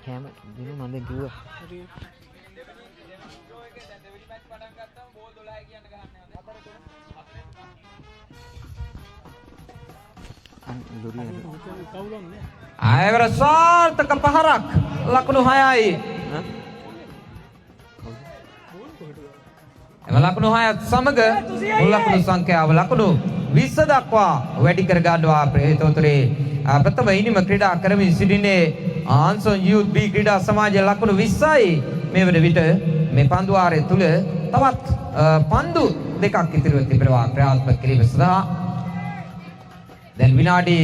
කැම දිනු මන්ද කිව්වා. ආයවර සාර්ථක පහරක් ලකුණු 6යි. එම ලකුණු 6ත් සමග මුල් ලකුණු සංඛ්‍යාව ලකුණු 20 දක්වා වැඩි කර ගන්නවා ප්‍රේතෝතරේ ප්‍රථම ඉනිම ක්‍රීඩා කරමින් සිටින්නේ ආන්සන් යූත් බී ක්‍රීඩා සමාජයේ ලකුණු 20යි. මේ වන විට මේ පන්දු ආරය තුල තවත් පන්දු දෙකක් ඉතිරිව තිබෙනවා ක්‍රියාත්මක කිරීම සඳහා. දැන් විනාඩි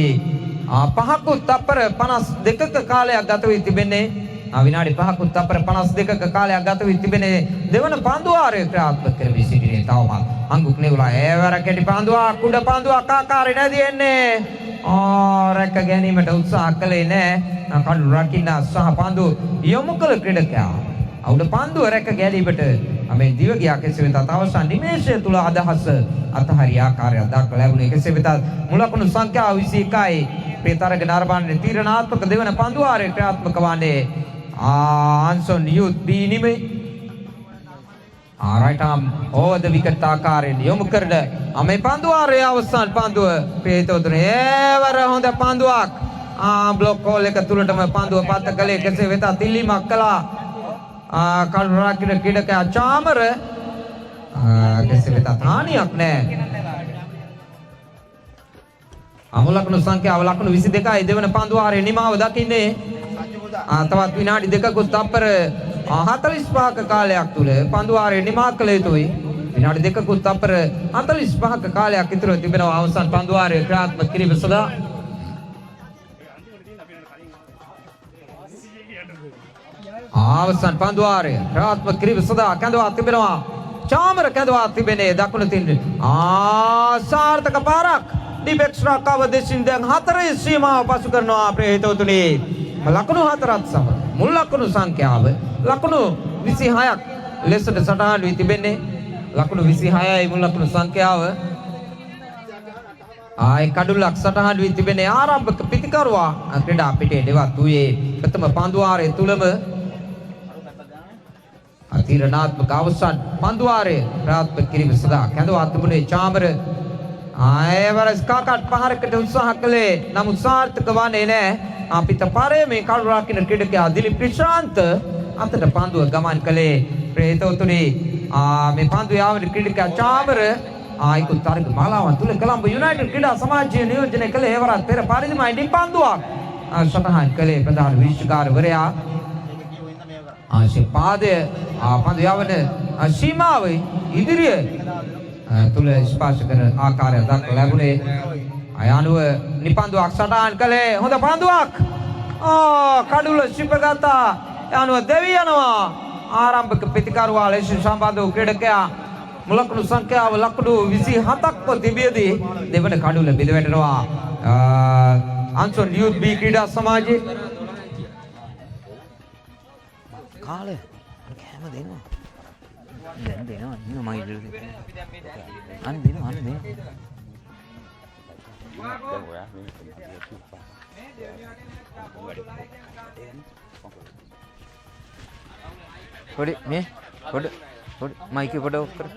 5කුත් තප්පර 52ක කාලයක් ගත වී තිබෙන්නේ. විනාඩි 5කුත් තප්පර 52ක කාලයක් ගත වී තිබෙන්නේ දෙවන පන්දු ආරය ක්‍රියාත්මක කරමින් සිටින්නේ. තවමත් අංගුක් නෙවුලා ඒවර කැටි පන්දුවක් කුඩ පන්දුවක් ආකාරය නැදින්නේ. රැක ගැනීමට උත්සාහ කළේ නැහැ. කඩු රකින්න සහ පන්දු යොමු කළ ක්‍රීඩකයා අවුඩ පන්දුව රැක ගැනීමට මේ දිවගියා කෙසේ වෙතත් අවසන් නිමේෂය තුල අදහස අතහරිය ආකාරයක් දක්වලා ලැබුණේ. කෙසේ වෙතත් මුල් ලකුණු සංඛ්‍යාව 21යි. ප්‍රේතරග නරඹන්නේ තීරණාත්මක දෙවන පන්දු ආරය ක්‍රියාත්මක වන්නේ ආන්සන් youth B නිමේ. right arm over the wicket ආකාරයෙන් යොමු කරන මේ පන්දු ආරයේ අවසන් පන්දුව ප්‍රේතෝතුනේ ඒවර හොඳ පන්දුවක්. බ්ලොක් හෝල් එක තුලටම පන්දුව පත්ත කළේ. කෙසේ වෙතත් ඉල්ලීමක් කළා කඩු රකින්න ක්‍රීඩකයා චාමර. කෙසේ වෙතත් හානියක් නැහැ. අමු ලකුණු සංඛ්‍යාව ලකුණු 22යි. දෙවන පන්දු ආරයේ නිමාව දකින්නේ තවත් විනාඩි දෙකකුත් තප්පර 45ක කාලයක් තුල පන්දු ආරයේ නිමා කළ යුතුයි. විනාඩි දෙකකුත් තප්පර 45ක කාලයක් ඉතුරු තිබෙනවා අවසන් පන්දු ආරයේ ක්‍රියාත්මක කිරීම සඳහා. අවසන් පන්දු ආරය ක්‍රියාත්මක කිරීම සඳහා කැඳවා තිබෙනවා. චාමර කැඳවා තිබෙනේ දකුණු තින්න. සාර්ථක පාරක් ඩිබෙක්ස්ට්‍රා කව දෙසින් දැන් 4 සීමාව පසු කරනවා ප්‍රේතෝතුනේ. ලකුණු 4ත් සමග මුල් ලකුණු සංඛ්‍යාව ලකුණු 26ක් ලෙසට සටහන් වී තිබෙන්නේ. ලකුණු 26යි මුල් ලකුණු සංඛ්‍යාව. කඩුලක් සටහන් වී තිබෙන්නේ ආරම්භක පිතිකරුවා ක්‍රීඩා පිටේ දෙවත් වූයේ ප්‍රථම පන්දු ආරය තුලම අතිරණාත්මක අවසන් පන්දු ආරය ක්‍රියාත්මක කිරීම සඳහා කැඳවා තිබුණේ චාමර. ඒවර ස්කාකට් පහරකට උත්සාහ කළේ නමුත් සාර්ථක වන්නේ නැහැ. අපිට පාරේ මේ කඩු රකින්න ක්‍රීඩකයා දිලිප් ක්‍රිෂාන්ත අතට පන්දුව ගමන් කළේ ප්‍රේතෝතුනේ. මේ පන්දුව යාවන ක්‍රීඩකයා චාමර ආයිකුත් තරග මාලාවන් තුල කොළඹ යුනයිටඩ් ක්‍රීඩා සමාජය නියෝජනය කළ ඒවරත් පෙර පරිදිම ඉදින් පන්දුවක් සටහන් කළේ ප්‍රධාන විනිශ්චයකාරවරයා. පාදය පන්දු යවන සීමාවේ ඉදිරිය තුල ස්පර්ශ කරන ආකාරය දක්වලා ලැබුණේ. අයනුව නිපන්දුවක් සටහන් කළේ හොඳ පන්දුවක්. කඩුල ශිපගතා යනුව දෙවි යනවා. ආරම්භක ප්‍රතිකරුවා ලෙස සම්බන්ධ වූ ක්‍රීඩකයා මුල් ලකුණු සංඛ්‍යාව ලකුණු 27ක්ව තිබියදී දෙවන කඩුල බෙද වැටෙනවා ආන්සන් යූත් බී ක්‍රීඩා සමාජයේ. කාලය කැම දෙනවා. දැන් දෙනවා ඉන්න මම ඉල්ලුවා. අන්න දෙනවා. පොඩි මේ පොඩි මයික් එක පොඩ ඔෆ් කර.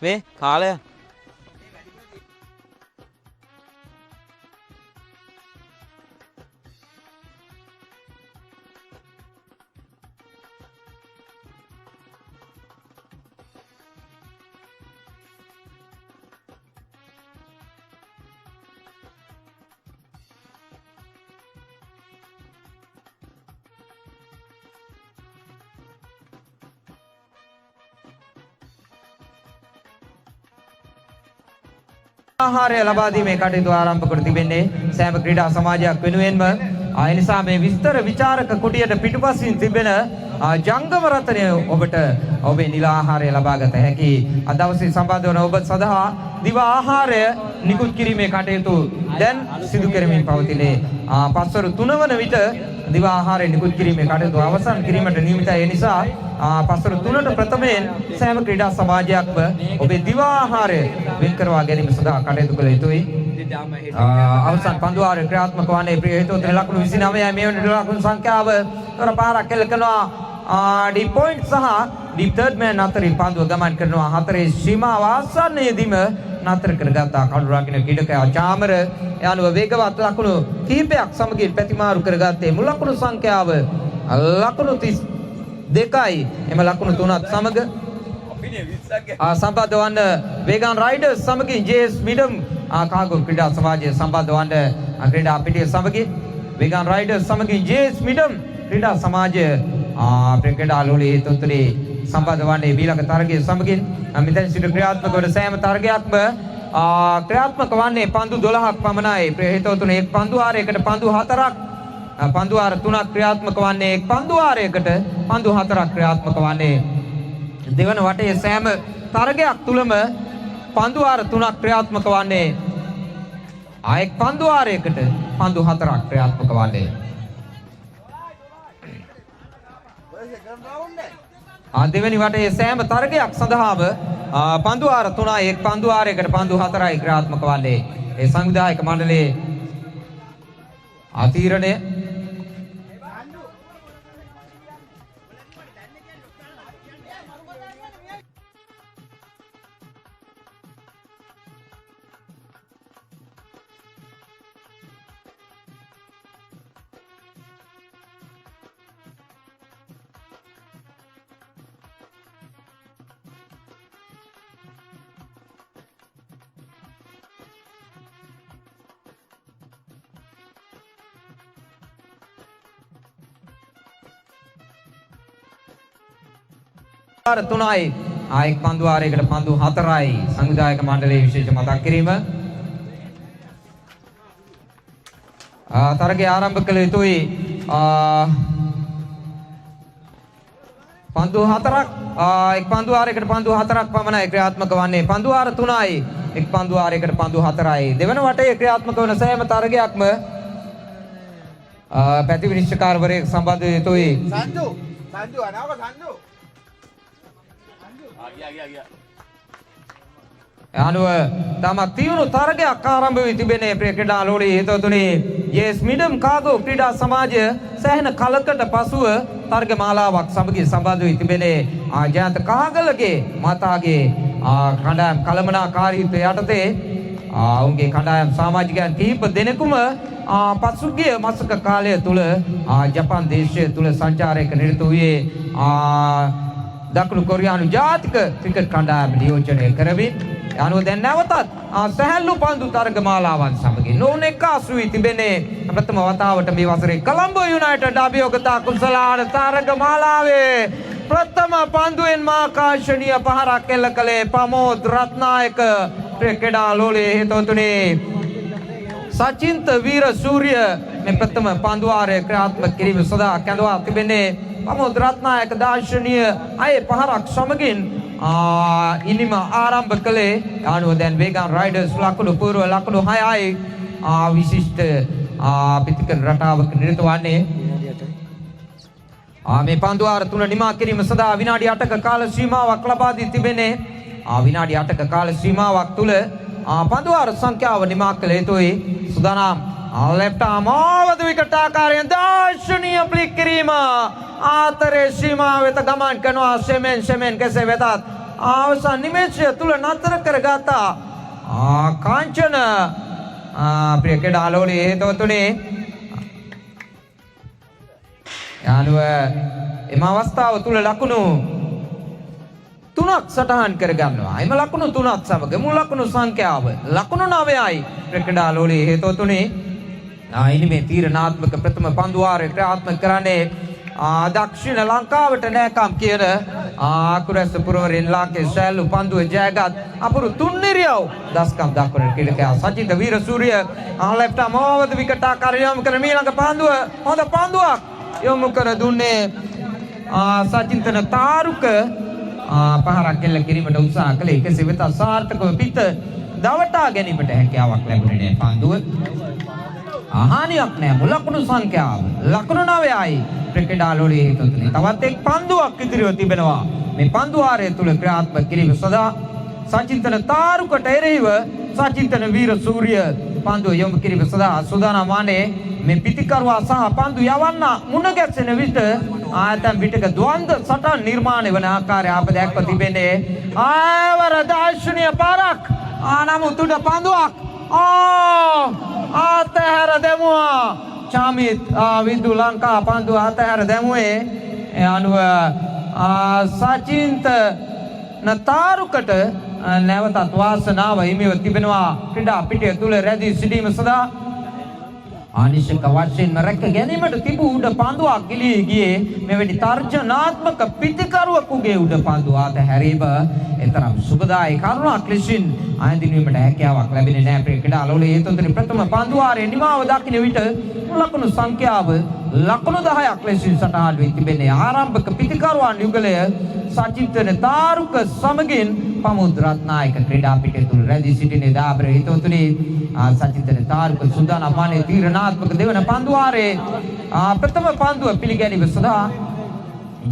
මේ කාලය ආහාරය ලබා දීමේ කටයුතු ආරම්භ කර තිබෙන්නේ සෑම ක්‍රීඩා සමාජයක් වෙනුවෙන්ම. ඒ නිසා මේ විස්තර විචාරක කුටියට පිටුපසින් තිබෙන ජංගම රත්නය ඔබට ඔබේ නිල ආහාරය ලබා ගත හැකි. අද දවසේ සම්බන්ධ වන ඔබ සඳහා දිව ආහාරය නිකුත් කිරීමේ කටයුතු දැන් සිදු කරමින් පවතිනේ. පස්වරු 3 වන විට දිව ආහාරය නිකුත් කිරීමේ කටයුතු අවසන් කිරීමට නියමිතයි. ඒ නිසා පස්වරු 3ට ප්‍රථමයෙන් සෑම ක්‍රීඩා සමාජයක්ම ඔබේ දිව ආහාරය වෙන් කරවා ගැනීම සඳහා කටයුතු කළ යුතුයි. අවසන් පන්දුවාරය ක්‍රියාත්මක වන්නේ ප්‍රිය හිතවතුනි ලකුණු 29යි. මේ වන ලකුණු සංඛ්‍යාව තොර පාරක් කෙල කරනවා. ඩීප් පොයින්ට් සහ ඩීප් තර්ඩ් මෑන් අතරින් පන්දුව ගමන් කරනවා. හතරේ සීමාව ආසන්නයේදීම නතර කරගත්තා කඩු රකින්න ක්‍රීඩකයා චාමර. යනුව වේගවත් ලකුණු කිහිපයක් සමගින් පැතිමාරු කරගත්තේ මුල් ලකුණු සංඛ්‍යාව ලකුණු 32යි. එම ලකුණු තුනත් සමග සම්බන්ධ වන්න වේගන් රයිඩර්ස් සමගින් ජේස් මිඩම් කාගෝ ක්‍රීඩා සමාජය සම්බන්ධ වන්න ක්‍රීඩා පිටිය සමගින් වේගන් රයිඩර්ස් සමගින් ජේස් මිඩම් ක්‍රීඩා සමාජය ක්‍රීඩා ලෝලී හේතුතුනේ සම්බන්ධ වන්නේ ඊළඟ තරගයේ සමගින් මෙතෙන් සිට ක්‍රියාත්මක වන සෑම තරගයක්ම ක්‍රියාත්මක වන්නේ පන්දු 12ක් පමණයි. ප්‍රිය හේතුතුනේ එක් පන්දු ආරයකට පන්දු 4ක් පන්දු ආර 3ක් ක්‍රියාත්මක වන්නේ එක් පන්දු ආරයකට පන්දු 4ක් ක්‍රියාත්මක වන්නේ. දෙවන වටේ සෑම තරගයක් තුලම පන්දු ආර 3ක් ක්‍රියාත්මක වන්නේ එක් පන්දු ආරයකට පන්දු 4ක් ක්‍රියාත්මක වන්නේ. දෙවැනි වටේ සෑම තරගයක් සඳහාම පන්දු ආර 3යි එක් පන්දු ආරයකට පන්දු 4යි ක්‍රියාත්මක වන්නේ. ඒ සංවිධායක මණ්ඩලයේ අතීරණය ආර 3යි එක් පන්දු ආරයකට පන්දු 4යි. සංවිධායක මණ්ඩලයේ විශේෂ මතක් කිරීම. තරගය ආරම්භ කළ යුතුයි. පන්දු 4ක් එක් පන්දු ආරයකට පන්දු 4ක් පමණයි ක්‍රියාත්මක වන්නේ. පන්දු ආර 3යි එක් පන්දු ආරයකට පන්දු 4යි. දෙවන වටේ ක්‍රියාත්මක වන සෑම තරගයක්ම පැති විනිශ්චයකාරවරයෙක් සම්බන්ධ වෙ යුතුයි. සංජු අනාව සංජු අනුව තම තියුණු තරගයක් ආරම්භ වී තිබෙනේ. ප්‍රිය ක්‍රීඩා ලෝලී හේතුතුනේ ජේස් මිඩම් කාගෝ ක්‍රීඩා සමාජය සෑහෙන කලකට පසුව තරග මාලාවක් සමගින් සම්බන්ධ වී තිබෙනේ. ජයන්ත කහගලගේ මතාගේ කණ්ඩායම් කළමනාකාරීත්වය යටතේ ඔවුන්ගේ කණ්ඩායම් සමාජිකයන් කිහිප දෙනෙකුම පසුගිය මාසක කාලය තුල ජපාන් දේශය තුල සංචාරයක නිරත වූයේ දකුණු කොරියානු ජාතික ක්‍රිකට් කණ්ඩායම නියෝජනය කරමින් අනුව දැන් නැවතත් සැහැල්ලු පන්දු තරග මාලාවන් සමගින් නොවුන එක්කාසු වී තිබෙනේ. ප්‍රථම වතාවට මේ වසරේ කොළඹ යුනයිටඩ් අභියෝගතා කුසලාන තරග මාලාවේ ප්‍රථම පන්දුවෙන් ආකර්ෂණීය පහරක් එල්ල කළේ ප්‍රමෝද් රත්නායක. ක්‍රීඩා ලෝලී හේතුතුනේ සචින්ත වීරසූරිය මේ ප්‍රථම පන්දු ආරය ක්‍රියාත්මක කිරීම සඳහා කැඳවා තිබෙන්නේ. ප්‍රමෝද් රත්නායක දාර්ශනීය අය පහරක් සමගින් ඉනිම ආරම්භ කළේ. අනුව දැන් වේගන් රයිඩර්ස් ලකුණු පූර්ව ලකුණු 6යි විශිෂ්ට පිටිකර රටාවක නිරත වන්නේ. මේ පන්දු ආර 3 නිමා කිරීම සඳහා විනාඩි 8ක කාල සීමාවක් ලබා දී තිබෙනේ. විනාඩි 8ක කාල සීමාවක් තුල පන්දු ආර සංඛ්‍යාව නිමා කළ යුතුයි. සුදානම් left arm over the wicket ආකාරයෙන් දාර්ශනීය ෆ්ලික් කිරීම ආතරේ සීමාව වෙත ගමන් කරනවා. සෙමෙන් කෙසේ වෙතත් අවසන් නිමේෂය තුල නතර කරගත්තා. කාංචන ප්‍රිය ක්‍රීඩා ලෝලී හේතුතුනේ යාළුව එම අවස්ථාව තුල ලකුණු 3ක් සටහන් කර ගන්නවා. එම ලකුණු 3ත් සමග මුල් ලකුණු සංඛ්‍යාව ලකුණු 9යි. ප්‍රිය ක්‍රීඩා ලෝලී හේතුතුනේ ඉනිමේ තීරණාත්මක ප්‍රථම පන්දු ආරය ක්‍රියාත්මක කරන්නේ දක්ෂිණ ලංකාවට නෑකම් කියන කුරැස්ස පුරවරින් ලාකේ ශැල්ලු පන්දුව ජයගත් අපුරු තුන්නිරියව් දස්කම් දක්වන ක්‍රීඩකයා සචිත Weerasooriya left arm over the wicket ආකාරයෙන් යොමු කරන ඊළඟ පන්දුව හොඳ පන්දුවක් යොමු කර දුන්නේ සචින්තන තාරුක පහරක් එල්ල කිරීමට උත්සාහ කළේ. කෙසේ වෙතත් සාර්ථකව පිට දවටා ගැනීමට හැකියාවක් ලැබුණේ නැහැ පන්දුව. හානියක් නැහැ. මුලකුණු සංඛ්‍යාව ලකුණු 9යි ක්‍රිකටාලෝලේ හේතුතුනේ. තවත් එක් පන්දුවක් ඉදිරියව තිබෙනවා. මේ පන්දු ආරය තුල ක්‍රියාත්මක කිරීම සඳහා සචින්තන තාරුකට එරෙහිව සචින්තන වීර සූර්ය පන්දුව යොමු කිරීම සඳහා සූදානම් වන්නේ. මේ පිටිකරුවා සහ පන්දු යවන්න මුණ ගැසෙන විට ආයතන පිටක ද්වන්ද සටන් නිර්මාණය වන ආකාරය අප දැක්ව තිබෙන්නේ. ආවර දාර්ශනික පාරක් නමුත් උඩ පන්දුවක් අතහැර දැමුවා. චාමිත් විදු ලංකා පන්දුව අතහැර දැමුවේ. ඒ අනුව සචින්ත නතාරුකට නැවතත් වාසනාව හිමිව තිබෙනවා ක්‍රීඩා පිටිය තුල රැඳී සිටීම සඳහා. ආනිශක වශයෙන් රැක ගැනීමට තිබූ උඩ පන්දුවක් ගිලී ගියේ මෙවැනි තර්ජනාත්මක පිටිකරුවෙකුගේ උඩ පන්දුව අතහැරීම එතරම් සුබදායක කරුණක් ලෙසින් ආයදිනීමට හැකියාවක් ලැබෙන්නේ නැහැ. ක්‍රීඩාලෝලේ හේතුතුනේ ප්‍රථම පන්දුවාරයේ නිමාව දකින්න විට ලකුණු සංඛ්‍යාව ලකුණු 10ක් ලෙසින් සටහන් වී තිබෙන්නේ. ආරම්භක පිටිකරුවන් යුගලය සචින්තන තාරුක සමගින් පමුද් රත්නායක ක්‍රීඩා පිටිය තුල රැඳී සිටින දාබර හේතුතුනේ සචින්තන තාරුක සුදානම් වන්නේ තීරණාත්මක දෙවන පන්දුවාරයේ ප්‍රථම පන්දුව පිළිගැනීම සඳහා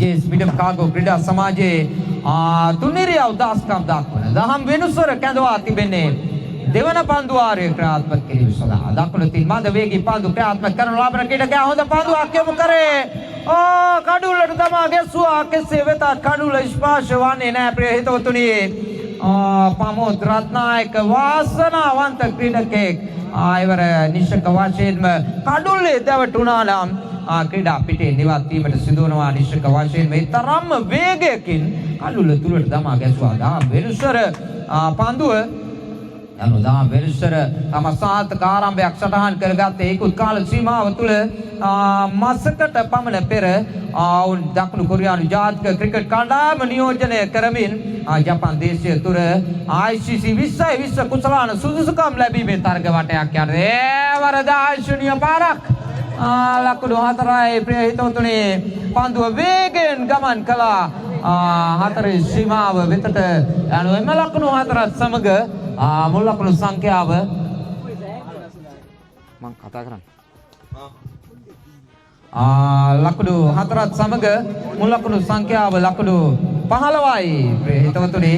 ජේස් මිඩම් කාගෝ ක්‍රීඩා සමාජයේ තුන්නිරිය උදාස්කම් දක්වන දහම් වෙනුසර කැඳවා තිබෙන්නේ. දෙවන පන්දුවාරයේ ක්‍රියාත්මක කිරීම සඳහා දකුණු තින් මද වේගී පන්දු ක්‍රියාත්මක කරන ලබන ක්‍රීඩකයා හොඳ පන්දුවක් යොමු කරේ. කඩුල්ලට තමා ගැස්සුවා. කෙසේ වෙතත් කඩුල්ල ස්පර්ශ වන්නේ නැහැ ප්‍රිය හිතවතුනි. පමුද් රත්නායක වාසනාවන්ත ක්‍රීඩකෙක් ආයවර නිශ්චක වශයෙන්ම කඩුල්ලේ දැවටුණා නම් ක්‍රීඩා පිටේ නිවත් වීමට සිදුවනවා. නිශ්චක වශයෙන් මේ තරම්ම වේගයකින් කඩුල්ල තුලට තමා ගැස්සුවා. දා වෙනුසර පන්දුව යනුදා වෙනුසර තම සාර්ථක ආරම්භයක් සටහන් කරගත්තේ. ඒකුත් කාල සීමාව තුළ මාසකට පමණ පෙර දකුණු කොරියානු ජාතික ක්‍රිකට් කණ්ඩායම නියෝජනය කරමින් ජපාන් දේශය තුර ICC 20 කුසලාන සුදුසුකම් ලැබීමේ තරග වටයක් යන්නේ. ඒවර දාර්ශනික පාරක් ලකුණු 4යි ප්‍රිය හිතවතුනි. පන්දුව වේගයෙන් ගමන් කළා. 4 සීමාව වෙතට යන එම ලකුණු 4ත් සමග මුල් ලකුණු සංඛ්‍යාව මං කතා කරන්නේ. ලකුණු 4ත් සමග මුල් ලකුණු සංඛ්‍යාව ලකුණු 15යි ප්‍රිය හිතවතුනි.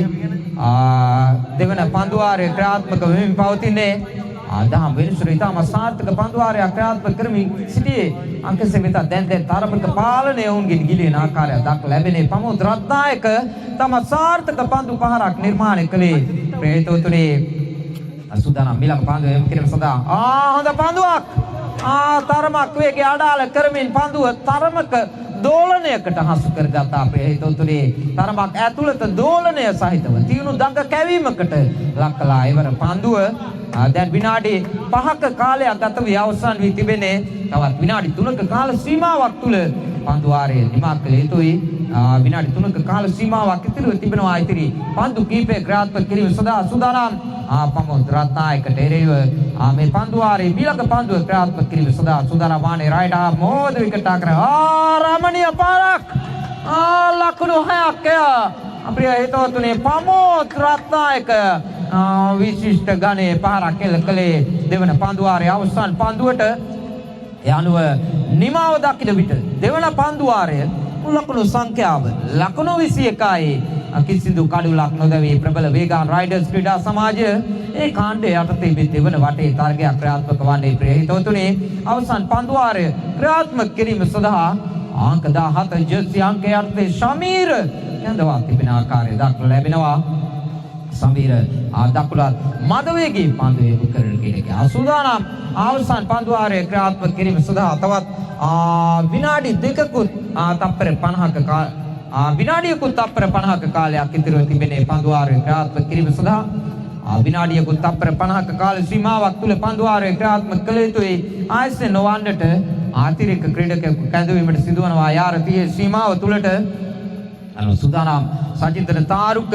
දෙවන පන්දුවාරයේ ක්‍රියාත්මක වෙමින් පවතින්නේ. දහම් වෙනුසර ඉතාම සාර්ථක පන්දුවාරයක් ක්‍රියාත්මක කරමින් සිටියේ. අංකසේ වෙත දැන් තරමක පාලනය ඔවුන්ගෙන් ගිලින ආකාරයක් දක්ව ලැබෙනේ. පමුද් රත්නායක තම සාර්ථක පන්දු පහරක් නිර්මාණය කළේ. ප්‍රිය හිතවතුනි සූදානම් මිලක පන්දුව යොමු කිරීම සඳහා හොඳ පන්දුවක් තරමක් වේගය අඩාල කරමින් පන්දුව තරමක දෝලනයකට හසු කරගත්තා. ප්‍රිය හිතවතුනි තරමක් ඇතුළත දෝලනය සහිතව තියුණු දඟ කැවීමකට ලක් කළා. එවර පන්දුව දැන් විනාඩි 5ක කාලයක් ගත වී අවසන් වී තිබෙන්නේ. තවත් විනාඩි 3ක කාල සීමාවක් තුල පන්දුවාරය නිමා කළ යුතුයි. විනාඩි 3ක කාල සීමාවක් ඉතිරිව තිබෙනවා. ඉතිරි පන්දු කීපයක් ක්‍රියාත්මක කිරීම සඳහා සූදානම් පමුද් රත්නායකට එරෙහිව මේ පන්දුවාරයේ ඊළඟ පන්දුව ක්‍රියාත්මක කිරීම සඳහා සූදානම් වන්නේ. රයිට් මොහොත විකට් ආකර රමණීය පාරක් ලකුණු 6ක් අප්‍රිය හිතවතුනි පමුද් රත්නායක විශිෂ්ට ගණයේ පාරක් එල්ල කළේ. දෙවන පන්දුවාරයේ අවසන් පන්දුවට යනුව නිමාව දකින විට දෙවන පන්දුවාරය ලකුණු සංඛ්‍යාව ලකුණු 21යි. කිසිදු කඩුලක් නොදැවී ප්‍රබල වේගාන් රයිඩර්ස් ක්‍රීඩා සමාජය ඒ කාණ්ඩයේ යටතේ මේ දෙවන වටේ තරගයක් ක්‍රියාත්මක වන්නේ. ප්‍රිය හිතවතුනි අවසන් පන්දුවාරය ක්‍රියාත්මක කිරීම සඳහා අංක 17 ජර්සි අංකය යටතේ ශමීර කැඳවා තිබෙන ආකාරය දක්වලා ලැබෙනවා. සමීර දකුණත් මදවේගී පන්දුව යොමු කරන කෙනෙක්. සූදානම් අවසන් පන්දුවාරයේ ක්‍රියාත්මක කිරීම සඳහා තවත් විනාඩි 2කුත් තප්පර 50ක විනාඩියකුත් තප්පර 50ක කාලයක් ඉතිරිව තිබෙනේ. පන්දුවාරයේ ක්‍රියාත්මක කිරීම සඳහා විනාඩියකුත් තප්පර 50ක කාල සීමාවක් තුල පන්දුවාරයේ ක්‍රියාත්මක කළ යුතුයි. ආයසෙ නොවන්නට අතිරේක ක්‍රීඩකයෙකු කැඳවීමට සිදුවනවා. යාරතියේ සීමාව තුලට සූදානම් සචින්තන තාරුක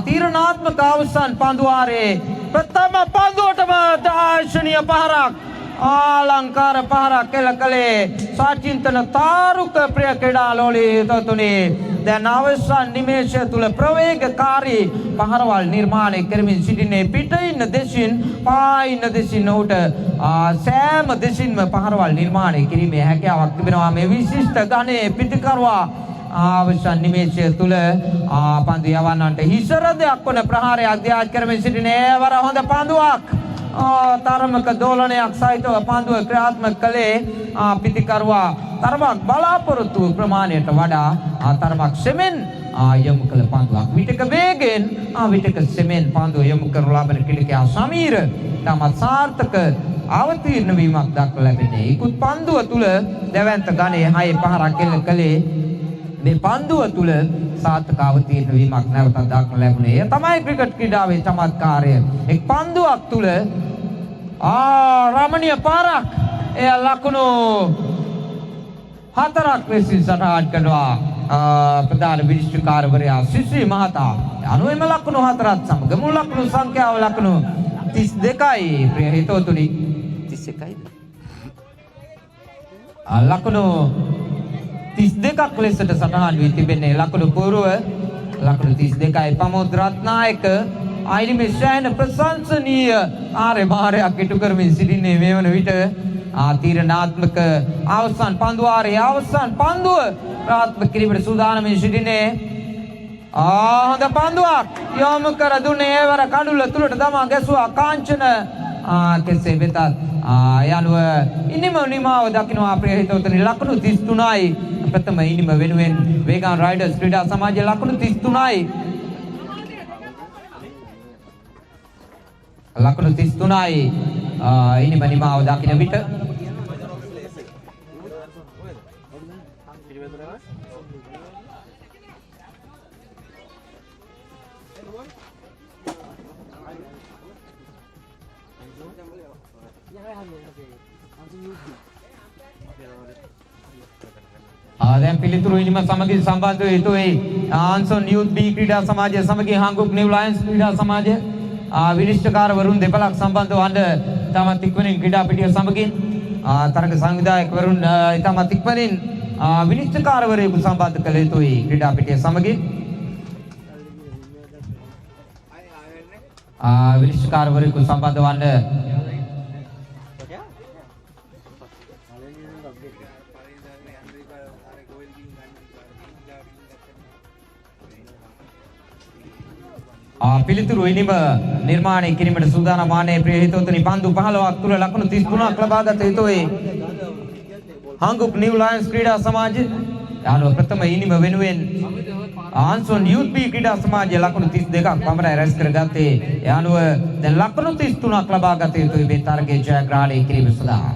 තීරණාත්මක අවසන් පන්දුවාරයේ ප්‍රථම පන්දුවටම දාර්ශනික පහරක් ආලංකාර පහරක් කෙල කළේ සාචින්තන තාරුක ප්‍රිය ක්‍රීඩා ලෝලී තතුනේ දැන් අවසන් නිමේෂය තුල ප්‍රවේගකාරී පහරවල් නිර්මාණය කරමින් සිටිනේ පිටින් දෙසින් පායින් දෙසින් උට සෑම දෙසින්ම පහරවල් නිර්මාණය කිරීමේ හැකියාවක් තිබෙනවා මේ විශිෂ්ට ගණයේ පිටිකරුවා අවසන් නිමේෂය තුල පන්දු යවන්නන්ට හිසරදයක් වන ප්‍රහාරයක් දියාජ් කරමින් සිටිනේ වර හොඳ පන්දුවක් තරමක දෝලනයක් සහිතව පන්දුව ක්‍රියාත්මක කළේ පිටිකරුවා තරමක් බලාපොරොත්තු ප්‍රමාණයට වඩා තරමක් සෙමෙන් යොමු කළ පන්දුවක් විටක වේගෙන් විටක සෙමෙන් පන්දුව යොමු කරන ලබන ක්‍රීඩකයා සමීර තමත් සාර්ථක අවතීර්ණ වීමක් දක්වලා ලැබෙන්නේ. ඉක්ුත් පන්දුව තුල දැවැන්ත ගණයේ 6 පහරක් එල්ල කළේ මේ පන්දුව තුල සාර්ථක අවතීර්ණ වීමක් නැවතත් දක්වලා ලැබුණේ. ඒ තමයි ක්‍රිකට් ක්‍රීඩාවේ චමත්කාරය. එක් පන්දුවක් තුල රමණීය පාරක් එය ලකුණු 4ක් ලෙසින් සටහන් කරනවා ප්‍රධාන විනිශ්චයකාරවරයා සිසි මහතා. අනුවෙම ලකුණු 4ත් සමග මුල් ලකුණු සංඛ්‍යාව ලකුණු 32යි. ප්‍රිය හිතවතුනි 31යිද? ලකුණු 32ක් ලෙසට සටහන් වී තිබෙන්නේ. ලකුණු පූර්ව ලකුණු 32යි. ප්‍රමෝද් රත්නායක අයිනි මෙෂයන ප්‍රශංසනීය ආරමාරයක් ඉටු කරමින් සිටින්නේ මේ වන විට තීරණාත්මක අවසන් පන්දුවාරයේ අවසන් පන්දුව ප්‍රාත්මක කිරීමට සූදානම්ව සිටින්නේ. හොඳ පන්දුවක් යොමු කර දුන්නේ ඒවර කඩුල තුලට තමා ගැසුවා කාංචන. කෙසේ වෙතත් යනුව ඉනිම නිමාව දකින්නවා ප්‍රිය හිතවතුනි. ලකුණු 33යි ප්‍රථම ඉනිම වෙනුවෙන් වේගාන් රයිඩර්ස් ක්‍රීඩා සමාජයේ ලකුණු 33යි. ලකුණු 33යි ඉනිම නිමාව දකින්න විට දැන් පිළිතුරු ඉනිම සමගින් සම්බන්ධ වූ යුතුයි ආන්සොන් යූත් බී ක්‍රීඩා සමාජය සමගින් හංගුක් නිව් ලයන්ස් ක්‍රීඩා සමාජය විනිශ්චයකාරවරුන් දෙපළක් සම්බන්ධ වන ඉතාමත් ඉක්මනින් ක්‍රීඩා පිටිය සමගින් තරග සංවිධායකවරුන් ඉතාමත් ඉක්මනින් විනිශ්චයකාරවරයෙකු සම්බන්ධ කළ යුතුයි ක්‍රීඩා පිටිය සමගින් විනිශ්චයකාරවරයෙකු සම්බන්ධ වන පිළිතුරු ඉනිම නිර්මාණය කිරීමට සූදානම් වන්නේ ප්‍රිය හිතවතුනි පන්දු 15ක් තුල ලකුණු 33ක් ලබාගත යුතුයි හංගුක් නිව් ලයන්ස් ක්‍රීඩා සමාජය. යාළුව ප්‍රථම ඉනිම වෙනුවෙන් ආන්සොන් යූත් බී ක්‍රීඩා සමාජය ලකුණු 32ක් පමණයි රැස් කරගත්තේ. යාළුව දැන් ලකුණු 33ක් ලබාගත යුතුයි මේ තරගයේ ජයග්‍රහණය කිරීම සඳහා.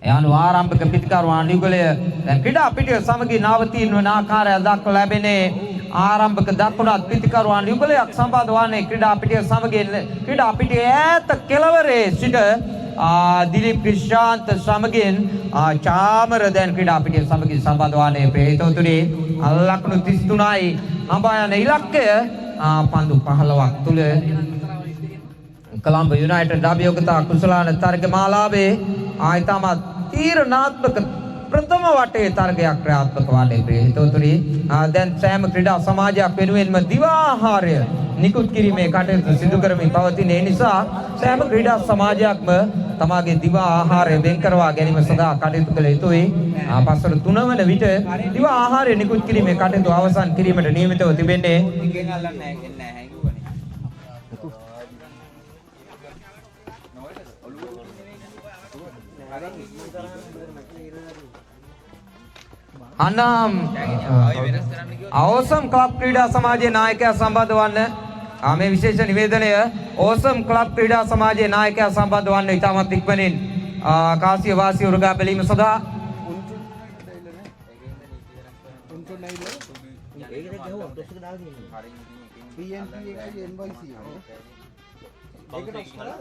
යාළුව ආරම්භක පිටිකරුවා නිගලය දැන් ක්‍රීඩා පිටිය සමගින් අවතීර්ණ වන ආකාරය දක්වලා ලැබෙන්නේ. ආරම්භක දක්වනත් පිටිකරුවන් යුගලයක් සම්බන්ධ වන්නේ ක්‍රීඩා පිටිය සමගින් ක්‍රීඩා පිටියේ ඈත කෙළවරේ සිට දිලීප් ක්‍රිෂාන්ත සමගින් චාමර දැන් ක්‍රීඩා පිටිය සමගින් සම්බන්ධ වන්නේ ප්‍රිය හිතවතුනි ලකුණු 33යි හඹා යන ඉලක්කය පන්දු 15ක් තුල කොළඹ යුනයිටඩ් අභියෝගතා කුසලාන තරග මාලාවේ ආයතමත් තීරණාත්මක ප්‍රථම වටේ තරගයක් ක්‍රියාත්මක වන්නේ ප්‍රිය හිතවතුනි. දැන් සෑම ක්‍රීඩා සමාජයක් වෙනුවෙන්ම දිවා ආහාරය නිකුත් කිරීමේ කටයුතු සිදු කරමින් පවතින නිසා සෑම ක්‍රීඩා සමාජයක්ම තමාගේ දිවා ආහාරය වෙන් කරවා ගැනීම සඳහා කටයුතු කළ යුතුයි. පස්වර 3 වන විට දිවා ආහාරය නිකුත් කිරීමේ කටයුතු අවසන් කිරීමට නියමිතව තිබෙන්නේ. අනම් ඕසම් ක්ලබ් ක්‍රීඩා සමාජයේ නායකයා සම්බන්ධ වන්න මේ විශේෂ නිවේදනය ඕසම් ක්ලබ් ක්‍රීඩා සමාජයේ නායකයා සම්බන්ධ වන්න ඉතාමත් ඉක්මනින් කාසිය වාසිය උරගා බැලීම සඳහා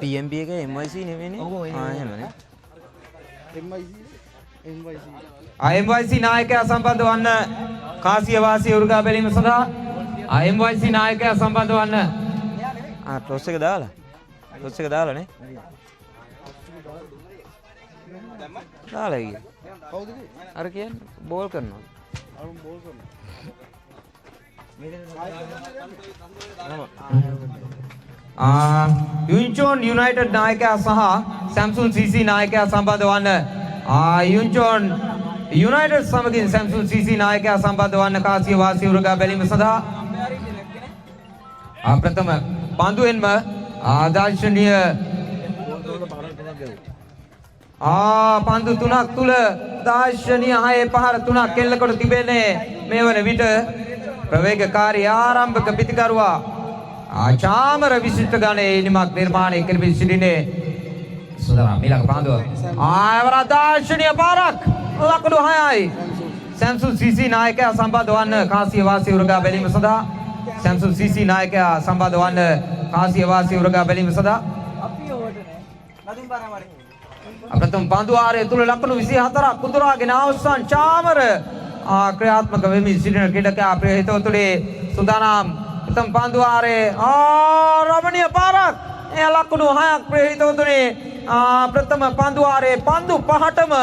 PMP එක MYC නෙවෙයිනේ. එහෙමනේ. MYC නායකයා සම්බන්ධ වන්න කාසිය වාසිය උරගා බැලීම සඳහා MYC නායකයා සම්බන්ධ වන්න ටොස් එක දාලා නේ දාලා ගියා. කවුද අර කියන්නේ බෝල් කරනවා. අරුන් බෝල් කරනවා. යුන්චෝන් යුනයිටඩ් නායකයා සහ සැම්සුන් CC නායකයා සම්බන්ධ වන්න යුන්චෝන් යුනයිටඩ් සමගින් සැම්සුන් CC නායකයා සම්බන්ධ වන්න කාසිය වාසිය උරගා බැලීම සඳහා ප්‍රථම පන්දුවෙන්ම ආදර්ශනීය පන්දු 3ක් තුල දාර්ශනීය 6 පහර 3ක් කෙල්ල කොට තිබෙන්නේ මේ වන විට ප්‍රවේගකාරී ආරම්භක පිටිකරුවා ආචාමර විශිෂ්ට ගණයේ නිමක් නිර්මාණය කෙරෙමින් සිටිනේ සුදරා මිලක පන්දුව ආයවර දාර්ශනීය පාරක් ලකුණු 6යි සැම්සුන් CC නායකයා සම්බන්ධ වන්න කාසිය වාසිය උරගා බැලීම සඳහා සැම්සුන් CC නායකයා සම්බන්ධ වන්න කාසිය වාසිය උරගා බැලීම සඳහා ප්‍රථම පන්දුවාරය තුල ලකුණු 24ක් උදුරාගෙන අවසන් චාමර ක්‍රියාත්මක වෙමින් සිටින ක්‍රීඩකයා අපේ හිතවතුලේ සුදානම් ප්‍රථම පන්දුවාරේ රමණීය පාරක් එය ලකුණු 6ක් අපේ හිතවතුලේ ප්‍රථම පන්දුවාරේ පන්දු පහටම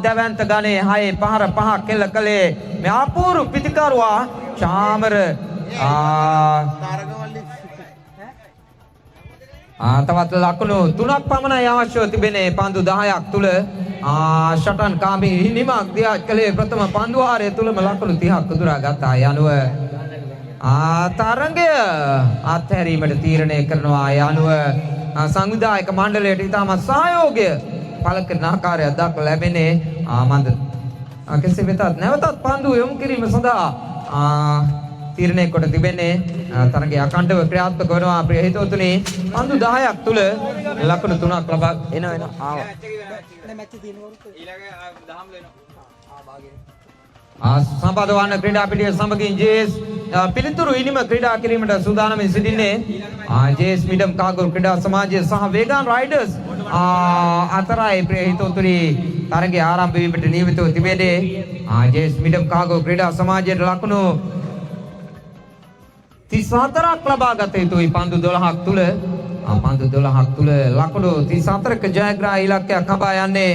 දැවැන්ත ගණේ 6 පහර 5ක් කෙල්ල කළේ මේ අපූර්ව පිටිකරුවා චාමර තවත් ලකුණු 3ක් පමණයි අවශ්‍යව තිබෙනේ පන්දු 10ක් තුල ෂටන් කාමී නිමක් දියා කලේ ප්‍රථම පන්දුවාරය තුලම ලකුණු 30ක් උදුරා ගත්තා යනුව තරඟය අත්හැරීමට තීරණය කරනවා යනුව සංවිධායක මණ්ඩලයට ඉතාමත් සහයෝගය පළ කරන ආකාරයක් දක්වා ලැබෙන්නේ මන්ද කෙසේ වෙතත් නැවතත් පන්දු යොමු කිරීම සඳහා තීරණය කොට තිබෙන්නේ තරගයේ අඛණ්ඩව ක්‍රියාත්මක වෙනවා ප්‍රිය හිතවතුනි පන්දු 10ක් තුල ලකුණු 3ක් ලබා එනවා ආවා සම්බන්ධ වන ක්‍රීඩා පිටිය සමගින් ජේස් පිළිතුරු ඉනිම ක්‍රීඩා කිරීමට සූදානම් සිටින්නේ ජේස් මිඩම් කාගොල් ක්‍රීඩා සමාජය සහ වේගාන් රයිඩර්ස් අතරයි ප්‍රිය හිතවතුනි තරගයේ ආරම්භ වීමට නියමිතව තිබෙන්නේ ජේස් මිඩම් කාගොල් ක්‍රීඩා සමාජයට ලකුණු 34ක් ලබා ගත යුතුයි පන්දු 12ක් තුල ලකුණු 34ක ජයග්‍රාහී ඉලක්කයක් හඹා යන්නේ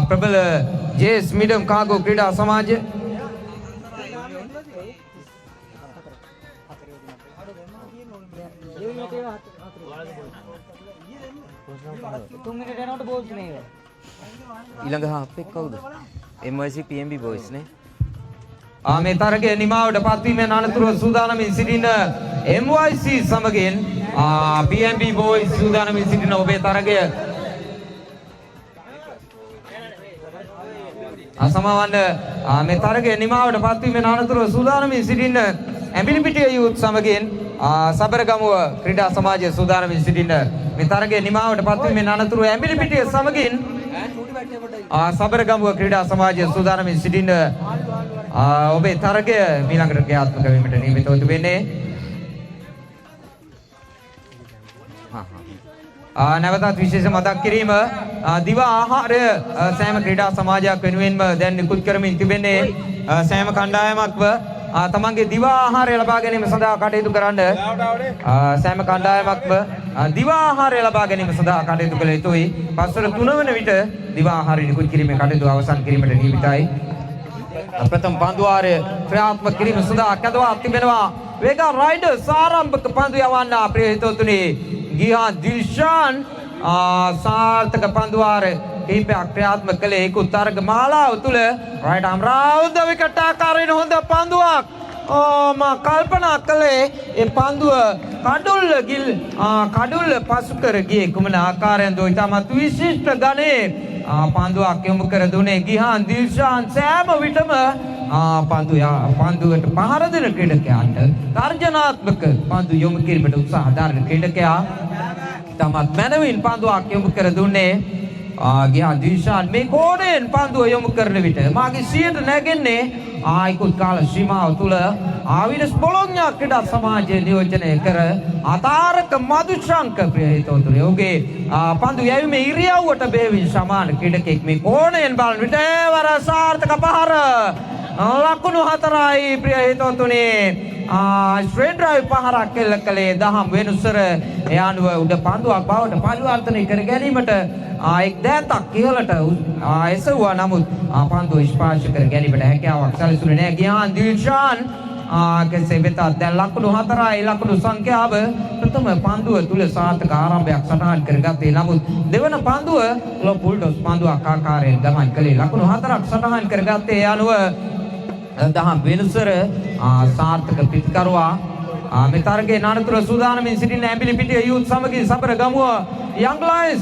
ප්‍රබල ජේස් මිඩම් කාගෝ ක්‍රීඩා සමාජය ඊළඟ හාප් එක කවුද? MYC PMB boys නේ. මේ තරගයේ නිමාවට පත්වීමෙන් අනතුරුව සූදානමින් සිටින MYC සමගින් PMB boys සූදානමින් සිටින ඔබේ තරගය සමවන්න මේ තරගයේ නිමාවට පත්වීමෙන් අනතුරුව සූදානමින් සිටින ඇඹිලිපිටිය යූත් සමගින් සබරගමුව ක්‍රීඩා සමාජය සූදානමින් සිටින මේ තරගයේ නිමාවට පත්වීමෙන් අනතුරුව ඇඹිලිපිටිය සමගින් සබරගමුව ක්‍රීඩා සමාජය සූදානමින් සිටින ඔබේ තරගය ඊළඟට ක්‍රියාත්මක වීමට නියමිතව තිබෙන්නේ නැවතත් විශේෂ මතක් කිරීම දිවා ආහාරය සෑම ක්‍රීඩා සමාජයක් වෙනුවෙන්ම දැන් නිකුත් කරමින් තිබෙන්නේ සෑම කණ්ඩායමක්ව තමන්ගේ දිවා ආහාරය ලබා ගැනීම සඳහා කටයුතු කරන්න සෑම කණ්ඩායමක්ම දිවා ආහාරය ලබා ගැනීම සඳහා කටයුතු කළ යුතුයි. පස්වර 3 වන විට දිවා ආහාරය නිකුත් කිරීමේ කටයුතු අවසන් කිරීමට නියමිතයි. ප්‍රථම පන්දුවාරය ක්‍රියාත්මක කිරීම සඳහා කැඳවා තිබෙනවා වේගා රයිඩර්ස් ආරම්භක පන්දු යවන්න ප්‍රිය හිතවතුනි ගිහාන් දිල්ෂාන් සාර්ථක පන්දුවාරය කිහිපයක් ක්‍රියාත්මක කළේ ඉක්ුත් තරග මාලාව තුල රයිට් ආම් රවුන්ඩ් විකට් ආකාරයෙන් හොඳ පන්දුවක් මා කල්පනා කළේ ඒ පන්දුව කඩුල්ල පසු කර ගියේ කුමන ආකාරයෙන්ද ඉතාමත් විශිෂ්ට ගණේ පන්දුවක් යොමු කර දුන්නේ ගිහාන් දිල්ෂාන් සෑම විටම පන්දුවට පහර දෙන ක්‍රීඩකයන්ට තර්ජනාත්මක පන්දු යොමු කිරීමට උත්සාහ දරන ක්‍රීඩකයා තමත් මැනවින් පන්දුවක් යොමු කර දුන්නේ ගිහාන් දිල්ෂාන් මේ කෝණයෙන් පන්දුව යොමු කරන විට මාගේ සියයට නැගෙන්නේ ඉක්ුත් කාල සීමාව තුල ආවිරස් බොලොග්නා ක්‍රීඩා සමාජය නියෝජනය කර අතාරක මදුශංක ප්‍රිය හිතවතුනි ඔහුගේ පන්දු යැවීමේ ඉරියව්වට බෙහෙවින් සමාන ක්‍රීඩකෙක් මේ කෝණයෙන් බලන විට වර සාර්ථක පහර ලකුණු 4යි ප්‍රිය හිතවතුනි. ස්ට්‍රේට් ඩ්‍රයිව් පහරක් කෙල්ල කළේ දහම් වෙනුසර. ඒ අනුව උඩ පන්දුවක් බවට පරිවර්තනය කර ගැනීමට එක් දෑතක් ඉහළට එසවුවා. නමුත් පන්දුව ස්පර්ශ කර ගැනීමට හැකියාවක් සැලසුනේ නැහැ. ගියාන් දිල්ෂාන් කෙසේ වෙතත් දැන් ලකුණු 4යි ලකුණු සංඛ්‍යාව ප්‍රථම පන්දුව තුල සාර්ථක ආරම්භයක් සටහන් කරගත්තේ. නමුත් දෙවන පන්දුව ලොපුල්ඩොස් පන්දුවක් ආකාරයෙන් ගමන් කළේ. ලකුණු 4ක් සටහන් කරගත්තේ. ඒ අනුව දහම් වෙනුසර සාර්ථක පිටිකරුවා මේ තරගයේ නානතුර සූදානමින් සිටින ඇඹිලි පිටිය යූත් සමගින් සබර ගමුව යංග් ලයන්ස්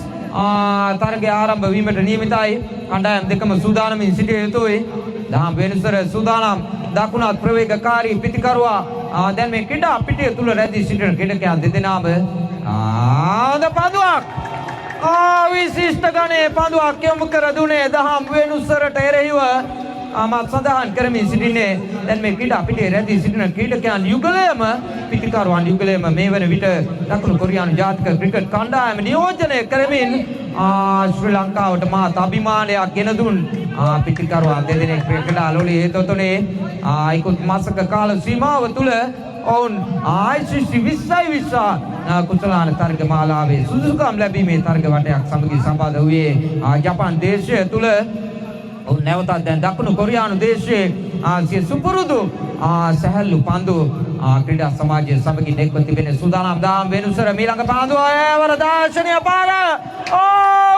තරගය ආරම්භ වීමට නියමිතයි. කණ්ඩායම් දෙකම සූදානමින් සිටිය යුතුයි. දහම් වෙනුසර සූදානම්. දකුණත් ප්‍රවේගකාරී පිටිකරුවා දැන් මේ ක්‍රීඩා පිටිය තුල රැඳී සිටින ක්‍රීඩකයන් දෙදෙනාම පන්දුවක් විශිෂ්ට ගණයේ පන්දුවක් යොමු කර දුන්නේ දහම් වෙනුසරට එරෙහිව. මත් සඳහන් කරමින් සිටින්නේ දැන් මේ ක්‍රීඩා පිටියේ රැඳී සිටින ක්‍රීඩකයන් යුගලයම පිටිකරුවන් යුගලයම මේ වන විට දකුණු කොරියානු ජාතික ක්‍රිකට් කණ්ඩායම නියෝජනය කරමින් ශ්‍රී ලංකාවට මහත් අභිමානයක් ගෙන දුන් පිටිකරුවන් දෙදෙනෙක් ක්‍රීඩා ලෝලී හේතුතුනේ ඉක්ුත් මාසක කාල සීමාව තුල ඔවුන් ICC 2020 කුසලාන තරග මාලාවේ සුදුසුකම් ලැබීමේ තරග වටයක් සමගින් සම්බන්ධ වූයේ ජපාන් දේශය තුල. ඔවුන් නැවතත් දැන් දකුණු කොරියානු දේශයේ සිය සුපුරුදු සැහැල්ලු පන්දු ක්‍රීඩා සමාජයේ සමගින් එක්ව තිබෙන සූදානම් දහම් වෙනුසර මීළඟ පන්දුව ඒවර දාර්ශනික පාර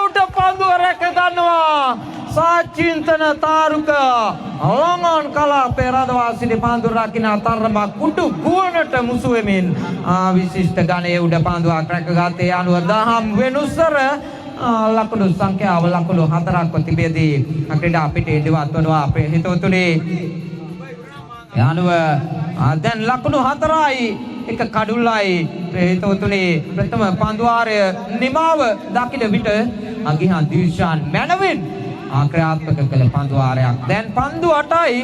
උඩ පන්දුව රැක ගන්නවා. සාචින්තන තාරුක ලංගන් කලාපේ රඳවා සිටි පන්දු රකින්න තරම කුඩු ගුවනට මුසු වෙමින් විශිෂ්ට ගණයේ උඩ පන්දුවක් රැකගත්තේ. අනුව දහම් වෙනුසර ලකුණු සංඛ්‍යාව ලකුණු 4ක්ව තිබෙදී ක්‍රීඩා පිටේ දෙවත් වනවා අපේ හිතවතුනි. යනුව දැන් ලකුණු 4යි එක කඩුල්ලයි හිතවතුනි. ප්‍රථම පන්දුවාරය නිමාව දකින විට ගිහන් දිල්ෂාන් මැනවින් ක්‍රියාත්මක කළ පන්දුවාරයක්. දැන් පන්දු 8යි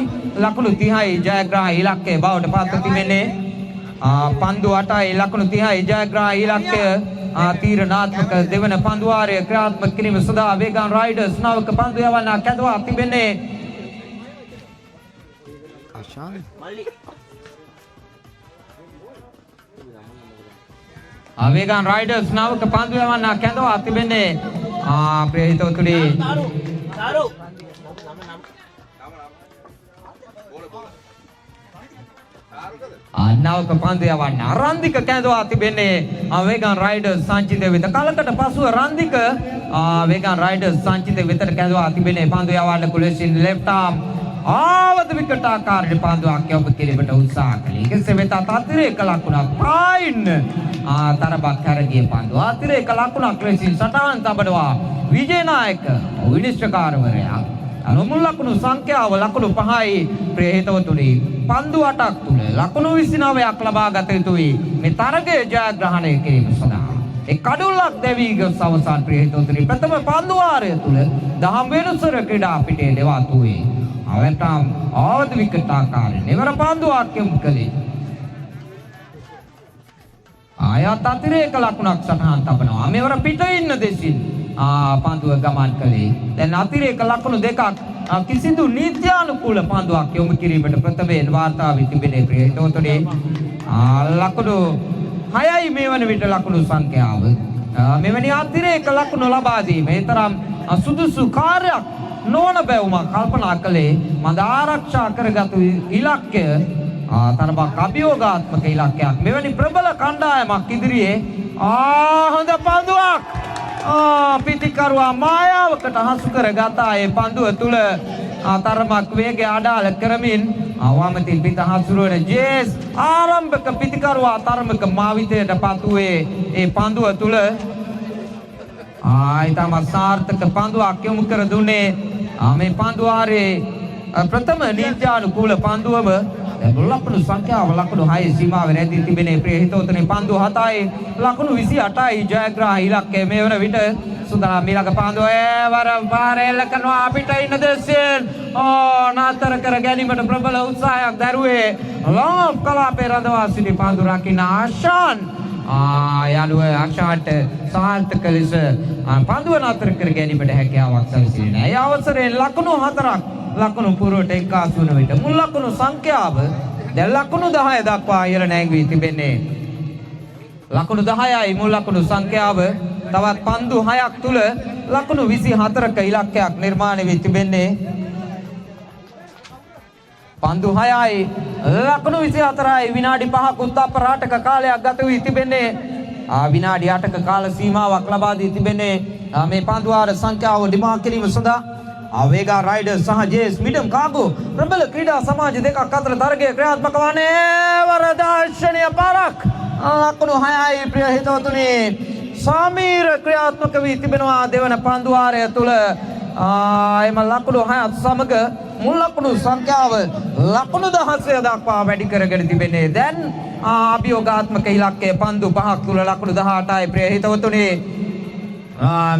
ලකුණු 30යි ජයග්‍රාහී ඉලක්කය බවට පත් තිබෙන්නේ. පන්දු 8යි ලකුණු 30යි ජයග්‍රාහී ඉලක්කය තීරණාත්මක දෙවන පන්දුවාරය ක්‍රියාත්මක කිරීම සඳහා වේගන් රයිඩර්ස් නවක පන්දු යවන්න කැඳවා තිබෙන්නේ. වේගන් රයිඩර්ස් නවක පන්දු යවන්න කැඳවා තිබෙන්නේ. ප්‍රිය හිතවතුනි නවක පන්දු යවන්න රන්දික කැඳවා තිබෙන්නේ වේගන් රයිඩර්ස් සංචිතය වෙත. කලකට පසුව රන්දික වේගන් රයිඩර්ස් සංචිතය වෙතට කැඳවා තිබෙන්නේ. පන්දු යවන්න කුලසින් ලෙෆ්ට් ආම් ආවද විකට ආකාරයට පන්දුවක් යොමු කිරීමට උත්සාහ කළේ. කෙසේ වෙතත් අතිරේක ලකුණක් පායින් තරබක් කරගිය පන්දුව අතිරේක ලකුණක් ලෙසින් සටහන් තබනවා විජේනායක විනිශ්චයකාරවරයා. මුල් ලකුණු සංඛ්‍යාව ලකුණු 5යි. ප්‍රිය හිතවතුනි පන්දු 8ක් තුල ලකුණු 29ක් ලබා ගත යුතුයි මේ තරගය ජයග්‍රහණය කිරීම සඳහා. ඒ කඩුල්ලක් දැවී ගොස් අවසන්. ප්‍රිය හිතවතුනි ප්‍රථම පන්දු වාරය තුල දහම් වෙනුසර ක්‍රීඩා පිටේ දෙවත් වූයේ අවටම් ආවද විකට ආකාරයෙන් එවර පන්දුවක් යොමු කළේ. ආයත් අතිරේක ලකුණක් සටහන් තබනවා. මෙවර පිට ඉන්න දෙසින් පන්දුව ගමන් කළේ. දැන් අතිරේක ලකුණු දෙකක් කිසිදු නීත්‍යානුකූල පන්දුවක් යොමු කිරීමට ප්‍රථමයෙන් වාර්තා වී තිබෙනේ. ප්‍රිය හිතවතුනි ලකුණු 6යි මේ වන විට ලකුණු සංඛ්‍යාව. මෙවැනි අතිරේක ලකුණු ලබා දීම ඒ තරම් සුදුසු කාර්යයක් නොවන බව මා කල්පනා කළේ. මඳ ආරක්ෂා කරගත් ඉලක්කය තරමක් අභියෝගාත්මක ඉලක්කයක්. මෙවැනි ප්‍රබල කණ්ඩායමක් ඉදිරියේ හොඳ පන්දුවක් පිටිකරුවා මායාවකට හසු කරගතා. ඒ පන්දුව තුල තරමක් වේගය අඩාල කරමින් වමතින් පිට හසුරුවන ජේස් ආරම්භක පිටිකරුවා තරමක මාවිතයට පත්ුවේ. ඒ පන්දුව තුල ඊටම සාර්ථක පන්දුවක් යොමු කර දුන්නේ. මේ පන්දුවාරේ ප්‍රථම නීත්‍යානුකූල පන්දුවම ලකුණු සංඛ්‍යාව ලකුණු 6 සීමාව රැඳී තිබෙනේ. ප්‍රිය හිතවතුනි පන්දු 7යි ලකුණු 28යි ජයග්‍රාහී ඉලක්කය මේ වන විට සුදා මීළඟ පන්දුව වර පාරෙල්ල කරනවා අපිට ඉන්න දෙසින් නාතර කර ගැනීමට ප්‍රබල උත්සාහයක් දැරුවේ. ලොම් කලාපේ රඳවා සිටි පන්දු රකින්න ආශාන් යාළුව ආශාට සාර්ථක ලෙස පන්දුව නතර කර ගැනීමට හැකියාවක් සැලසෙන්නේ නැහැ. ඒ අවසරයෙන් ලකුණු 4ක් ලකුණු පුරවට එක්කාසු වන විට මුල් ලකුණු සංඛ්‍යාව දැන් ලකුණු 10 දක්වා ඉහළ නැංවී තිබෙන්නේ. ලකුණු 10යි මුල් ලකුණු සංඛ්‍යාව. තවත් පන්දු 6ක් තුල ලකුණු 24ක ඉලක්කයක් නිර්මාණය වී තිබෙන්නේ. පන්දු 6යි ලකුණු 24යි විනාඩි 5ක උත්තරපර 8ක කාලයක් ගත වී තිබෙන්නේ. විනාඩි 8ක කාල සීමාවක් ලබා දී තිබෙන්නේ මේ පන්දු වාර සංඛ්‍යාව දිමා කිරීම සඳහා වේගා රයිඩර් සහ ජේස් මිඩම් කාගෝ ප්‍රබල ක්‍රීඩා සමාජ දෙකක් අතර තරගය ක්‍රියාත්මක වන්නේ වරදර්ශනීය පාරක්. ලකුණු 6යි ප්‍රිය හිතවතුනි සමීර ක්‍රියාත්මක වී තිබෙනවා දෙවන පන්දු වාරය තුල. එම ලකුණු 6ත් සමග මුල් ලකුණු සංඛ්‍යාව ලකුණු 16 දක්වා වැඩි කරගෙන තිබෙන්නේ. දැන් අභියෝගාත්මක ඉලක්කය පන්දු 5ක් තුල ලකුණු 18යි ප්‍රිය හිතවතුනි.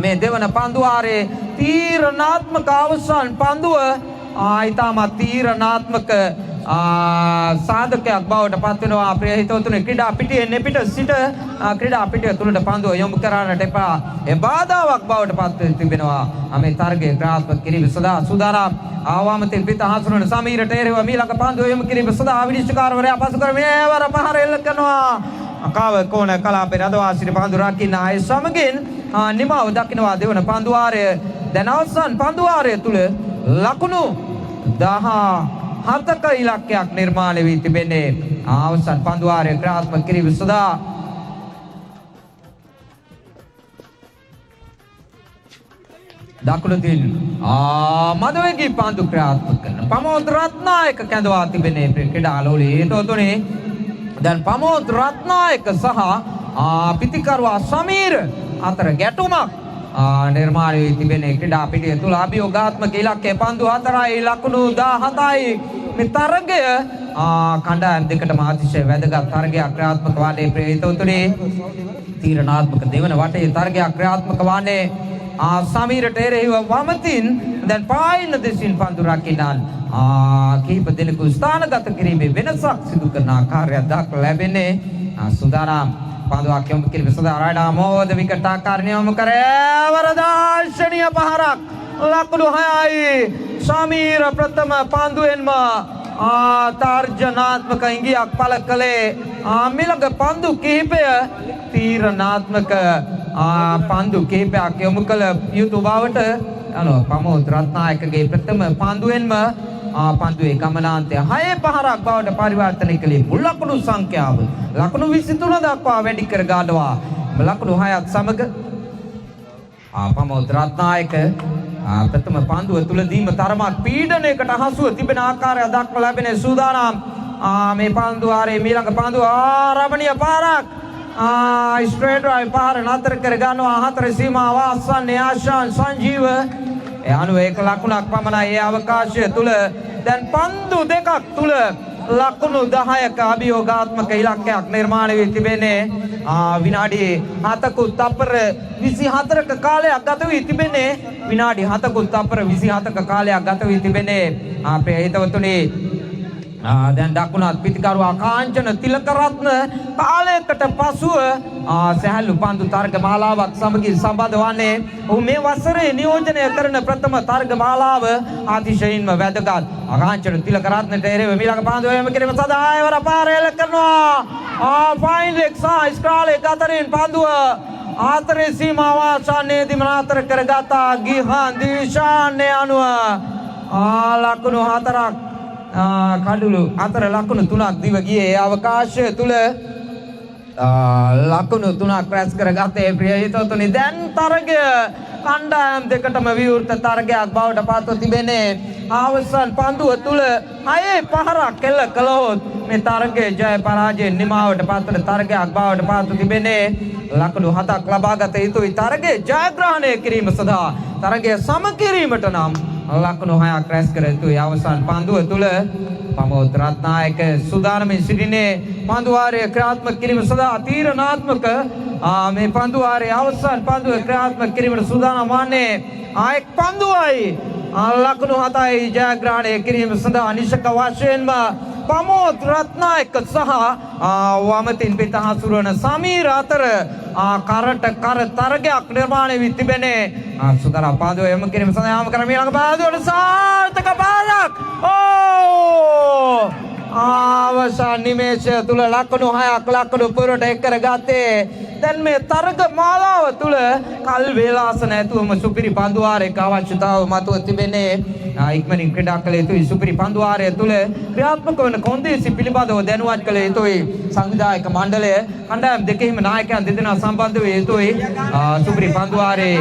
මේ දෙවන පන්දු වාරයේ තීරණාත්මක අවසන් පන්දුව ඊටමත් තීරණාත්මක සාධකයක් බවට පත් වෙනවා ප්‍රිය හිතවතුනි. ක්‍රීඩා පිටියේ නෙපිට සිට ක්‍රීඩා පිටිය තුලට පන්දුව යොමු කරන්නට එපා. ඒ බාධාවක් බවට පත් වෙ තිබෙනවා. මේ තරගය ක්‍රියාත්මක කිරීම සඳහා සූදානම් ආවාමතින් පිට හසුරන සමීරට එරෙහිව මීළඟ පන්දුව යොමු කිරීම සඳහා විනිශ්චයකාරවරයා පසු කරමින් වර පහර එල්ල කරනවා. අකාව කෝණ කලාපේ රඳවා සිටි පන්දු රකින්න අය සමගින් නිමාව දකින්නවා දෙවන පන්දු වාරය. දැන් අවසන් පන්දු වාරය තුල ලකුණු 17ක ඉලක්කයක් නිර්මාණය වී තිබෙන්නේ. අවසන් පන්දු වාරය ක්‍රියාත්මක කිරීම සඳහා දකුණුදින් මදවේගී පන්දු ක්‍රියාත්මක කරන ප්‍රමෝද් රත්නායක කැඳවා තිබෙන්නේ ක්‍රීඩා ලෝලී හේතුතුනේ. දැන් ප්‍රමෝද් රත්නායක සහ පිතිකරුවා සමීර අතර ගැටුමක් නිර්මාණය වී තිබෙන්නේ. ක්‍රීඩා පිටිය තුල අභියෝගාත්මක ඉලක්කය පන්දු 4යි ලකුණු 17යි. මේ තරගය කණ්ඩායම් දෙකටම අතිශය වැදගත් තරගයක් ක්‍රියාත්මක වන්නේ ප්‍රිය හිතවතුනි. තීරණාත්මක දෙවන වටේ තරගයක් ක්‍රියාත්මක වන්නේ සමීරට එරෙහිව වමතින් දැන් පායින දෙසින් පන්දු රකින්නන් කීප දෙනෙකු ස්ථානගත කිරීමේ වෙනසක් සිදු කරන ආකාරයක් දක්වා ලැබෙන්නේ. සූදානම් පන්දුවක් යොමු කිරීම සඳහා රයිඩා මෝද විකට් ආකාරණිය යොමු කරේ වරදර්ශනීය පහරක් ලකුණු 6යි. සමීර ප්‍රථම පන්දුවෙන්ම තර්ජනාත්මක ඉඟියක් පළ කළේ. මිලඟ පන්දු කිහිපය තීරණාත්මක පන්දු කිහිපයක් යොමු කළ යුතු බවට ප්‍රමෝද් රත්නායකගේ ප්‍රථම පන්දුවෙන්ම පන්දුවේ ගමනාන්තය 6 පහරක් බවට පරිවර්තනය කළේ. මුල් ලකුණු සංඛ්‍යාව ලකුණු 23 දක්වා වැඩි කර ගන්නවා. ලකුණු 6ත් සමග ප්‍රමෝද් රත්නායක ප්‍රථම පන්දුව තුලදීම තරමක් පීඩනයකට හසුව තිබෙන ආකාරය දක්වා ලැබෙන සූදානම් මේ පන්දු වාරයේ ඊළඟ පන්දුව ආරමණීය පාරක් ස්ට්‍රේට් ඩ්‍රයිව් පාර නතර කර ගන්නවා. 4 සීමාව ආසන්න ආශාන් සංජීව අනුව 1 ලකුණක් පමණයි ඒ අවකාශය තුල. දැන් පන්දු දෙකක් තුල ලකුණු 10ක අභියෝගාත්මක ඉලක්කයක් නිර්මාණය වී තිබෙන්නේ. විනාඩි 7ක උත්තරපර 24ක කාලයක් ගත වී තිබෙන්නේ. විනාඩි 7ක උත්තරපර 27ක කාලයක් ගත වී තිබෙන්නේ. අපේ හිතවතුනි දැන් දකුණත් පිටිකරුවා කාංචන තිලකරත්න කාලයකට පසුව සැහැල්ලු පන්දු තරග මාලාවක් සමගින් සම්බන්ධ වන්නේ. ඔහු මේ වසරේ නියෝජනය කරන ප්‍රථම තරග මාලාව අතිශයින්ම වැදගත්. කාංචන තිලකරත්නට එරෙහිව ඊළඟ පන්දුව යොමු කිරීම සඳහා ආයවර පාර එල්ල කරනවා. ෆයින් ලෙග් සහ ස්ක්‍රාලෙක් අතරින් පන්දුව 4 සීමාව ආසන්නයේදීම නතර කරගත්තා. ගිහාන් දිශාන්‍ය අනුව ලකුණු 4ක් කඩුළු අතර ලකුණු 3ක් දිව ගියේ. අවකාශය තුල ලකුණු 3ක් රැස් කරගත්තේ ප්‍රිය හිතවතුනි. දැන් තරගය කණ්ඩායම් දෙකටම විවෘත තරගයක් බවට පත්ව තිබෙන්නේ. අවසන් පන්දුව තුල 6 පහරක් එල්ල කළොත් මේ තරගයේ ජය පරාජය නිමාවට පත්වන තරගයක් බවට පත්ව තිබෙන්නේ. ලකුණු 7ක් ලබාගත යුතුයි තරගයේ ජයග්‍රහණය කිරීම සඳහා. තරගය සම කිරීමට නම් ලකුණු 6ක් රැස් කර යුතුයි. අවසන් පන්දුව තුල ප්‍රමෝද් රත්නායක සූදානමින් සිටින්නේ පන්දු වාරය ක්‍රියාත්මක කිරීම සඳහා තීරණාත්මක මේ පන්දු වාරයේ අවසන් පන්දුව ක්‍රියාත්මක කිරීමට සූදානම් වන්නේ. එක් පන්දුවයි ලකුණු 7යි ජයග්‍රහණය කිරීම සඳහා නිශ්චක වශයෙන්ම පමෝද් රත්නායක සහ වමතින් පිට හසුරවන සමීර අතර කරට කර තරගයක් නිර්මාණය වී තිබෙන්නේ. සුදා පාදෝ යම කිරීම සඳහාම කරමු ඊළඟ පාදෝට සාර්ථක පාදක්. අවසාන නිමේෂය තුල ලකුණු 6ක් ලකුණු පුරට එක් කරගත්තේ. දැන් මේ තරග මාලාව තුල කල් වේලාස නැතුවම සුපිරි පන්දු වාරයක අවශ්‍යතාව මතුව තිබෙන්නේ. ඉක්මනින් ක්‍රීඩා කළ යුතුයි. සුපිරි පන්දු වාරය තුල ක්‍රියාත්මක වන කොන්දේසි පිළිබඳව දැනුවත් කළ යුතුයි. සංවිධායක මණ්ඩලය කණ්ඩායම් දෙකෙහිම නායකයන් දෙදෙනා සම්බන්ධ වේ යුතුයි. සුපිරි පන්දු වාරයේ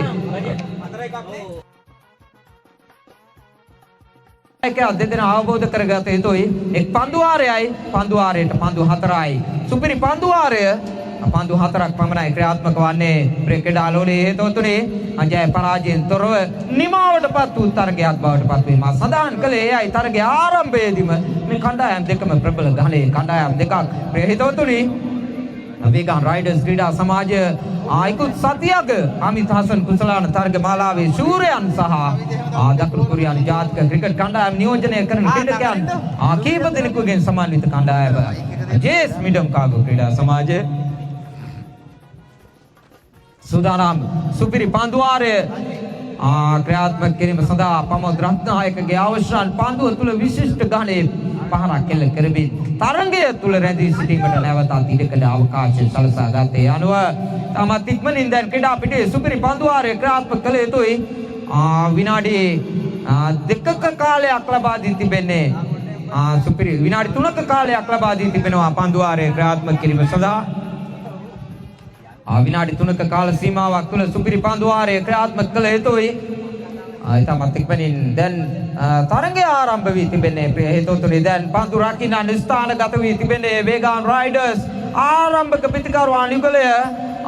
දෙදෙනා අවබෝධ කරගත යුතුයි. එක් පන්දු වාරයයි පන්දු වාරයට පන්දු 4යි. සුපිරි පන්දු වාරය පන්දු 4ක් පමණයි ක්‍රියාත්මක වන්නේ. ක්‍රිකටාලෝලේ හේතුව තුනේ අජය පරාජයෙන් තොරව නිමාවටපත් වූ තරගයක් බවට පත් වීම සඳහන් කළේ. එයයි තරගයේ ආරම්භයේදීම මේ කණ්ඩායම් දෙකම ප්‍රබල ගහනේ කණ්ඩායම් දෙකක් හේතුව තුනේ වේගන් රයිඩර්ස් ක්‍රීඩා සමාජය ආයිකුත් සතියක අමිත් හසන් කුසලාන තරග මාලාවේ ශූරයන් සහ දකුණු කොරියානු ජාතික ක්‍රිකට් කණ්ඩායම් නියෝජනය කරන ක්‍රීඩකයන් කීප දෙනෙකුගෙන් සමන්විත කණ්ඩායම ජේස් මිඩම් කාගෝ ක්‍රීඩා සමාජය සූදානම් සුපිරි පන්දු වාරය ක්‍රියාත්මක කිරීම සඳහා පමෝද් රත්නායකගේ අවසන් පන්දුව තුල විශිෂ්ට ගහනේ පහරක් කෙල්ල කරමින් තරංගය තුල රැඳී සිටීමට නැවතත් ඉඩකඩ අවකාශය සලසා ගත්තේ. අනුව තමත් ඉක්මනින් දැන් ක්‍රීඩා පිටේ සුපිරි පන්දු වාරය ක්‍රියාත්මක කළ යුතුයි. විනාඩි 2ක කාලයක් ලබා දී තිබෙන්නේ. සුපිරි විනාඩි 3ක කාලයක් ලබා දී තිබෙනවා පන්දු වාරය ක්‍රියාත්මක කිරීම සඳහා. විනාඩි 3ක කාල සීමාවක් තුළ සුපිරි පන්දු වාරය ක්‍රියාත්මක කළ යුතුයි. ඉතාමත් ඉක්මනින් දැන් තරගය ආරම්භ වී තිබෙන්නේ. හේතුව තුනේ දැන් පන්දු රකින්න ස්ථානගත වී තිබෙන්නේ වේගන් රයිඩර්ස් ආරම්භක පිටිකරුවන් යුගලය.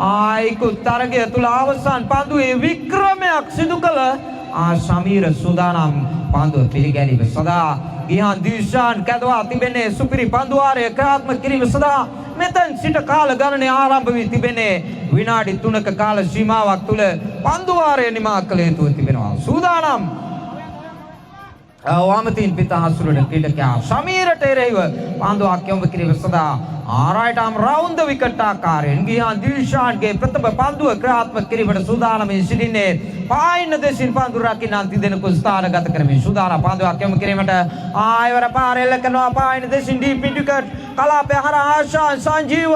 ආයිකුත් තරගය තුළ අවසන් පන්දුවේ වික්‍රමයක් සිදු කළ සමීර සූදානම් පන්දුව පිළිගැනීම සඳහා ගිහාන් දිශාන් කැදවා තිබෙන්නේ. සුපිරි පන්දු වාරය ක්‍රියාත්මක කිරීම සඳහා මෙතෙන් සිට කාල ගණනය ආරම්භ වී තිබෙන්නේ. විනාඩි 3ක කාල සීමාවක් තුල පන්දු වාරය නිමා කළ යුතු තිබෙනවා. සූදානම් වමතින් පිට හසුරන ක්‍රීඩකයා සමීරට එරෙහිව පන්දුවක් යොමු කිරීම සඳහා right arm round the wicket ආකාරයෙන් ගිහාන් දිල්ෂාන්ගේ ප්‍රථම පන්දුව ක්‍රියාත්මක කිරීමට සූදානම් සිටින්නේ. පායින් දෙසින් පන්දු රකින්න අන්ති දෙනකු ස්ථානගත කරමින් සූදානම් පන්දුවක් යොමු කිරීමට ආයවර පාරෙල්ල කරනවා. පායින් දෙසින් ඩීප් විකට් කලාපය හරහා ආශාන් සංජීව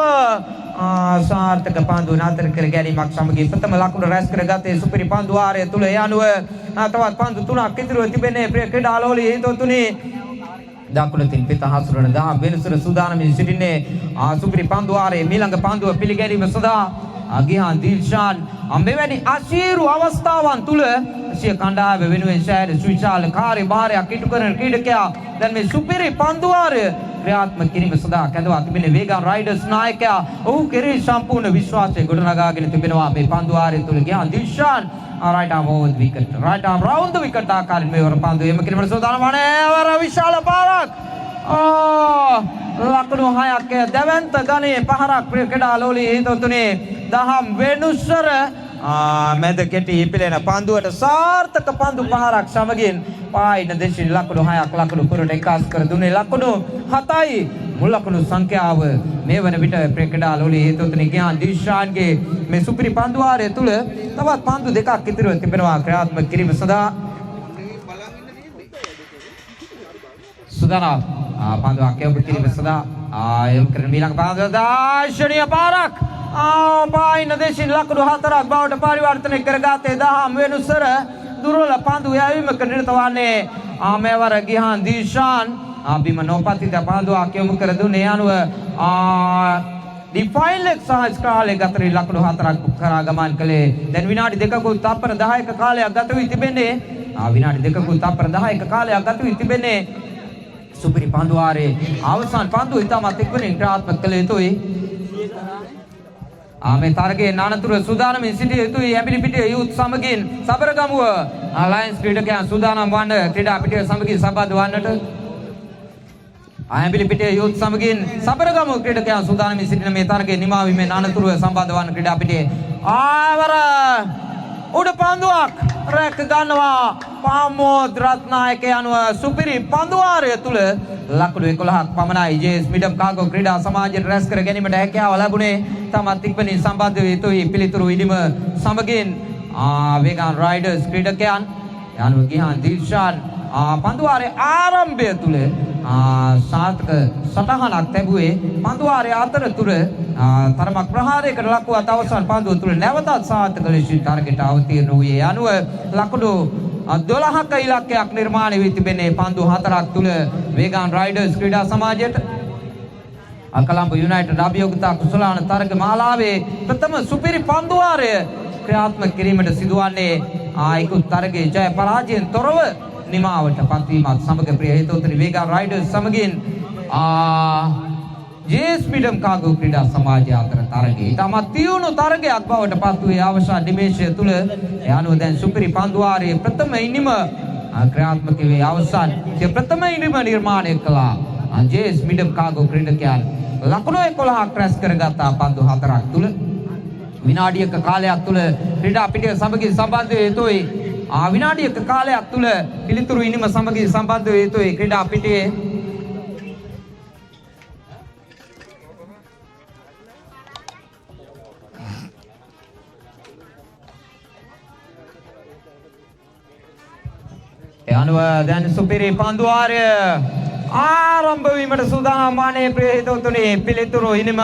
සාර්ථක පන්දු නතර කර ගැනීමක් සමගින් ප්‍රථම ලකුණ රැස් කරගත්තේ. සුපිරි පන්දු වාරය තුල ඒ අනුව තවත් පන්දු 3ක් ඉදිරිව තිබෙන්නේ. ක්‍රීඩාලෝලී හේතුව තුනේ දකුණින් පිට හසුරන දහම් වෙනසුර සූදානමින් සිටින්නේ. සුපිරි පන්දු වාරයේ ඊළඟ පන්දුව පිළිගැනීම සඳහා ගිහාන් දිල්ෂාන් මෙවැනි අශීරු අවස්ථාවන් තුල සිය කණ්ඩායම වෙනුවෙන් ශායර සුවිශාල කාර්යභාරයක් ඉටු කරන ක්‍රීඩකයා දැන් මේ සුපිරි පන්දු වාරය ක්‍රියාත්මක කිරීම සඳහා කැඳවා තිබෙන වේගන් රයිඩර්ස් නායකයා ඔහු කෙරෙහි සම්පූර්ණ විශ්වාසය ගොඩනගාගෙන තිබෙනවා. මේ පන්දු වාරය තුල Gihan Dilshan right arm over the wicket, right arm round the wicket ආකාරයෙන් මේ වර පන්දු එම කිරීමට සූදානම් වනේ. වර විශාල පාරක් ලකුණු 6ක් දැවැන්ත ගණයේ පහරක් ක්‍රීඩාලෝලී හේතුව තුනේ දහම් වෙනුස්සර මැද කෙටි ඉපිලෙන පන්දුවට සාර්ථක පන්දු පහරක් සමගින් පායින දෙසින් ලකුණු 6ක් ලකුණු පුරට එකාස් කර දුන්නේ. ලකුණු 7යි මුල් ලකුණු සංඛ්‍යාව මේ වන විට ක්‍රීඩාලෝලී හේතුව තුනේ ගිහාන් දිල්ෂාන්ගේ මේ සුපිරි පන්දු වාරය තුල තවත් පන්දු දෙකක් ඉතිරිව තිබෙනවා ක්‍රියාත්මක කිරීම සඳහා. සුදානම් පන්දුවක් යොමු කිරීම සඳහා යොමු කරන ඊළඟ පන්දුව දාර්ශනීය පාරක් පායින දෙසින් ලකුණු 4ක් බවට පරිවර්තනය කරගත්තේ. දහම් වෙනුසර දුර්වල පන්දු යැවීමක නිරත වන්නේ මේවර ගිහාන් දිල්ෂාන් බිම නොපතිත පන්දුවක් යොමු කර දුන්නේ. අනුව ඩිෆයින් ලෙග් සහ ස්ක්‍රාල් ලෙග් අතරින් ලකුණු 4ක් කරා ගමන් කළේ. දැන් විනාඩි 2කුත් තප්පර 10ක කාලයක් ගත වී තිබෙන්නේ. විනාඩි 2කුත් තප්පර 10ක කාලයක් ගත වී තිබෙන්නේ. සුපිරි පන්දු වාරයේ අවසන් පන්දුව ඉතාමත් ඉක්මනින් ක්‍රියාත්මක කළ යුතුයි. මේ තරගයේ නානතුර සූදානමින් සිටිය යුතුයි. ඇඹිලි පිටිය යුත් සමගින් සබරගමුව ලයන්ස් ක්‍රීඩකයන් සූදානම් වන්න ක්‍රීඩා පිටිය සමගින් සම්බන්ධ වන්නට. ඇඹිලි පිටිය යුත් සමගින් සබරගමුව ක්‍රීඩකයන් සූදානමින් සිටින මේ තරගයේ නිමාවීමේ නානතුර සම්බන්ධ වන්න ක්‍රීඩා පිටියේ ආවර උඩ පන්දුවක් රැක ගන්නවා පාමෝද් රත්නායක යනුව සුපිරි පන්දුවාරය තුල ලකුණු 11ක් පමණයි ජේස් මිඩම් කාගෝ ක්‍රීඩා සමාජයට රැස් කර ගැනීමට හැකියාව ලැබුණේ. තමත් ඉක්මනින් සම්බන්ධ වේ යුතුයි පිළිතුරු ඉදිම සමගින් වේගන් රයිඩර්ස් ක්‍රීඩකයන් යනුව ගිහාන් දිල්ෂාන් පන්දුවාරයේ ආරම්භය තුල සාර්ථක සටහනක් ලැබුවේ. පන්දුවාරයේ අතරතුර තරමක් ප්‍රහාරයකට ලකුවත් අවසන් පන්දුව තුල නැවතත් සාර්ථක ලෙස ටාර්ගෙට් අවතීර්ණ වූයේ. අනුව ලකුණු 12ක ඉලක්කයක් නිර්මාණය වී තිබෙන්නේ පන්දු 4ක් තුල වේගන් රයිඩර්ස් ක්‍රීඩා සමාජයට. කොළඹ යුනයිටඩ් අභියෝගතා කුසලාන තරග මාලාවේ ප්‍රථම සුපිරි පන්දුවාරය ක්‍රියාත්මක කිරීමට සිදුවන්නේ ඉක්ුත් තරගයේ ජය පරාජයෙන් තොරව නිමාවට පත්වීමත් සමග ප්‍රිය හේතෝත්‍රි වේගන් රයිඩර්ස් සමගින් ජේස් මිඩම් කාගෝ ක්‍රීඩා සමාජය අතර තරගයේ ඉතාමත් තියුණු තරගයක් බවට පත් වූ අවසන් නිමේෂය තුල යනුව දැන් සුපිරි පන්දුවාරයේ ප්‍රථම ඉනිම ක්‍රියාත්මක වේ අවසන් ප්‍රථම ඉනිම නිර්මාණය කළා ජේස් මිඩම් කාගෝ ක්‍රීඩකයන් ලකුණු 11ක් රැස් කරගත්තා පන්දු 4ක් තුල. විනාඩියක කාලයක් තුල ක්‍රීඩා පිටිය සමගින් සම්බන්ධ වේ යුතුයි. විනාඩියක කාලයක් තුල පිළිතුරු ඉනිම සමගින් සම්බන්ධ වේ යුතුයි ක්‍රීඩා පිටියේ. යනුව දැන් සුපිරි පන්දුවාරය ආරම්භ වීමට සූදානම් වන්නේ ප්‍රිය හිතවතුනි. පිළිතුරු ඉනිම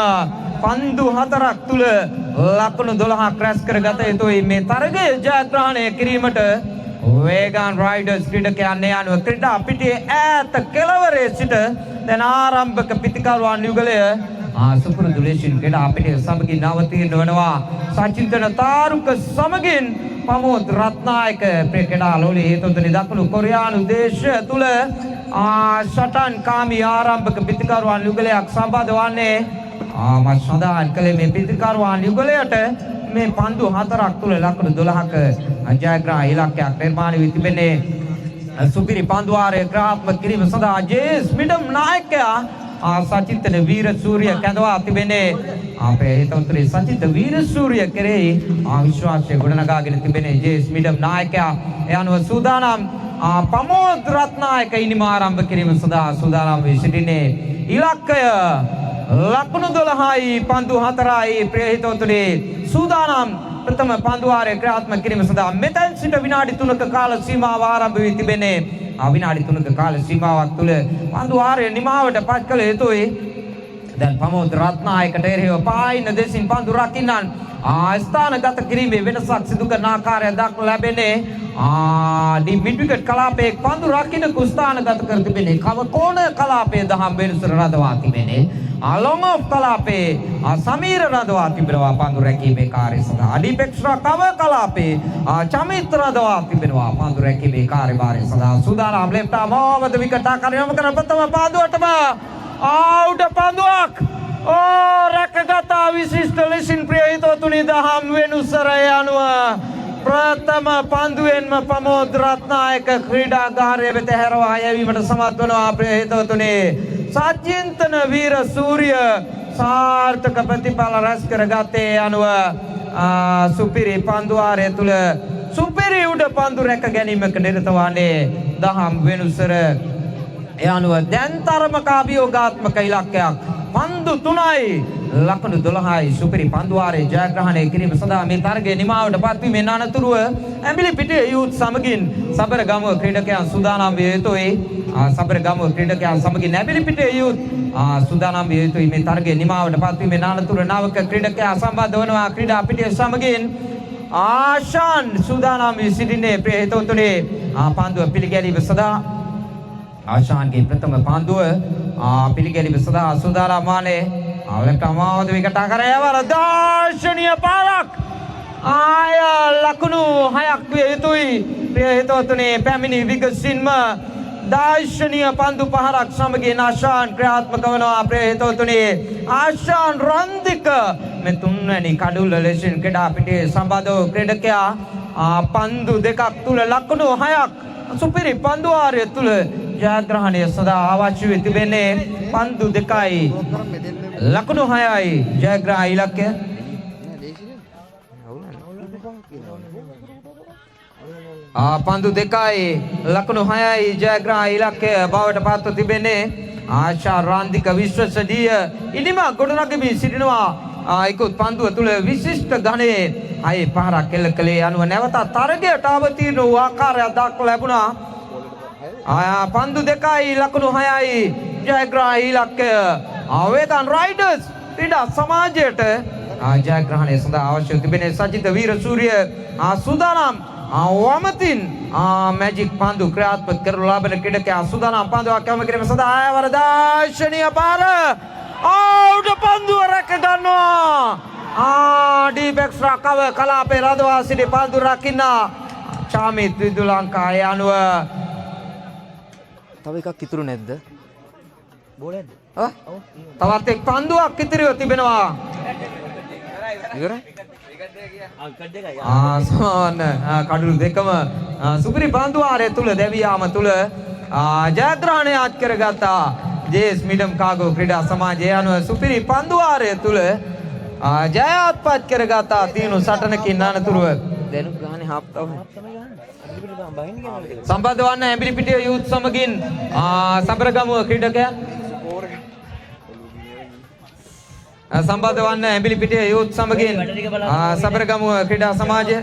පන්දු 4ක් තුල ලකුණු 12ක් රැස් කරගත යුතුයි මේ තරගය ජයග්‍රහණය කිරීමට. වේගන් රයිඩර්ස් ක්‍රීඩකයන් යනුව ක්‍රීඩා පිටියේ ඈත කෙළවරේ සිට දැන් ආරම්භක පිතිකරුවන් යුගලය සුපුරුදු ලෙසින් ක්‍රීඩා පිටිය සමගින් අවතීර්ණ වෙනවා. සචින්තන තාරුක සමගින් පමෝද් රත්නායක ක්‍රීඩා ලෝලී හේතුතුනි දකුණු කොරියානු දේශය තුල සටන් කාමී ආරම්භක පිතිකරුවන් යුගලයක් සම්බන්ධ වන්නේ. මම සඳහන් කළේ මේ පිතිකරුවන් යුගලයට මේ පන්දු 4ක් තුල ලකුණු 12ක ජයග්‍රහණ ඉලක්කයක් නිර්මාණය වී තිබෙන්නේ. සුපිරි පන්දුවාරයේ ක්‍රියාත්මක කිරීම සඳහා ජේස් මිඩම් නායකයා සචින්තන වීරසූරිය කැඳවා තිබෙන්නේ. අපේ හිතවතුනි සචින්ත වීරසූරිය කෙරෙහි විශ්වාසය ගොඩනගාගෙන තිබෙන්නේ ජේස් මිඩම් නායකයා. ඒ අනුව සූදානම් පමෝද් රත්නායක ඉනිම ආරම්භ කිරීම සඳහා සූදානම් වී සිටින්නේ. ඉලක්කය ලකුණු 12යි පන්දු 4යි ප්‍රිය හිතවතුනි සූදානම් ප්‍රථම පන්දුවාරයේ ක්‍රියාත්මක කිරීම සඳහා මෙතෙන් සිට විනාඩි 3ක කාල සීමාව ආරම්භ වී තිබෙන්නේ. විනාඩි 3ක කාල සීමාවක් තුල පන්දුවාරය නිමාවට පත් කළ යුතුයි. දැන් පමෝද් රත්නායකට එරෙහිව පායින දෙසින් පන්දු රකින්නන් ස්ථානගත කිරීමේ වෙනසක් සිදු කරන ආකාරය දක්නට ලැබෙන්නේ. මිඩ් විකට් කලාපයේ පන්දු රකින්න කුස්ථානගත කර තිබෙන්නේ. කව කෝණ කලාපයේ දහම් වෙනසට රඳවා තිබෙන්නේ. ලොං ඔෆ් කලාපයේ සමීර රඳවා තිබෙනවා පන්දු රැකීමේ කාර්යය සඳහා. අඩිපෙක්ෂා කව කලාපයේ චමිත් රඳවා තිබෙනවා පන්දු රැකීමේ කාර්යභාරය සඳහා. සූදානම් ලෙෆ්ට් ආම් ඕවර් ද විකට් ආකාරය යොමු කරන ප්‍රථම පන්දුවටම ආවුට පන්දුවක් රැකගත විශිෂ්ට ලෙසින් ප්‍රිය හිතවතුනි දහම් වෙනුසරය අනුව ප්‍රථම පන්දුවෙන්ම පමෝද් රත්නායක ක්‍රීඩාගාරය වෙත හැරවා යැවීමට සමත් වනවා. ප්‍රිය හිතවතුනි සචින්තන වීරසූරිය සාර්ථක ප්‍රතිඵල රැස් කරගත්තේ අනුව සුපිරි පන්දුවාරය තුල සුපිරි උඩ පන්දු රැක ගැනීමක නිරත වන්නේ දහම් වෙනුසර. ඒ අනුව දැන් තරමක අභියෝගාත්මක ඉලක්කයක් පන්දු 3යි ලකුණු 12යි සුපිරි පන්දුවාරයේ ජයග්‍රහණය කිරීම සඳහා මේ තරගයේ නිමාවට පත්වීමෙන් අනතුරුව ඇඹිලි පිටියේ යූත් සමගින් සබරගමුව ක්‍රීඩකයන් සූදානම් විය යුතුයි. සබරගමුව ක්‍රීඩකයන් සමගින් ඇඹිලි පිටියේ යූත් සූදානම් විය යුතුයි. මේ තරගයේ නිමාවට පත්වීමෙන් අනතුරුව නවක ක්‍රීඩකයා සම්බන්ධ වනවා ක්‍රීඩා පිටියේ සමගින්. ආශාන් සූදානම් වී සිටින්නේ ප්‍රිය හිතවතුනි පන්දුව පිළිගැනීම සඳහා. ආශාන්ගේ ප්‍රථම පන්දුව පිළිගැනීම සඳහා සූදානම් වන්නේ. ලෙෆ්ට් අමාවද විකට ආකාරයවර දාර්ශනීය පාරක් ලකුණු 6ක් විය යුතුයි. ප්‍රිය හිතවතුනි පැමිණි විගසින්ම දාර්ශනීය පන්දු 5ක් සමගින් ආශාන් ක්‍රියාත්මක වනවා. ප්‍රිය හිතවතුනි ආශාන් රන්දික මේ තුන්වැනි කඩුල්ල ලෙසින් ක්‍රීඩා පිටියේ සම්බන්ධ ක්‍රීඩකයා පන්දු දෙකක් තුල ලකුණු 6ක් සුපිරි පන්දුවාරය තුල ජයග්‍රහණය සඳහා අවශ්‍ය වී තිබෙන්නේ පන්දු 2යි ලකුණු 6යි ජයග්‍රහණ ඉලක්කය. පන්දු දෙකයි ලකුණු 6යි ජයග්‍රහණ ඉලක්කය බවට පත්ව තිබෙන්නේ. ආශා රාන්දික විශ්වසනීය ඉනිම ගොඩනගමින් සිටිනවා. ඉක්ුත් පන්දුව තුල විශිෂ්ට ගණයේ 6 පහරක් කෙල්ල කළේ අනුව නැවත තරගයට අවතීර්ණ වූ ආකාරයක් දක්වා ලැබුණා. පන්දු දෙකයි ලකුණු 6යි ජයග්‍රහණ ඉලක්කය. වේදන් රයිඩර්ස් ක්‍රීඩා සමාජයට ජයග්‍රහණය සඳහා අවශ්‍ය තිබෙන සජිත වීරසූරිය සූදානම් වමතින් මැජික් පන්දු ක්‍රියාත්මක කරනු ලබන ක්‍රීඩකයා සූදානම් පන්දුවක් යොමු කිරීම සඳහා ආයවර දාර්ශනීය පාර ආවුට පන්දුව රැක ගන්නවා. ඩීබැක්ස් රකව කලාපේ රඳවා සිටි පන්දු රකින්න චාමිත් විදුලංකා යනුව තව එකක් ඉතුරු නැද්ද? බෝලයක්ද? තවත් එක් පන්දුවක් ඉතිරිව තිබෙනවා. ඉවරයි. සමාන කඩුළු දෙකම සුපිරි පන්දුවාරය තුල දැවියාම තුල ජයග්‍රහණය අත් කරගත්තා. ජේස් මිඩම් කාගෝ ක්‍රීඩා සමාජය අනුව සුපිරි පන්දුවාරය තුල ජයත්පත් කරගත්තා. තියුණු සටනකින් අනතුරුව දැනුත් ගහන්නේ හාප් තමයි. සම්බන්ධ වන්න ඇඹිලිපිටිය යූත් සමගින් සබරගමුව ක්‍රීඩකයන් සම්බන්ධ වන්න ඇඹිලිපිටිය යූත් සමගින් සබරගමුව ක්‍රීඩා සමාජය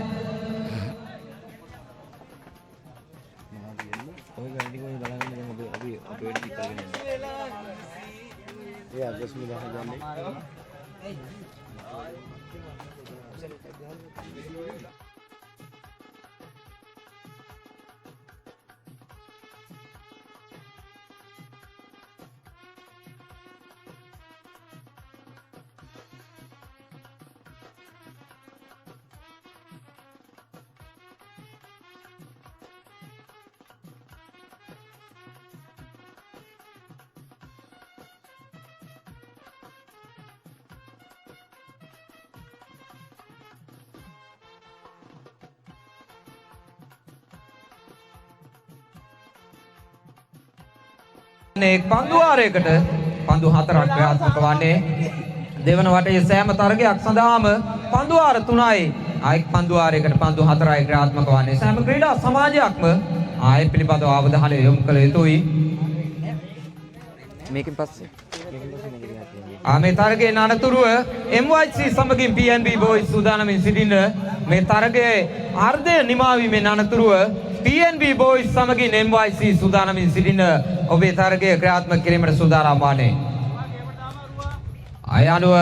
එක් පන්දුවාරයකට පන්දු 4ක් ක්‍රියාත්මක වන්නේ. දෙවන වටේ සෑම තරගයක් සඳහාම පන්දුවාර 3යි ආයෙක් පන්දුවාරයකට පන්දු 4යි ක්‍රියාත්මක වන්නේ. සෑම ක්‍රීඩා සමාජයක්ම ආයෙ පිළිබඳව අවධානය යොමු කළ යුතුයි. මේකෙන් පස්සේ මේ තරගයේ අනතුරුව MYC සමගින් PNB boys සූදානමින් සිටින මේ තරගයේ අර්ධය නිමා වීමෙන් අනතුරුව PNB boys සමගින් MYC සූදානමින් සිටින ඔබේ තරගය ක්‍රියාත්මක කිරීමට සූදානම් වන්නේ. අයනුව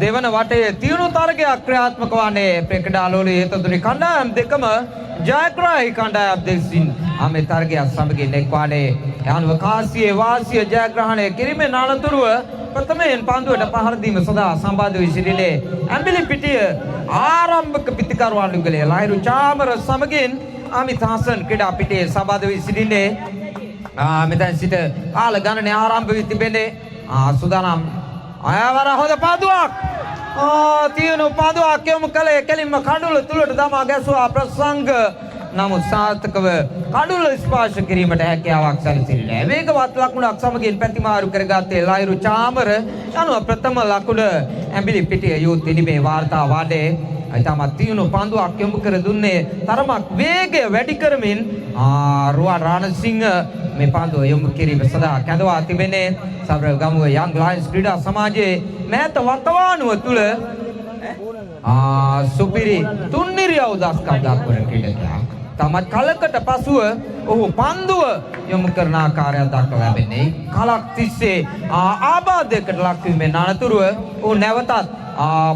දෙවන වටේ තියුණු තරගයක් ක්‍රියාත්මක වන්නේ ප්‍රේක්ෂකාලෝලී හේතුතුනි කණ්ඩායම් දෙකම ජයග්‍රහී කණ්ඩායම් දෙසින් මේ තරගය සමගින් එක්වන්නේ. යනුව කාසියේ වාසිය ජයග්‍රහණය කිරීමෙන් අනතුරුව ප්‍රථමයෙන් පන්දුවට පහර දීම සඳහා සම්බන්ධ වී සිටින්නේ ඇඹිලිපිටිය ආරම්භක පිතිකරුවන් යුගලයේ ලහිරු චාමර සමගින් අමිත් හසන් ක්‍රීඩා පිටියේ සම්බන්ධ වී සිටින්නේ. මෙතන සිට කාල ගණනය ආරම්භ වී තිබෙන්නේ. සූදානම් අයවර හොඳ පන්දුවක්. තියුණු පන්දුවක් යොමු කළේ කෙලින්ම කඩුල තුලට දමා ගැසුවා ප්‍රසංග. නමුත් සාර්ථකව කඩුල ස්පර්ශ කිරීමට හැකියාවක් සැලසෙන්නේ නැහැ. වේගවත් ලකුණක් සමගින් පැතිමාරු කරගත්තේ ලහිරු චාමර යනුව ප්‍රථම ලකුණ ඇඹිලිපිටිය යූත් ඉනිමේ වාර්තා වඩේ. අයිතමත් තියුණු පන්දුවක් යොමු කර දුන්නේ තරමක් වේගය වැඩි කරමින් රුවන් රාණසිංහ මේ පන්දුව යොමු කිරීම සඳහා කැඳවා තිබෙන්නේ. සබරගමුව යංග් ලයන්ස් ක්‍රීඩා සමාජයේ මෑත වකවානුව තුල සුපිරි තුන්නිරියව් දස්කම් දක්වන ක්‍රීඩකයා. තමත් කලකට පසුව ඔහු පන්දුව යොමු කරන ආකාරයක් දක්වා ලැබෙන්නේ. කලක් තිස්සේ ආබාධයකට ලක්වීමෙන් අනතුරුව ඔහු නැවතත්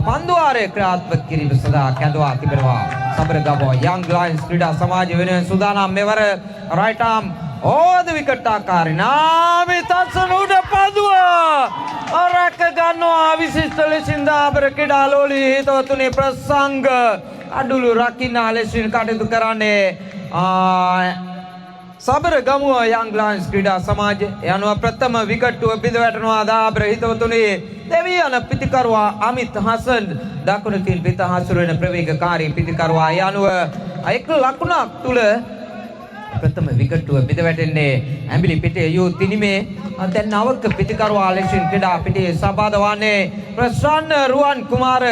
පන්දුවාරය ක්‍රියාත්මක කිරීම සඳහා කැඳවා තිබෙනවා. සබරගමුව යංග් ලයන්ස් ක්‍රීඩා සමාජය වෙනුවෙන් සූදානම් මෙවර රයිට් ආම් ඕද විකට් ආකාරී නාමේ තත්සන උඩ පන්දුව රැක ගන්නවා. විශිෂ්ට ලෙසින් දාබර ක්‍රීඩාලෝලී හිතවතුනි ප්‍රසංග අඩුළු රකින්න ලෙසින් කටයුතු කරන්නේ සබරගමුව යංග් ලයන්ස් ක්‍රීඩා සමාජය. යනුව ප්‍රථම විකට්ටුව බිඳ වැටෙනවා. දාබර හිතවතුනි දෙවියන් පිතිකරුවා අමිත් හසන් දකුණකින් පිට හසුරුවන ප්‍රවේගකාරී පිතිකරුවා යනුව එක් ලකුණක් තුල ප්‍රථම විකටුව බිඳ වැටෙන්නේ ඇඹිලි පිටේ යූ තිනිමේ දැන් නවක පිටිකරුවා ලෙසින් ක්‍රීඩා පිටේ සම්පාද වන්නේ ප්‍රසන්න රුවන් කුමාර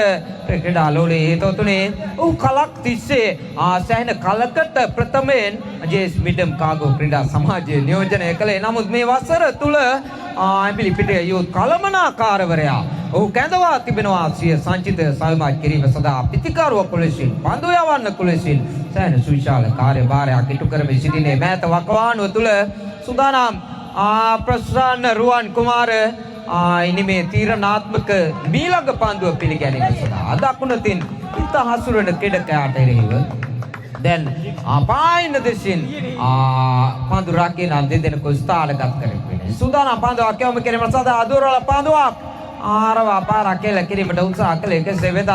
ක්‍රීඩා ලෝලේ හේතුතුනේ ඔහු කලක් තිස්සේ සෑහෙන කලකට ප්‍රථමයෙන් ජේස් මිඩම් කාගෝ ක්‍රීඩා සමාජයේ නියෝජනය කළේ. නමුත් මේ වසර තුල ඇඹිලි පිටේ යූ කලමනාකාරවරයා ඔහු කැඳවා තිබෙනවා සිය සංචිත සල්මාජ් කිරීම සඳහා පිටිකරුවා කුලසින් පන්දු යවන්න කුලසින් සෑහෙන සුවිශාල කාර්යභාරයක් ඉටු කරමින් සිටිනේ. මෑත වකවානුව තුල සුදානම් ප්‍රසන්න රුවන් කුමාර ඉනිමේ තීරණාත්මක මීළඟ පන්දුව පිළිගැනීම සඳහා දකුණතින් ඉත හසුරන ක්‍රීඩකයාට එරෙහිව දැන් පායින දෙසින් පන්දු රකින දෙදෙනෙකු ස්ථානගත කරගෙන සුදානම් පන්දුවක් යොමු කිරීම සඳහා දුරවල පන්දුවක් ආරවා පාරක් කෙල කිරීමට උත්සාහ කළේ. කෙසේ වෙතත්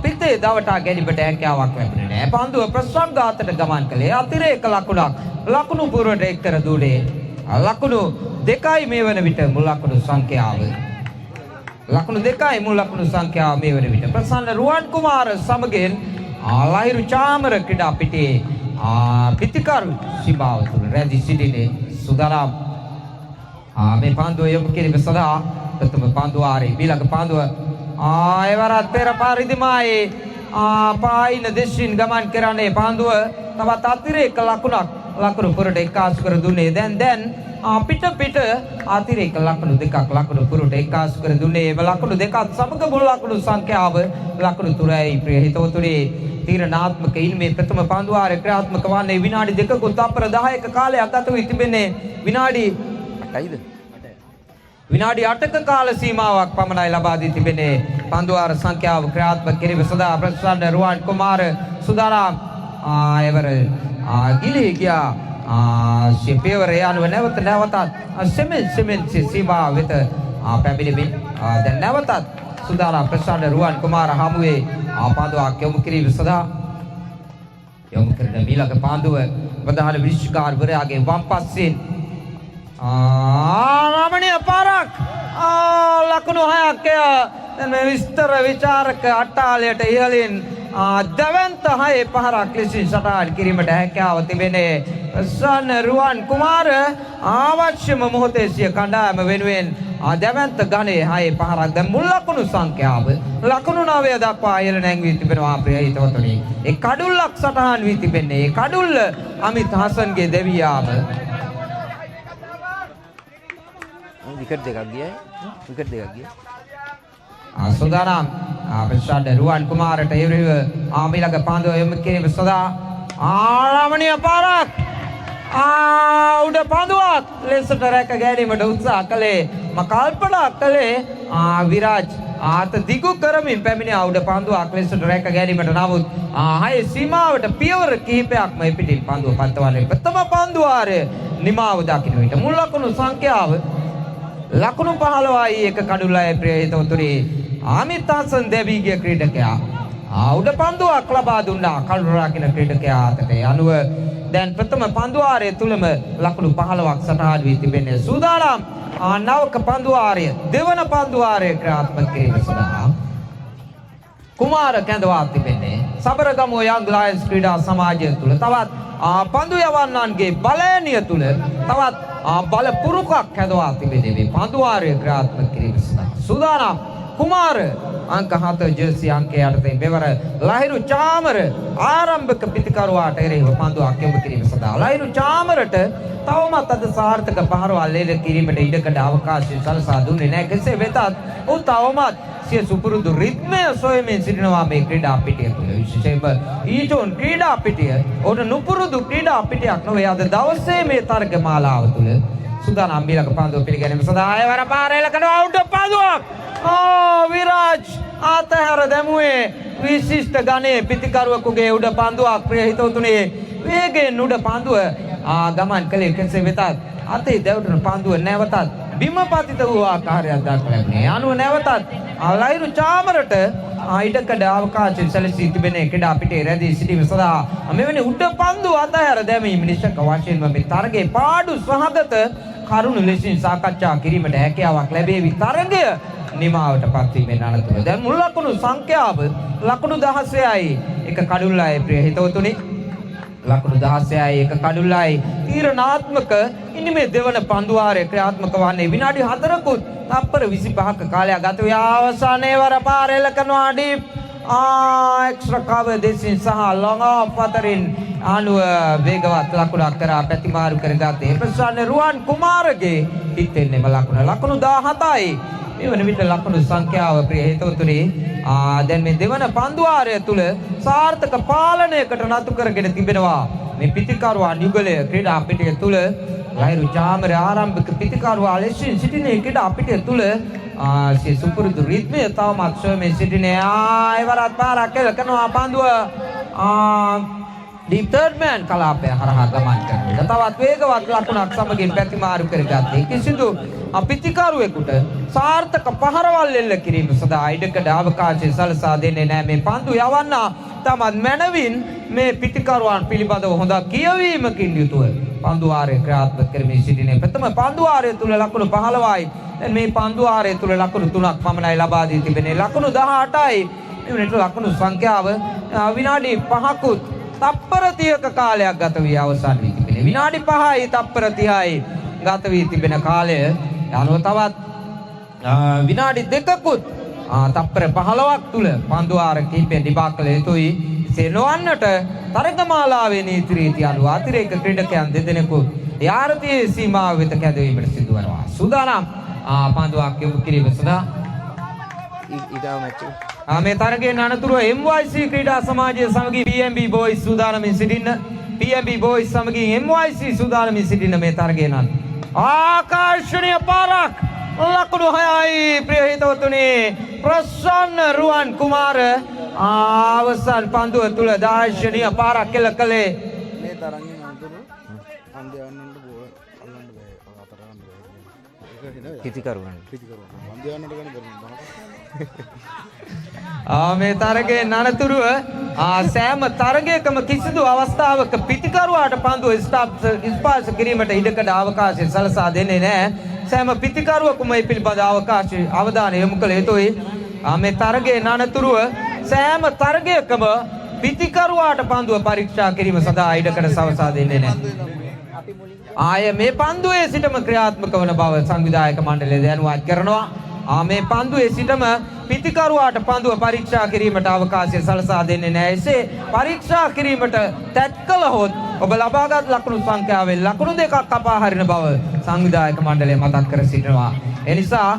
පිටේ දවටා ගැනීමට හැකියාවක් ලැබුණේ නැහැ. පන්දුව ප්‍රසංගාතට ගමන් කළේ අතිරේක ලකුණක් ලකුණු පුරවට එක් කර දුන්නේ. ලකුණු 2යි මේ වන විට මුල් ලකුණු සංඛ්‍යාව. ලකුණු 2යි මුල් ලකුණු සංඛ්‍යාව මේ වන විට. ප්‍රසන්න රුවන් කුමාර සමගින් ලහිරු චාමර ක්‍රීඩා පිටේ පිටිකරු සිබාව තුල රැඳී සිටිනේ. සුදානම් මේ පන්දුව යොමු කිරීම සඳහා ප්‍රථම පන්දුව ආරේ ඊළඟ පන්දුව එවරත් පෙර පරිදිමයි පායින දෙසින් ගමන් කරන්නේ. පන්දුව තවත් අතිරේක ලකුණු පුරට එක්කාසු කර දුන්නේ. දැන් පිට අතිරේක ලකුණු දෙකක් ලකුණු පුරට එක්කාසු කර දුන්නේ. ඒ ලකුණු දෙකත් සමග මුල් ලකුණු සංඛ්‍යාව ලකුණු 3යි. ප්‍රිය හිතවතුනි තීරණාත්මක ඉල්මේ ප්‍රථම පන්දුව ආරේ ක්‍රියාත්මක වන්නේ විනාඩි 2ක තප්පර 10ක කාලයක් ගත වී තිබෙන්නේ. විනාඩි 8ක කාල සීමාවක් පමණයි ලබා දී තිබෙන්නේ. පන්දුවාර සංඛ්‍යාව ක්‍රියාත්මක කිරීම සඳහා ප්‍රසන්න රුවන් කුමාර සුදානම් එවර ගිලී ගියා සිපේවර යනුව නැවතත් සෙමෙන් සීමා වෙත පැමිණෙමින් දැන් නැවතත් සුදානම් ප්‍රසන්න රුවන් කුමාර හමුවේ පන්දුවක් යොමු කිරීම සඳහා යොමු කරන ඊළඟ පන්දුව ප්‍රධාන විනිශ්චයකාරවරයාගේ වම් පස්සෙන් රමණීය පාරක් ලකුණු 6ක් දැන් මේ විස්තර විචාරක අට්ටාලයට ඉහළින් දවන්ත 6 පහරක් ලෙසින් සටහන් කිරීමට හැකියාව තිබෙනේ. ප්‍රසන්න රුවන් කුමාර අවශ්‍යම මොහොතේ සිය කණ්ඩායම වෙනුවෙන් දවන්ත ගණයේ 6 පහරක් දැන් මුල් ලකුණු සංඛ්‍යාව ලකුණු 9 දක්වා ඉහළ නැංවී තිබෙනවා. ප්‍රිය හිතවතුනි ඒ කඩුල්ලක් සටහන් වී තිබෙන්නේ. ඒ කඩුල්ල අමිත් හසන්ගේ දෙවියාම විකට් දෙකක් ගියයි. සුදානම් ප්‍රසන්න රුවන් කුමාරට එරෙහිව ඊළඟ පන්දුව යොමු කිරීම සඳහා රමණීය පාරක් උඩ පන්දුවක් ලෙසට රැක ගැනීමට උත්සාහ කළේ. කල්පනා කළේ විරාජ් ආත දිගු කරමින් පැමිණ උඩ පන්දුවක් ලෙසට රැක ගැනීමට. නමුත් 6 සීමාවට පියවර කිහිපයක්ම පිටින් පන්දුව පන්තවන්නේ. ප්‍රථම පන්දුවාරය නිමාව දකින්න විට මුල් ලකුණු සංඛ්‍යාව ලකුණු 15යි එක කඩුල්ලයි. ප්‍රිය හිතවතුනි ආමිත් හසන් දෙවිගේ ක්‍රීඩකයා උඩ පන්දුවක් ලබා දුන්නා කඩුල්ල රකින්න ක්‍රීඩකයා අතට. අනුව දැන් ප්‍රථම පන්දුවාරය තුලම ලකුණු 15ක් සටහන් වී තිබෙන්නේ. සූදානම් නවක පන්දුවාරය දෙවන පන්දුවාරය ක්‍රියාත්මක කිරීම සඳහා කුමාර කැඳවා තිබෙන්නේ. සබරගමුව යංග් ලයන්ස් ක්‍රීඩා සමාජය තුල තවත් පන්දු යවන්නන්ගේ බලයනිය තුල තවත් බල පුරුකක් හැදවා තිබෙන්නේ. මේ පන්දුවාරය ක්‍රියාත්මක කිරීම සඳහා සූදානම් කුමාර අංක 7 ජර්සි අංකය යටතේ මෙවර ලහිරු චාමර ආරම්භක පිටිකරුවාට එරෙහිව පන්දුවක් යොමු කිරීම සඳහා ලහිරු චාමරට තවමත් අද සාර්ථක පහරවල් ලෙල කිරීමට ඉඩකඩ අවකාශය සලසා දුන්නේ නැහැ. කෙසේ වෙතත් ඔහු තවමත් සිය සුපුරුදු රිද්මය සොයමින් සිටිනවා මේ ක්‍රීඩා පිටිය තුළ. විශේෂයෙන්ම ඊටෝන් ක්‍රීඩා පිටිය ඔහුට නුපුරුදු ක්‍රීඩා පිටියක් නොවේ. අද දවසේ මේ තරග මාලාව තුළ සුදානම් ඊළඟ පන්දුව පිළිගැනීම සඳහා ආයවර පාරේල කරනවා උඩ පන්දුවක්. විරාජ් ආතහැර දැමුවේ විශිෂ්ට ගණයේ පිටිකරුවෙකුගේ උඩ පන්දුවක්. ප්‍රිය හිතවතුනි වේගයෙන් උඩ පන්දුව ගමන් කළේ. කෙසේ වෙතත් අතේ දැවටුන පන්දුව නැවතත් බිම පතිත වූ ආකාරයක් දක්වා ලැබුණේ. අනුව නැවතත් ලහිරු චාමරට ඉඩකඩ අවකාශය සැලසී තිබෙන ක්‍රීඩා පිටේ රැඳී සිටීම සඳහා මෙවැනි උඩ පන්දු අතහැර දැමීම නිශ්චක වශයෙන්ම මේ තරගයේ පාඩු සහගත කරුණු ලෙසින් සාකච්ඡා කිරීමට හැකියාවක් ලැබේවි. තරගය නිමාවට පත්වීමෙන් අනතුරු දැන් මුල් ලකුණු සංඛ්‍යාව ලකුණු 16යි එක කඩුල්ලයි. ප්‍රිය හිතවතුනි ලකුණු 16යි 1 කඩුල්ලයි තීරණාත්මක ඉන්නේ මේ දෙවන පන්දු වාරයේ ක්‍රියාත්මක වන්නේ විනාඩි 4කුත් තප්පර 25ක කාලයක් ගත වී අවසානයේ වර පාරෙල කරනවා ඩීප් එක්ස්ට්‍රා කවර් දෙසින් සහ ලොං ඔෆ් අතරින් අනුව වේගවත් ලකුණක් කරා ප්‍රතිමාරු කරගත්තේ ප්‍රසන්න රුවන් කුමාරගේ හිතෙන්නේම ලකුණු 17යි මේ වන විට ලකුණු සංඛ්‍යාව ප්‍රිය හේතුතුනි දැන් මේ දෙවන පන්දු වාරය තුල සාර්ථක පාලනයකට නතු කරගෙන තිබෙනවා මේ පිටිකරුවා නිගලය ක්‍රීඩා පිටිය තුල ලහිරු චාමර ආරම්භක පිටිකරුවා ලෙසින් සිටින ක්‍රීඩා පිටිය තුල සිය සුපුරුදු රිද්මය තවමත් සොයමින් සිටිනේ එවරත් පාරක් කරනවා පන්දුව ඩීප් තර්ඩ් මෑන් කලාපය හරහා ගමන් කරනවා තවත් වේගවත් ලකුණක් සමගින් ප්‍රතිමාරු කරගත්තේ කිසිදු පිටිකරුවෙකුට සාර්ථක පහරවල් එල්ල කිරීම සඳහා ඉඩකඩ අවකාශය සලසා දෙන්නේ නැහැ මේ පන්දු යවන්න තමත් මනවින් මේ පිටිකරුවන් පිළිබඳව හොඳ කියවීමකින් යුතුව පන්දු වාරය ක්‍රියාත්මක කරමින් සිටිනේ ප්‍රථම පන්දු වාරය තුල ලකුණු 15යි දැන් මේ පන්දු වාරය තුල ලකුණු 3ක් පමණයි ලබා දී තිබෙන්නේ ලකුණු 18යි මේ වෙනට ලකුණු සංඛ්‍යාව විනාඩි 5කුත් තප්පර 30ක කාලයක් ගත වී අවසන් වී තිබෙන්නේ විනාඩි 5යි තප්පර 30යි ගත වී තිබෙන කාලය අනුව තවත් විනාඩි 2කුත් තප්පර 15ක් තුල පන්දු වාර කිහිපෙන් දිබා කළ යුතුයි එසේ නොවන්නට තරගමාලාවේ නීති රීති අනුව අතිරේක ක්‍රීඩකයන් දෙදෙනෙකු යාරතියේ සීමාව වෙත කැඳවීමට සිදු වෙනවා සූදානම් පන්දුවක් යොමු කිරීම සඳහා ඊගාව මැච් මේ තරගයේ අනතුරුව MYC ක්‍රීඩා සමාජය සමගී PMB Boys සූදානමින් සිටින්න PMB Boys සමගී MYC සූදානමින් සිටින්න මේ තරගයේ නම් ආකර්ෂණීය පාරක් ලකුණු 6යි ප්‍රිය හිතවතුනි ප්‍රසන්න රුවන් කුමාර අවසන් පන්දුව තුල දාර්ශනීය පාරක් කෙල කළේ මේ තරංගෙන් අන්තර අන්දයන්නට බෝල අල්ලන්න බෑ අතර ගන්න බෑ ඒක නේද පිටිකරුවන් අන්දයන්නට ගන්න බැහැ මේ තරගයේ අනතුරුව සෑම තරගයකම කිසිදු අවස්ථාවක පිටිකරුවාට පන්දුව ස්පර්ශ කිරීමට ඉඩකඩ අවකාශය සලසා දෙන්නේ නැහැ. සෑම පිටිකරුවකම මේ පිළිබඳ අවධානය යොමු කළ යුතුයි. මේ තරගයේ අනතුරුව සෑම තරගයකම පිටිකරුවාට පන්දුව පරීක්ෂා කිරීම සඳහා ඉඩකඩ සලසා දෙන්නේ නැහැ. මේ පන්දුවේ සිටම ක්‍රියාත්මක වන බව සංවිධායක මණ්ඩලය දැනුවත් කරනවා. මේ පන්දුවේ සිටම පිටිකරුවාට පන්දුව පරීක්ෂා කිරීමට අවකාශය සලසා දෙන්නේ නැහැ. එසේ පරීක්ෂා කිරීමට තැත් කළහොත් ඔබ ලබාගත් ලකුණු සංඛ්‍යාවෙන් ලකුණු 2ක් කපා හරින බව සංවිධායක මණ්ඩලය මතක් කර සිටිනවා. එනිසා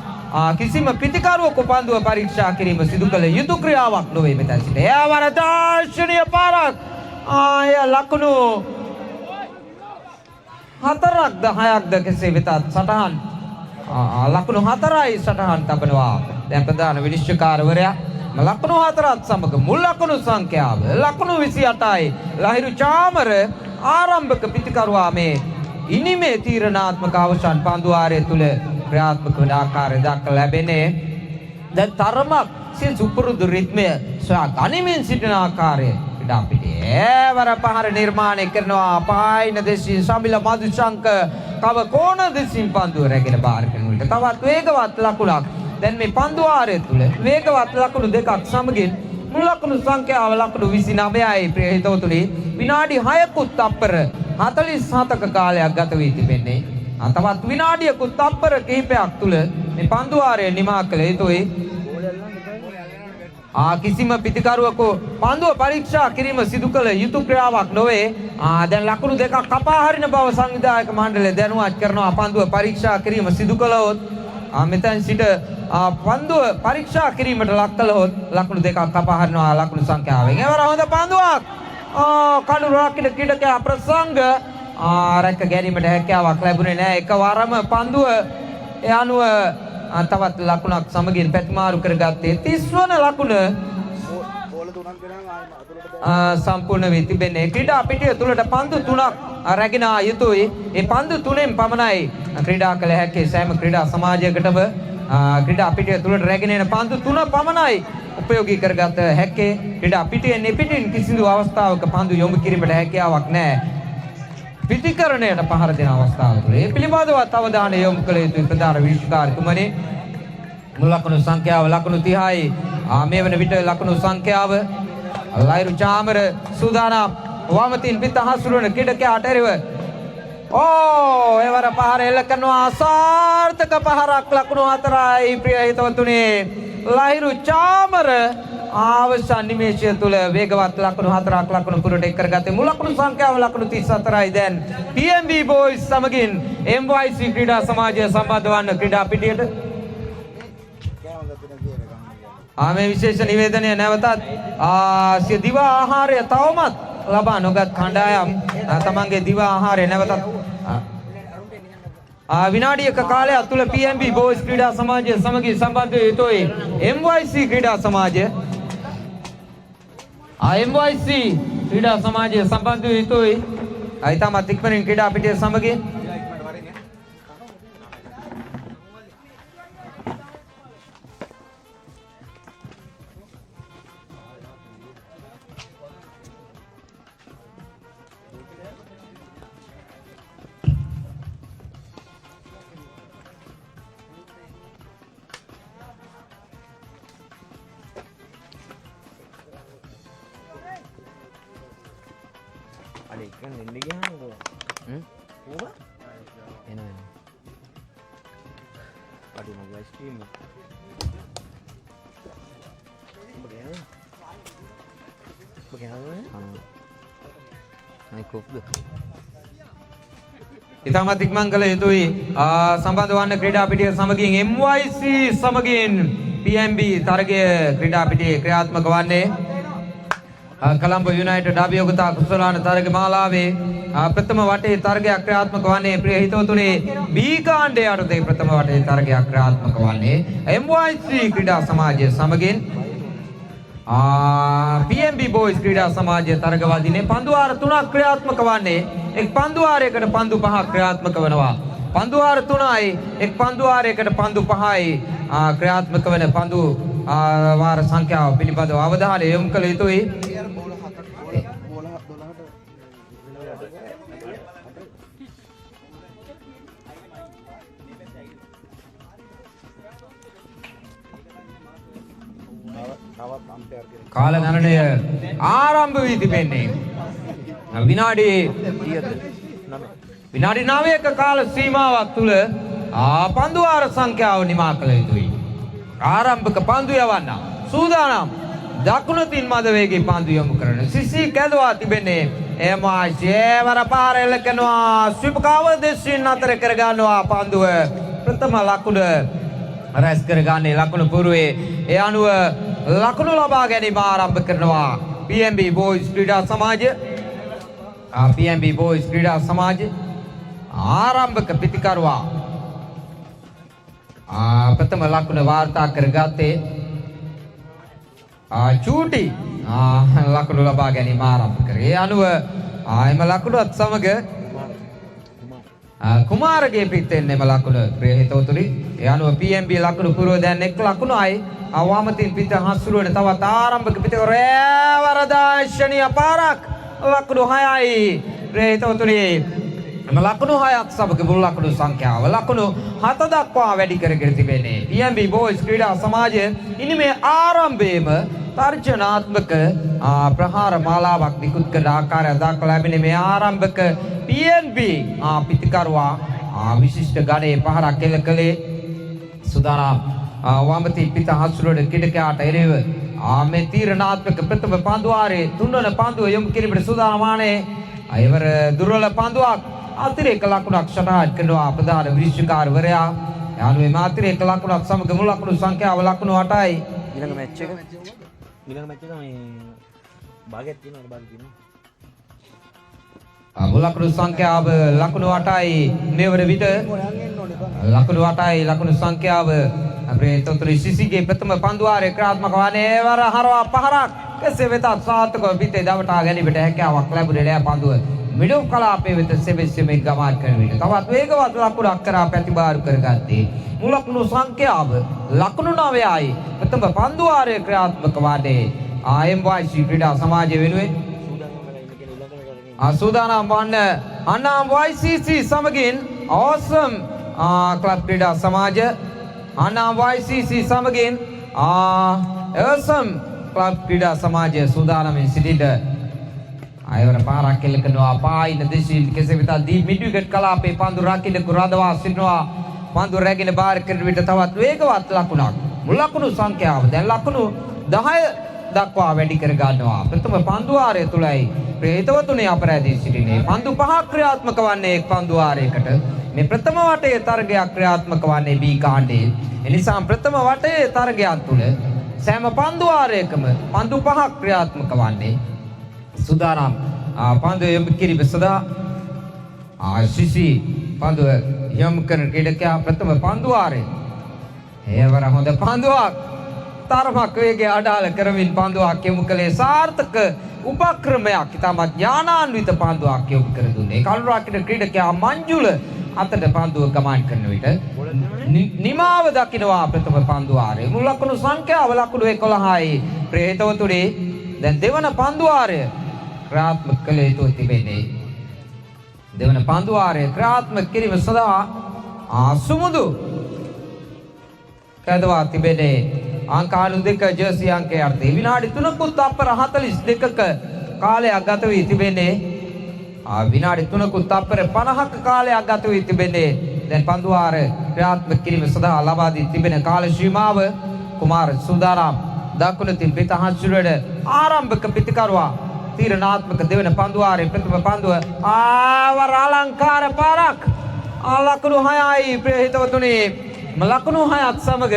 කිසිම පිටිකරුවෙකු පන්දුව පරීක්ෂා කිරීම සිදු කළ යුතු ක්‍රියාවක් නොවේ මෙතන සිට. එයාවර දාර්ශනීය පාරක් ලකුණු 4ක්ද 6ක්ද කෙසේ වෙතත් සටහන් ලකුණු 4යි සටහන් තබනවා. දැන් ප්‍රධාන විනිශ්චයකාරවරයා ලකුණු 4ත් සමග මුල් ලකුණු සංඛ්‍යාව ලකුණු 28යි ලහිරු චාමර ආරම්භක පිටිකරුවා මේ ඉනිමේ තීරණාත්මක අවසන් පන්දු වාරය තුල ක්‍රියාත්මක වන ආකාරය දක්වා ලැබෙන්නේ. දැන් තරමක් සිය සුපුරුදු රිද්මය සොයා ගනිමින් සිටින ආකාරය ක්‍රීඩා පිටියේ වර පහර නිර්මාණය කරනවා. පායින දෙසින් සමිල මදුශංක කව කෝණ දෙසින් පන්දුව රැගෙන බාර කරන විට තවත් වේගවත් ලකුණක් දැන් මේ පන්දු වාරය තුල වේගවත් ලකුණු 2ක් සමගින් මුල් ලකුණු සංඛ්‍යාව ලකුණු 29යි ප්‍රිය හිතවතුනි විනාඩි 6කුත් තප්පර 47ක කාලයක් ගත වී තිබෙන්නේ. තවත් විනාඩියකුත් තප්පර කිහිපයක් තුල මේ පන්දු වාරය නිමා කළ යුතුයි. කිසිම පිටිකරුවෙකු පන්දුව පරීක්ෂා කිරීම සිදු කළ යුතු ක්‍රියාවක් නොවේ. දැන් ලකුණු 2ක් කපා හරින බව සංවිධායක මණ්ඩලය දැනුවත් කරනවා. පන්දුව පරීක්ෂා කිරීම සිදු කළොත් මෙතෙන් සිට පන්දුව පරීක්ෂා කිරීමට ලක් කළොත් ලකුණු 2ක් කපා හරිනවා ලකුණු සංඛ්‍යාවෙන්. ඒවර හොඳ පන්දුවක්. කඩුර රකින්න ක්‍රීඩකයා ප්‍රසංග රැක ගැනීමට හැකියාවක් ලැබුණේ නැහැ. එකවරම පන්දුව ඒ අනුව තවත් ලකුණක් සමගින් පැතිමාරු කරගත්තේ 30 වන ලකුණ සම්පූර්ණ වී තිබෙන්නේ. ක්‍රීඩා පිටිය තුලට පන්දු 3ක් රැගෙන යුතුයි. ඒ පන්දු 3න් පමණයි ක්‍රීඩා කළ හැකි. සෑම ක්‍රීඩා සමාජයකටම ක්‍රීඩා පිටිය තුලට රැගෙන එන පන්දු 3 පමණයි උපයෝගී කරගත හැකි. ක්‍රීඩා පිටියෙන් පිටින් කිසිදු අවස්ථාවක පන්දු යොමු කිරීමට හැකියාවක් නැහැ. පිටිකරණයට පහර දෙන අවස්ථාව තුළ ඒ පිළිබඳව අවධානය යොමු කළ යුතුයි ප්‍රධාන විනිශ්චයකාරතුමනි. මුල් ලකුණු සංඛ්‍යාව ලකුණු 30යි. මේ වන විට ලකුණු සංඛ්‍යාව ලහිරු චාමර සූදානම් වමතින් පිට හසුරුවන ක්‍රීඩකයාට එරෙහිව ඕ එවර පහර එල්ල කරනවා සාර්ථක පහරක් ලකුණු 4යි ප්‍රිය හිතවතුනි ලහිරු චාමර අවසන් නිමේෂය තුල වේගවත් ලකුණු 4ක් ලකුණු පුරට එක් කරගත්තේ මුල් ලකුණු සංඛ්‍යාව ලකුණු 34යි දැන් PMB boys සමගින් MYC ක්‍රීඩා සමාජය සම්බන්ධ වන්න ක්‍රීඩා පිටියට මේ විශේෂ නිවේදනය නැවතත් සිය දිව ආහාරය තවමත් ලබා නොගත් කණ්ඩායම් තමන්ගේ දිව ආහාරය නැවතත් විනාඩියක කාලයක් තුල PMB boys ක්‍රීඩා සමාජය සමගින් සම්බන්ධ වේ යුතුයි MYC ක්‍රීඩා සමාජය MYC ක්‍රීඩා සමාජය සම්බන්ධ වේ යුතුයි ඊටමත් ඉක්මනින් ක්‍රීඩා පිටිය සමගින් ada ikan ini gimana tuh? Apa? Enak. Aduh mau es krim. Bagaimana? Bagaimana? Naik kopi. ඉතාමත් ඉක්මන් කළ යුතුයි සම්බන්ධ වන්න ක්‍රීඩා පිටිය සමගින් MYC සමගින් PMB තරගය ක්‍රීඩා පිටියේ ක්‍රියාත්මක වන්නේ කොළඹ යුනයිටඩ් අභියෝගතා කුසලාන තරග මාලාවේ ප්‍රථම වටේ තරගයක් ක්‍රියාත්මක වන්නේ ප්‍රිය හිතවතුනි B කාණ්ඩය යටතේ ප්‍රථම වටේ තරගයක් ක්‍රියාත්මක වන්නේ MYC ක්‍රීඩා සමාජය සමගින් PMB boys ක්‍රීඩා සමාජය තරග වදිනේ පන්දු වාර 3ක් ක්‍රියාත්මක වන්නේ එක් පන්දු වාරයකට පන්දු 5ක් ක්‍රියාත්මක වෙනවා පන්දු වාර 3යි එක් පන්දු වාරයකට පන්දු 5යි ක්‍රියාත්මක වෙන පන්දු වාර සංඛ්‍යාව පිළිබඳව අවධානය යොමු කළ යුතුයි කාල ගණනය ආරම්භ වී තිබෙන්නේ විනාඩි 9ක කාල සීමාවක් තුල පන්දු වාර සංඛ්‍යාව නිමා කළ යුතුයි ආරම්භක පන්දු යවන්න සූදානම් දකුණතින් මද වේගයේ පන්දු යොමු කරන සිසි කැඳවා තිබෙන්නේ එමා ජේවර පාරෙල්ල කරනවා ස්විපකාව දෙසින් අතර කර ගන්නවා පන්දුව ප්‍රථම ලකුණ රැස් කරගන්නේ ලකුණු පුරුවේ ඒ අනුව ලකුණු ලබා ගැනීම ආරම්භ කරනවා PMB boys ක්‍රීඩා සමාජය PMB boys ක්‍රීඩා සමාජය ආරම්භක පිටිකරුවා ප්‍රථම ලකුණ වාර්තා කරගත්තේ චූටි ලකුණු ලබා ගැනීම ආරම්භ කරේ ඒ අනුව එම ලකුණුත් සමග කුමාරගේ පිටෙන්නේම ලකුණ ප්‍රිය හිතවතුනි ඒ අනුව PMB ලකුණු පුරව දැන් එක් ලකුණයි අවමතින් පිට හසුරුවන තවත් ආරම්භක පිටකරේ වරදාශනීය පාරක් ලකුණු 6යි ප්‍රිය හිතවතුනි එම ලකුණු 6ක් සමග මුල් ලකුණු සංඛ්‍යාව ලකුණු 7 දක්වා වැඩි කරගෙන තිබෙන්නේ PMB boys ක්‍රීඩා සමාජය ඉනි මේ ආරම්භයේම තර්ජනාත්මක ප්‍රහාර මාලාවක් නිකුත් කර ආකාරය දක්වා ලැබෙන මේ ආරම්භක PMB පිටිකරුවා විශිෂ්ට ගණයේ පහරක් එල්ල කළේ සුදානම් වමති පිට හසුරුවන ක්‍රීඩකයාට එරෙහිව මේ තීරණාත්මක ප්‍රථම පන්දු වාරයේ තුන්වන පන්දුව යොමු කිරීමට සූදානම් වන්නේ අයවර දුර්වල පන්දුවක් අතිරේක ලකුණක් සටහන් කරනවා ප්‍රධාන විනිශ්චයකාරවරයා යනුවේ මාත්‍රේක ලකුණක් සමග මුල් ලකුණු සංඛ්‍යාව ලකුණු 8යි ඊළඟ මැච් එක මේ භාගයක් තියෙනවා මුල් ලකුණු සංඛ්‍යාව ලකුණු 8යි මෙවර විට ලකුණු 8යි ලකුණු සංඛ්‍යාව අපේ තොතුරි සිසිගේ ප්‍රථම පන්දු වාරයේ ක්‍රියාත්මක වන්නේ වර හරවා පහරක් කෙසේ වෙතත් සාර්ථකව පිටේ දවටා ගැනීමට හැකියාවක් ලැබුණේ නැහැ පන්දුව මිඩල් කලාපයේ වෙත සෙබෙස්සෙමින් ගමන් කරන විට තවත් වේගවත් ලකුණක් කරා ප්‍රතිබාරු කරගත්තේ මුල් ලකුණු සංඛ්‍යාව ලකුණු 9යි ප්‍රථම පන්දු වාරයේ ක්‍රියාත්මක වන්නේ MYC ක්‍රීඩා සමාජය වෙනුවෙන් සූදානම් වන්න අන්නාම් YCC සමගින් awesome ක්ලබ් ක්‍රීඩා සමාජය අන්නාම් YCC සමගින් awesome ක්ලබ් ක්‍රීඩා සමාජය සූදානම්ින් සිටින අයවර පාරක් කෙල කරනවා පායින දෙසින් කෙසේ වෙතත් දී මිඩ්විකට් කලාපේ පන්දු රකින්න කුරදවා සිටිනවා පන්දු රැගෙන බාර කරන විට තවත් වේගවත් ලකුණක් මුල් ලකුණු සංඛ්‍යාව දැන් ලකුණු 10 දක්වා වැඩි කර ගන්නවා ප්‍රථම පන්දු වාරය තුලයි ප්‍රේතවතුනේ අපරාධී සිටිනේ පන්දු පහක් ක්‍රියාත්මක වන්නේ එක් පන්දු වාරයකට මේ ප්‍රථම වටයේ තරගයක් ක්‍රියාත්මක වන්නේ බී කාණ්ඩයේ එනිසා ප්‍රථම වටයේ තරගයක් තුල සෑම පන්දු වාරයකම පන්දු පහක් ක්‍රියාත්මක වන්නේ සුදානම් පන්දු යොමු කිරීම සදා ආශිෂි පන්දු යොමු කරන ක්‍රීඩකයා ප්‍රථම පන්දු වාරයේ ඒවර හොඳ පන්දුවක් තරමක් වේගය අඩාල කරමින් පන්දුවක් යොමු කළේ සාර්ථක උපක්‍රමයක් ඉතාමත් ඥානාන්විත පන්දුවක් යොමු කර දුන්නේ කළුරාකින ක්‍රීඩකයා මංජුල අතට පන්දුව ගමන් කරන විට නිමාව දකින්නවා ප්‍රථම පන්දු වාරයේ මුල් ලකුණු සංඛ්‍යාව ලකුණු 11යි ප්‍රේතවතුනේ දැන් දෙවන පන්දු වාරය ක්‍රියාත්මක කළ යුතු තිබෙන්නේ දෙවන පන්දු වාරය ක්‍රියාත්මක කිරීම සඳහා සුමුදු කැදවා තිබෙන්නේ අංක 92 ජර්සි අංකය අර්ථය විනාඩි 3කුත් අපර 42ක කාලයක් ගත වී තිබෙන්නේ විනාඩි 3කුත් අපර 50ක කාලයක් ගත වී තිබෙන්නේ දැන් පන්දු වාර ක්‍රියාත්මක කිරීම සඳහා ලබා දී තිබෙන කාල සීමාව කුමාර සුදාරාම් දකුණු තින් පිට හසුරවන ආරම්භක පිටිකරුවා තීරණාත්මක දෙවන පන්දු වාරයේ ප්‍රථම පන්දුව ආවර අලංකාර පාරක් ලකුණු 6යි ප්‍රේතවතුනේ ලකුණු 6ත් සමග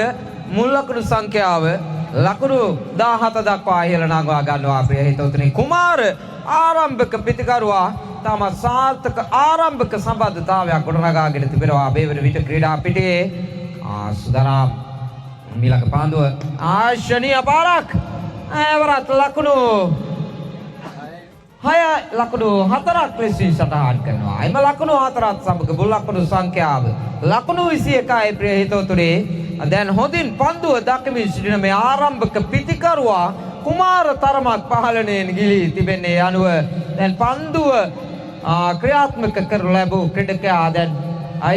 මුල් ලකුණු සංඛ්‍යාව ලකුණු 17 දක්වා ඉහළ නංවා ගන්නවා ප්‍රේතවතුනේ කුමාර ආරම්භක පිටිකරුවා තම සාර්ථක ආරම්භක සම්බන්ධතාවයක් ගොඩනගාගෙන තිබෙනවා මේ වන විට ක්‍රීඩා පිටියේ සුදානම් මිලක පාන්දුව ආශනීය පාරක් ඇවරත් ලකුණු 6 ලකුණු 4ක් ලෙසින් සටහන් කරනවා එම ලකුණු 4ත් සමග මුල් ලකුණු සංඛ්‍යාව ලකුණු 21යි ප්‍රේතවතුනේ දැන් හොඳින් පන්දුව දක්මින් සිටින මේ ආරම්භක පිටිකරුවා කුමාර තරමක් පහළණයෙන් ගිලී තිබෙන්නේ අනුව දැන් පන්දුව ක්‍රියාත්මක කරනු ලැබූ ක්‍රීඩකයා දැන්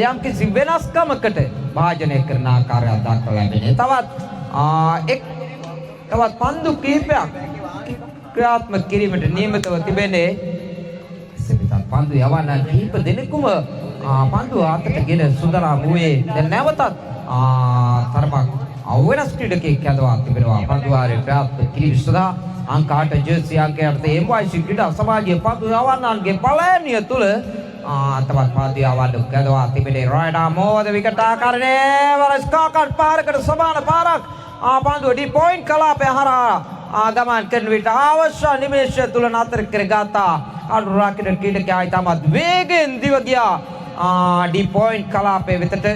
යම්කිසි වෙනස්කමකට භාජනය කරන ආකාරයක් දක්වලා ලැබෙනවා. තවත් පන්දු කිහිපයක් ක්‍රියාත්මක කිරීමට නියමිතව තිබෙන්නේ. එසේවිට පන්දු යවන්නන් කිහිප දෙනෙකුම පන්දු අතටගෙන සුදානම් වූයේ දැන් නැවතත් තරමක් වෙනස් ක්‍රීඩකෙක් ඇදවා තිබෙනවා. පන්දු වාරයේ ක්‍රියාත්මක කිරීම සඳහා අංක 8 ජර්සි අංකය අර්ථයේ MYC ක්‍රීඩා සමාජයේ පන්දු යවන්නන්ගේ පළෑනිය තුල තවත් පන්දු යවන්න ඇදවා තිබෙන්නේ. රයිඩා මෝද විකට ආකාරයේ වරස්කාකට් පාරකට සමාන පාරක් පන්දුව ඩී පොයින්ට් කලාපය හරහා ගමන් කරන විට අවශ්‍ය නිමේෂය තුල නතර කරගත්තා. අනුරාකින ක්‍රීඩකයා ඉතාමත් වේගෙන් දිව ගියා ඩී පොයින්ට් කලාපයේ වෙතට.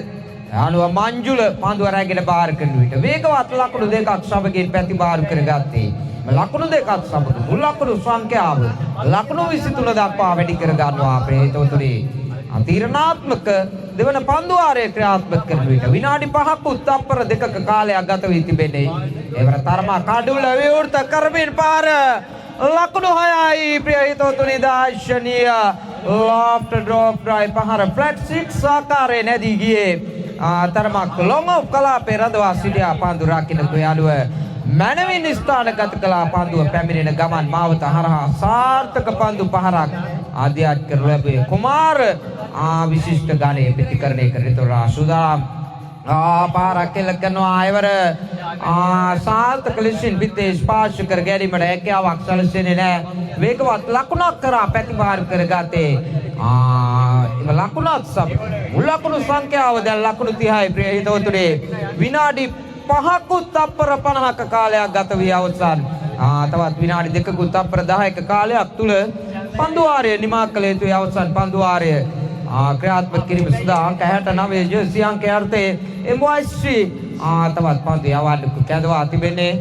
අනුව මංජුල පන්දුව රැගෙන බාර කරන විට වේගවත් ලකුණු දෙකක් සමගින් ප්‍රතිබාරු කරගත්තේ. ලකුණු දෙකක් සමග මුල් ලකුණු සංඛ්‍යාව ලකුණු 23 දක්වා වැඩි කර ගන්නවා ප්‍රේතවතුනේ. තීරණාත්මක දෙවන පන්දු වාරයේ ක්‍රියාත්මක කරන විට විනාඩි 5ක් උත්තප්පර දෙකක කාලයක් ගත වී තිබෙන්නේ. ඒවර තරමා කඩුල විවෘත කරමින් පාර ලකුණු 6යි ප්‍රේතවතුනේ දාර්ශනීය ලොෆ්ට් ඩ්‍රොප් ඩ්‍රයිව් පහර ෆ්ලැට් 6 ආකාරයේ නැදී ගියේ. තරමක් ලොං ඔෆ් කලාපේ රඳවා සිටියා පන්දු රකින්න ක්‍රියාලුව මනවින් ස්ථානගත කළා. පන්දුව පැමිණෙන ගමන් මාවත හරහා සාර්ථක පන්දු පහරක් ආදියාත් කර ලැබුවේ කුමාර විශිෂ්ට ගානේ ප්‍රතිකරණය කරලා සුදානම් පාරක් කෙල කරනවා. අයවර සාර්ථක ලෙසින් පිටේ ස්පර්ශ කර ගැනීමට හැකියාවක් සැලසෙන්නේ නැහැ. වේගවත් ලකුණක් කරා ප්‍රතිබාරු කරගත්තේ. එම ලකුණත් සමග මුල් ලකුණු සංඛ්‍යාව දැන් ලකුණු 30යි ප්‍රේතවතුනේ. විනාඩි 5කුත් තප්පර 50ක කාලයක් ගත වී අවසන්. තවත් විනාඩි 2කුත් තප්පර 10ක කාලයක් තුල පන්දු වාරය නිමා කළ යුතුයි. අවසන් පන්දු වාරය ක්‍රියාත්මක කිරීම සඳහා අංක 69 ජර්සි අංකය අර්ථයේ MYC තවත් පන්දු යවන්න කැඳවා තිබෙන්නේ.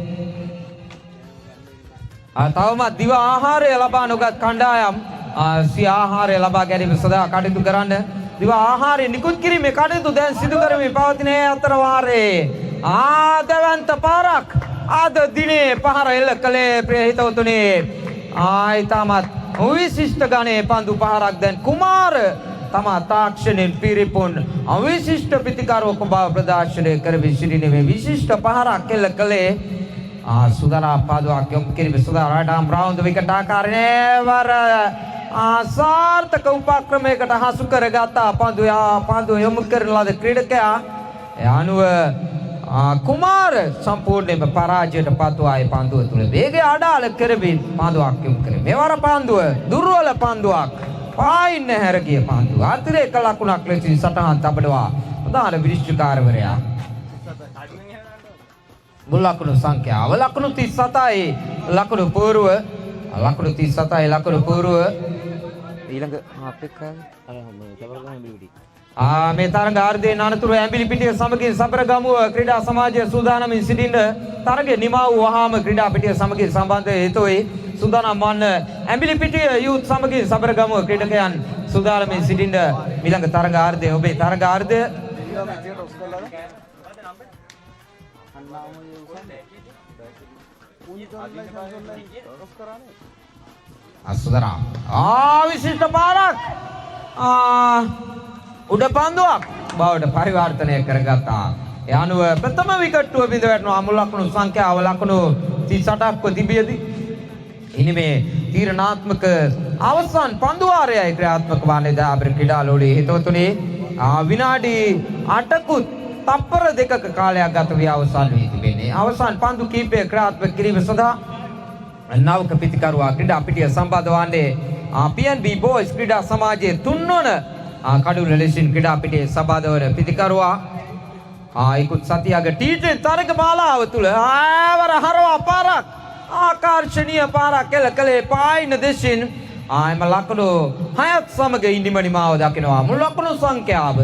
තවමත් දිව ආහාරය ලබා නොගත් කණ්ඩායම් සිය ආහාරය ලබා ගැනීම සඳහා කටයුතු කරන්න. දිව ආහාරය නිකුත් කිරීමේ කටයුතු දැන් සිදු කරමින් පවතින අතර වාරයේ ආදවන්ත පාරක් අද දිනේ පහර එල්ල කළේ ප්‍රේතවතුනේ. ඊටමත් විශිෂ්ට ගණේ පන්දු පහරක් දැන් කුමාර තම තාක්ෂණයෙන් පිරිපුන් අවිශිෂ්ට ප්‍රතිකාරක බව ප්‍රදර්ශනය කරමින් සිටින මේ විශිෂ්ට පහරක් එල්ල කළේ සුදානම් පාදුවක් යොමු කිරීම Suda right arm round the wicket ආකාරයේ වර ආසාර්ථක උපක්‍රමයකට හසු කරගත්තා පන්දු යොමු කරන ලද ක්‍රීඩකයා ඒ අනුව කුමාර සම්පූර්ණයෙන්ම පරාජයට පත්ව ආයේ පන්දුව තුල වේගය අඩාල කරමින් පන්දුවක් යොමු කරේ. මෙවර පන්දුව දුර්වල පන්දුවක් පායින් හැර ගිය පන්දුව අතිරේක ලකුණක් ලෙසින් සටහන් තබනවා ප්‍රධාන විනිශ්චයකාරවරයා. මුල් ලකුණු සංඛ්‍යාව ලකුණු 37යි ලකුණු පූර්ව ලකුණු 37යි ලකුණු පූර්ව ඊළඟ අපේ කාලේ අර සබරගම බිවිටි මේ තරගාර්ධයේ අනතුරු ඇඹිලිපිටිය සමගින් සබරගමුව ක්‍රීඩා සමාජය සූදානමින් සිටින්න තරගය නිමා වූ වහාම ක්‍රීඩා පිටිය සමගින් සම්බන්ධ හේතුයි සූදානම් වන්න ඇඹිලිපිටිය යූත් සමගින් සබරගමුව ක්‍රීඩකයන් සූදානමින් සිටින්න ඊළඟ තරගාර්ධය ඔබේ තරගාර්ධය අසුදරා විශිෂ්ට පාරක් උඩ පන්දුවක් බවට පරිවර්තනය කරගත්තා. ඒ අනුව ප්‍රථම විකට්ටුව බිඳ වැටෙනවා. මුල් ලකුණු සංඛ්‍යාව ලකුණු 38ක්ව තිබියදී ඉනි මේ තීරණාත්මක අවසන් පන්දු වාරයයි ක්‍රියාත්මක වන්නේ දාබර ක්‍රීඩාලෝලී හිතවතුනි විනාඩි 8කුත් තප්පර දෙකක කාලයක් ගත වී අවසන් වී තිබෙන්නේ. අවසන් පන්දු කීපය ක්‍රියාත්මක කිරීම සඳහා නවක පිටිකරුවා ක්‍රීඩා පිටිය සම්බන්ධ වන්නේ PNB Boys ක්‍රීඩා සමාජයේ තුන්වන කඩුල ලෙසින් ක්‍රීඩා පිටියේ සම්බන්ධ වන පිටිකරුවා ඉක්ුත් සතියක T20 තරග මාලාව තුල ආවර හරවා පාරක් ආකර්ෂණීය පාරක් කළේ පායින දෙසින් එම ලකුණු 6ත් සමග ඉනිමනිමාව දකිනවා. මුල් ලකුණු සංඛ්‍යාව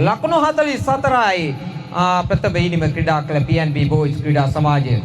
ලකුණු 44යි ප්‍රථම ඉනිම ක්‍රීඩා කළ PNB Boys ක්‍රීඩා සමාජය.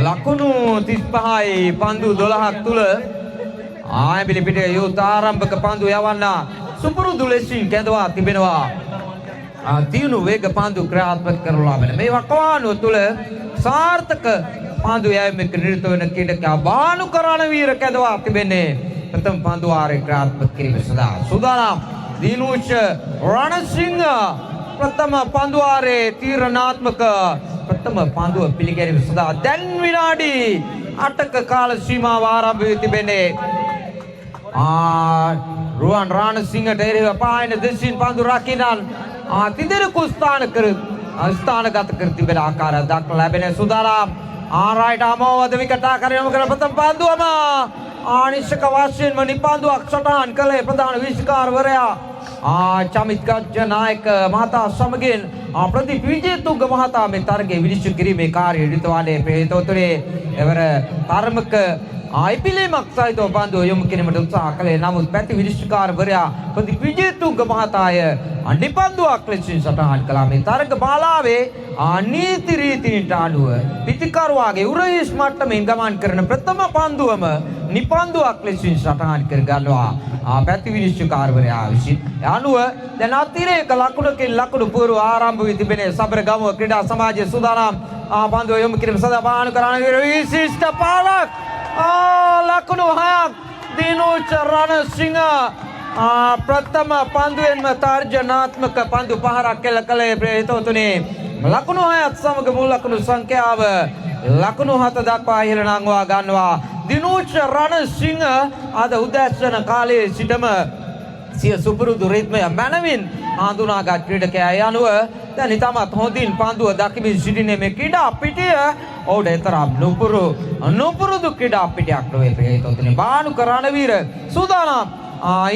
ලකුණු 35යි පන්දු 12ක් තුල ඇඹිලිපිටිය යුත් ආරම්භක පන්දු යවන්න සුපුරුදු ලෙසින් කැඳවා තිබෙනවා. තියුණු වේග පන්දු ක්‍රියාත්මක කරනු ලබන මේ වකවානුව තුල සාර්ථක පන්දු යැවීමක නිරත වන ක්‍රීඩකයා බානුකරණ වීර කැඳවා තිබෙන්නේ ප්‍රථම පන්දු වාරයේ ක්‍රියාත්මක කිරීම සඳහා සූදානම් දිනුෂ රණසිංහ ප්‍රථම පන්දු වාරයේ තීරණාත්මක ප්‍රථම පන්දුව පිළිගැනීම සඳහා දැන් විනාඩි 8ක කාල සීමාව ආරම්භ වී තිබෙන්නේ. රුවන් රාණසිංහට එරෙහිව පායන දෙසින් පන්දු රකින්නන් තිදෙනෙකු ස්ථානගත කර තිබෙන ආකාරය දක්නට ලැබෙන සුදානම් right අමෝවද විකට ආකාරයම කරන ප්‍රථම පන්දුවම ආනිශ්චක වශයෙන්ම නිපන්දුවක් සටහන් කළේ ප්‍රධාන විනිශ්චයකාරවරයා චමිත් ගජ්ජනායක මහතා සමගින් ප්‍රදීප් විජේතුංග මහතා මේ තරගයේ විනිශ්චය කිරීමේ කාර්යය නිරතවන්නේ ප්‍රේතෝතුරේ එවර තරමක ඉපිලීමක් සහිතව පන්දුව යොමු කිරීමට උත්සාහ කළේ. නමුත් පැති විනිශ්චයකාරවරයා ප්‍රදීප් විජේතුංග මහතාය අනිපන්දුවක් ලෙසින් සටහන් කළා. මේ තරග බාලාවේ නීති රීතීන්ට අනුව පිටිකරුවාගේ උරහිස් මට්ටමින් ගමන් කරන ප්‍රථම පන්දුවම නිපන්දුවක් ලෙසින් සටහන් කර ගන්නවා පැති විනිශ්චයකාරවරයා විසින්. අනුව දැන් අතිරේක ලකුණකින් ලකුණු පුරු ආරම්භ වී තිබෙන සබරගමුව ක්‍රීඩා සමාජයේ සූදානම් පන්දුව යොමු කිරීම සඳහා බාහන කරන විශිෂ්ට පාරක් ලකුණු 6ක් දිනුච රණසිංහ ප්‍රථම පන්දුවෙන්ම තර්ජනාත්මක පන්දු පහරක් කෙල කළේ ප්‍රේතෝතුනේ. ලකුණු 6ත් සමග මුල් ලකුණු සංඛ්‍යාව ලකුණු 7 දක්වා ඉහළ නංවා ගන්නවා. දිනුච රණසිංහ අද උදැසන කාලයේ සිටම සිය සුපුරුදු රිද්මය මනවින් හඳුනාගත් ක්‍රීඩකයා යනුව දැන් ඉතාමත් හොඳින් පන්දුව දකිමින් සිටිනේ මේ ක්‍රීඩා පිටිය. ඔවුට එතරම් නුපුරුදු ක්‍රීඩා පිටියක් නොවේ ප්‍රේතෝතුනේ. බානුක රණවීර සූදානම්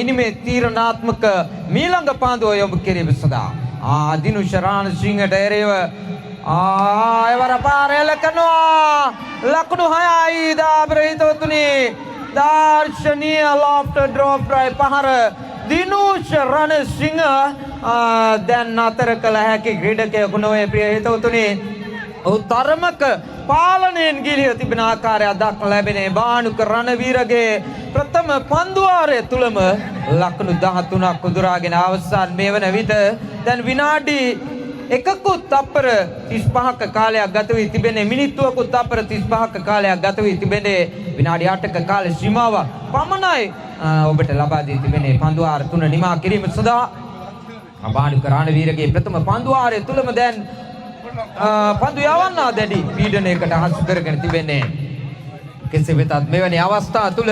ඉනිමේ තීරණාත්මක මීළඟ පන්දුව යොමු කිරීම සඳහා දිනුච රණසිංහට එරෙහිව එවර පාරෙල කරනවා. ලකුණු 6යි ප්‍රේතෝතුනේ. දර්ශනීය ලොෆ්ට් ඩ්‍රොප් ඩ්‍රයිව් පහර දිනුච රණසිංහ දැන් අතර කළ හැකි ක්‍රීඩකයෙකු නොවේ ප්‍රේතෝතුනේ. ඔහු තරමක පාලනයෙන් ගිලිහ තිබෙන ආකාරයක් දක්න ලැබෙනේ බානුක රණවීරගේ ප්‍රථම පන්දුවාරය තුලම ලකුණු 13ක් උදුරාගෙන අවසන් මේ වන විට දැන් විනාඩි එකකුත් තප්පර 35ක කාලයක් ගත වී තිබෙනේ. මිනිත්තුවකුත් තප්පර 35ක කාලයක් ගත වී තිබෙනේ. විනාඩි 8ක කාල සීමාවක් පමණයි ඔබට ලබා දී තිබෙනේ පන්දුවාර 3 නිමා කිරීම සඳහා. බානුක රණවීරගේ ප්‍රථම පන්දුවාරය තුලම දැන් පන්දු යවන්නා දැඩි පීඩනයකට හසු කරගෙන තිබෙන්නේ. කෙසේ වෙතත් මෙවැනි අවස්ථා තුල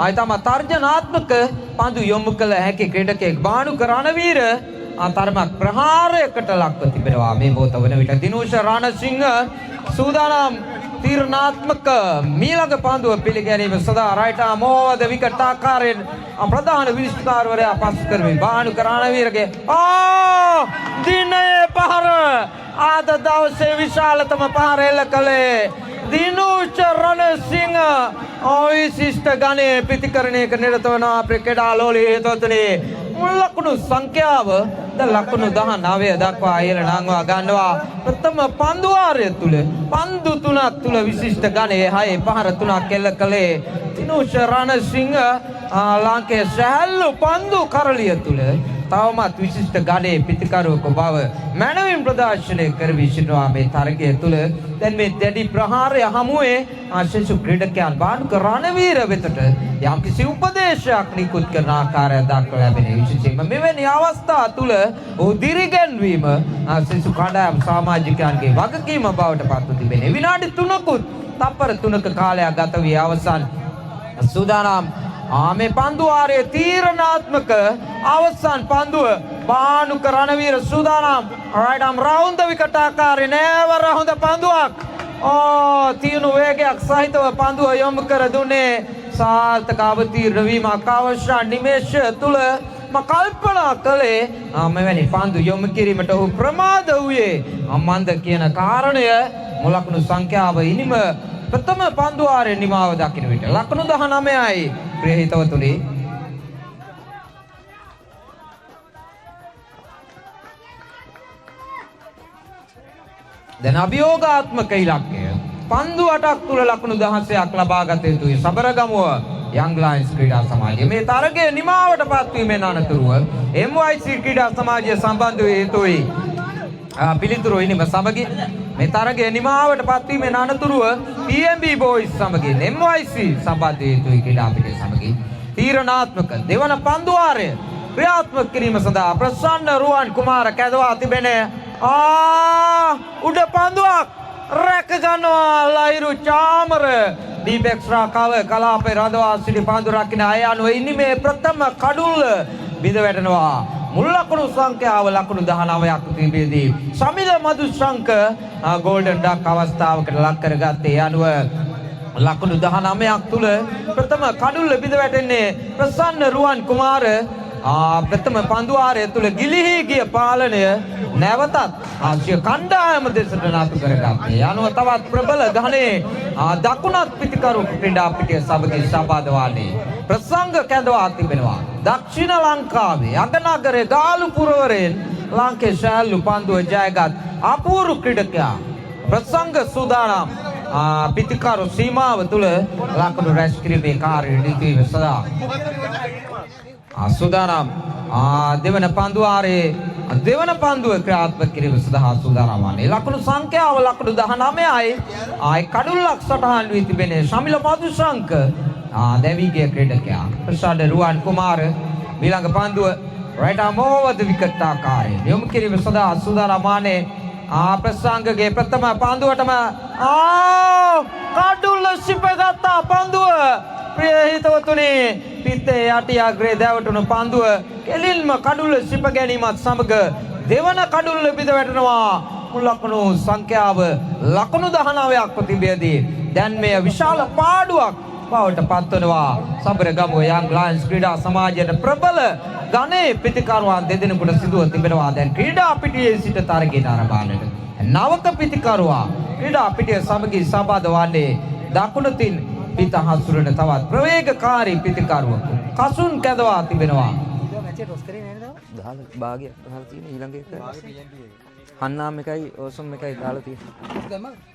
ආයතම තර්ජනාත්මක පන්දු යොමු කළ හැකි ක්‍රීඩකයෙක් බානුක රණවීර තරමක් ප්‍රහාරයකට ලක්ව තිබෙනවා. මේ මොහොත වන විට දිනුච රණසිංහ සූදානම් තීරණාත්මක මීළඟ පන්දුව පිළිගැනීම සඳහා රයිට් ආම් ඕවර් ද විකට් ආකාරයෙන් ප්‍රධාන විනිශ්චයකාරවරයා පසු කරමින් බානුක රණවීරගේ දිනයේ පහර ආද දවසේ විශාලතම පහර එල්ල කළේ දිනුච රණසිංහ විශිෂ්ට ගණයේ පිතිකරණයක නිරත වන ක්‍රීඩා ලෝලී හේතුතුනේ. මුල් ලකුණු සංඛ්‍යාව ලකුණු 19 දක්වා ඉහළ නංවා ගන්නවා. ප්‍රථම පන්දුවාරය තුල පන්දු 3ක් තුල විශිෂ්ට ගණයේ 6 පහර 3ක් එල්ල කළේ දිනුච රණසිංහ. ලාංකේය සැහැල්ලු පන්දු කරලිය තුල තවමත් විශිෂ්ට ගණයේ පිතිකරුවෙකු බව මනවින් ප්‍රදර්ශනය කරවී සිටිනවා මේ තරගය තුල. දැන් මේ දැඩි ප්‍රහාරය හමුවේ ශිෂ්‍ය ක්‍රීඩකයන් බානුක රණවීර වෙතට යම්කිසි උපදේශයක් නිකුත් කරන ආකාරය දක්වා ලැබෙනවා. විශේෂයෙන්ම මෙවැනි අවස්ථා තුල ඔහු දිරිගැන්වීම ශිෂ්‍ය කණ්ඩායම් සමාජිකයන්ගේ වගකීම බවට පත්ව තිබෙනවා. විනාඩි 3කුත් තප්පර 3ක කාලයක් ගත වී අවසන් සූදානම් මේ පන්දුවාරයේ තීරණාත්මක අවසන් පන්දුව බානුක රණවීර සූදානම්. රයිට් ආම් රවුන්ඩ් ද විකට් ආකාරයෙන් නෑවර හොඳ පන්දුවක් තියුණු වේගයක් සහිතව පන්දුව යොමු කර දුන්නේ. සාර්ථක අවතීර්ණ වීමක් අවශ්‍ය නිමේෂය තුල කල්පනා කළේ මෙවැනි පන්දු යොමු කිරීමට ඔහු ප්‍රමාද වූයේ මන්ද කියන කාරණය මුල් ලකුණු සංඛ්‍යාව ඉනිම ප්‍රථම පන්දුවාරයේ නිමාව දකින විට ලකුණු 19යි ප්‍රේහිතවතුනි. දැන් අභියෝගාත්මක ඉලක්කය පන්දු 8ක් තුල ලකුණු 16ක් ලබා ගත යුතුයි සබරගමුව යංග් ලයන්ස් ක්‍රීඩා සමාජය. මේ තරගයේ නිමාවට පත්වීමෙන් අනතුරුව MYC ක්‍රීඩා සමාජය සම්බන්ධ වී යුතුයි පිළිතුරු ඉනිම සමගින් මේ තරගයේ නිමාවට පත්වීමෙන් අනතුරුව PMB boys සමගින් MYC සම්බන්ධ වී යුතුයි ක්‍රීඩා පිටිය සමගින්. තීරණාත්මක දෙවන පන්දුවාරය ක්‍රියාත්මක කිරීම සඳහා ප්‍රසන්න රුවන් කුමාර කැදවා තිබෙන උඩ පන්දුවක් රැක ගන්නවා ලයිරු චාමර. ඩීප් එක්ස්ට්‍රා කලාපේ රඳවා සිටි පන්දු රකින්න අය අනුව ඉනිමේ ප්‍රථම කඩුල්ල බිඳ වැටෙනවා. මුල් ලකුණු සංඛ්‍යාව ලකුණු 19ක් තිබෙදී සමිල මදුශංක ගෝල්ඩන් ඩක් අවස්ථාවකට ලක් කරගත්තේ. අනුව ලකුණු 19ක් තුල ප්‍රථම කඩුල්ල බිඳ වැටෙන්නේ ප්‍රසන්න රුවන් කුමාර ප්‍රථම පන්දුවාරය තුල ගිලිහි ගිය පාලනය නැවතත් ආසිය කණ්ඩායම දෙසට නතු කරගත්තේ. අනුව තවත් ප්‍රබල ගහනේ දකුණත් පිටිකරු ක්‍රීඩා පිටිය සමගින් සම්බන්ධවන්නේ ප්‍රසංග කැඳවා තිබෙනවා. දක්ෂිණ ලංකාවේ අගනගරේ ගාලු පුරවරෙන් ලංකේ ශාලු පන්දුව ජයගත් අපූර්ව ක්‍රීඩකයා ප්‍රසංග සූදානම් පිටිකරු සීමාව තුල ලකුණු රැස් කිරීමේ කාර්යය නිතීව සදා සූදානම් දෙවන පන්දුවාරේ දෙවන පන්දුව ක්‍රියාත්මක කිරීම සඳහා සූදානම් වන්නේ. ලකුණු සංඛ්‍යාව ලකුණු 19යි. කඩුල්ලක් සටහන් වී තිබෙනේ ශමිල මදුශංක දෙවිගේ ක්‍රීඩකයා ප්‍රසාද රුවන් කුමාර ඊළඟ පන්දුව රයිට් ආම් ඕවර් ද විකට් ආකාරයෙන් යොමු කිරීම සඳහා සූදානම් වන්නේ. ප්‍රසංගගේ ප්‍රථම පන්දුවටම කඩුල්ල සිපගත්ත පන්දුව ප්‍රිය හිතවතුනි පිටේ යටි අග්‍රේ දැවටුණු පන්දුව කෙලින්ම කඩුල්ල සිප ගැනීමත් සමග දෙවන කඩුල්ල බිඳ වැටෙනවා. මුල් ලකුණු සංඛ්‍යාව ලකුණු 19ක් තිබෙදී දැන් මේ විශාල පාඩුවක් බවට පත්වනවා. සබරගමුව යං ලයන්ස් ක්‍රීඩා සමාජයට ප්‍රබල ගණේ පිටිකරුවන් දෙදෙනෙකුට සිදුව තිබෙනවා. දැන් ක්‍රීඩා පිටියේ සිට තරගයට ආරම්භනට නවක පිටිකරුවා ක්‍රීඩා පිටිය සමගින් සම්බන්ධ වන්නේ දකුණතින් පිට හසුරන තවත් ප්‍රවේගකාරී පිටිකරුවෙකු කසුන් කැඳවා තිබෙනවා. දාලා භාගයක් දාලා තියෙන ඊළඟ එක හන්නාම් එකයි ඕසම් එකයි දාලා තියෙන්නේ.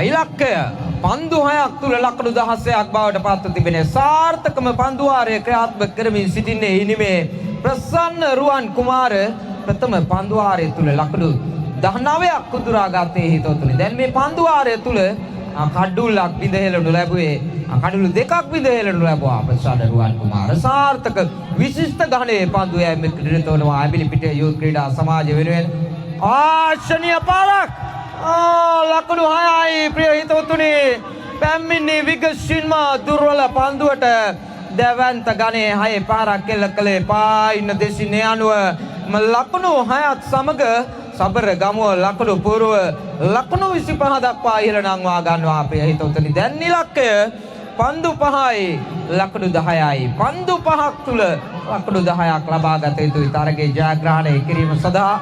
ඉලක්කය පන්දු 6ක් තුල ලකුණු 16ක් බවට පත්ව තිබෙනේ. සාර්ථකම පන්දුවාරය ක්‍රියාත්මක කරමින් සිටින්නේ ඉනිමේ ප්‍රසන්න රුවන් කුමාර ප්‍රථම පන්දුවාරය තුල ලකුණු 19ක් උදුරා ගත්තේ හිතවතුනි. දැන් මේ පන්දුවාරය තුල කඩුල්ලක් බිඳ හෙළනු ලැබුවේ කඩුළු දෙකක් බිඳ හෙළනු ලැබුවා ප්‍රසන්න රුවන් කුමාර. සාර්ථක විශිෂ්ට ගහනේ පන්දුවයි මේ ක්‍රීඩතවනවා ඇඹිලි පිටේ යුත් ක්‍රීඩා සමාජය වෙනුවෙන් ආශනීය පාරක් ලකුණු 6යි ප්‍රිය හිතවතුනි. පැමිණි විගසින්ම දුර්වල පන්දුවට දැවැන්ත ගණේ 6 පාරක් කෙල්ල කළේ පායින දෙසිනේ අනුව ලකුණු 6ත් සමග සබරගමුව ලකුණු පූර්ව ලකුණු 25 දක්වා ඉහළ නංවා ගන්නවා ප්‍රිය හිතවතුනි. දැන් ඉලක්කය පන්දු 5යි ලකුණු 10යි. පන්දු 5ක් තුල ලකුණු 10ක් ලබා ගත යුතුයි තරගයේ ජයග්‍රහණය කිරීම සඳහා.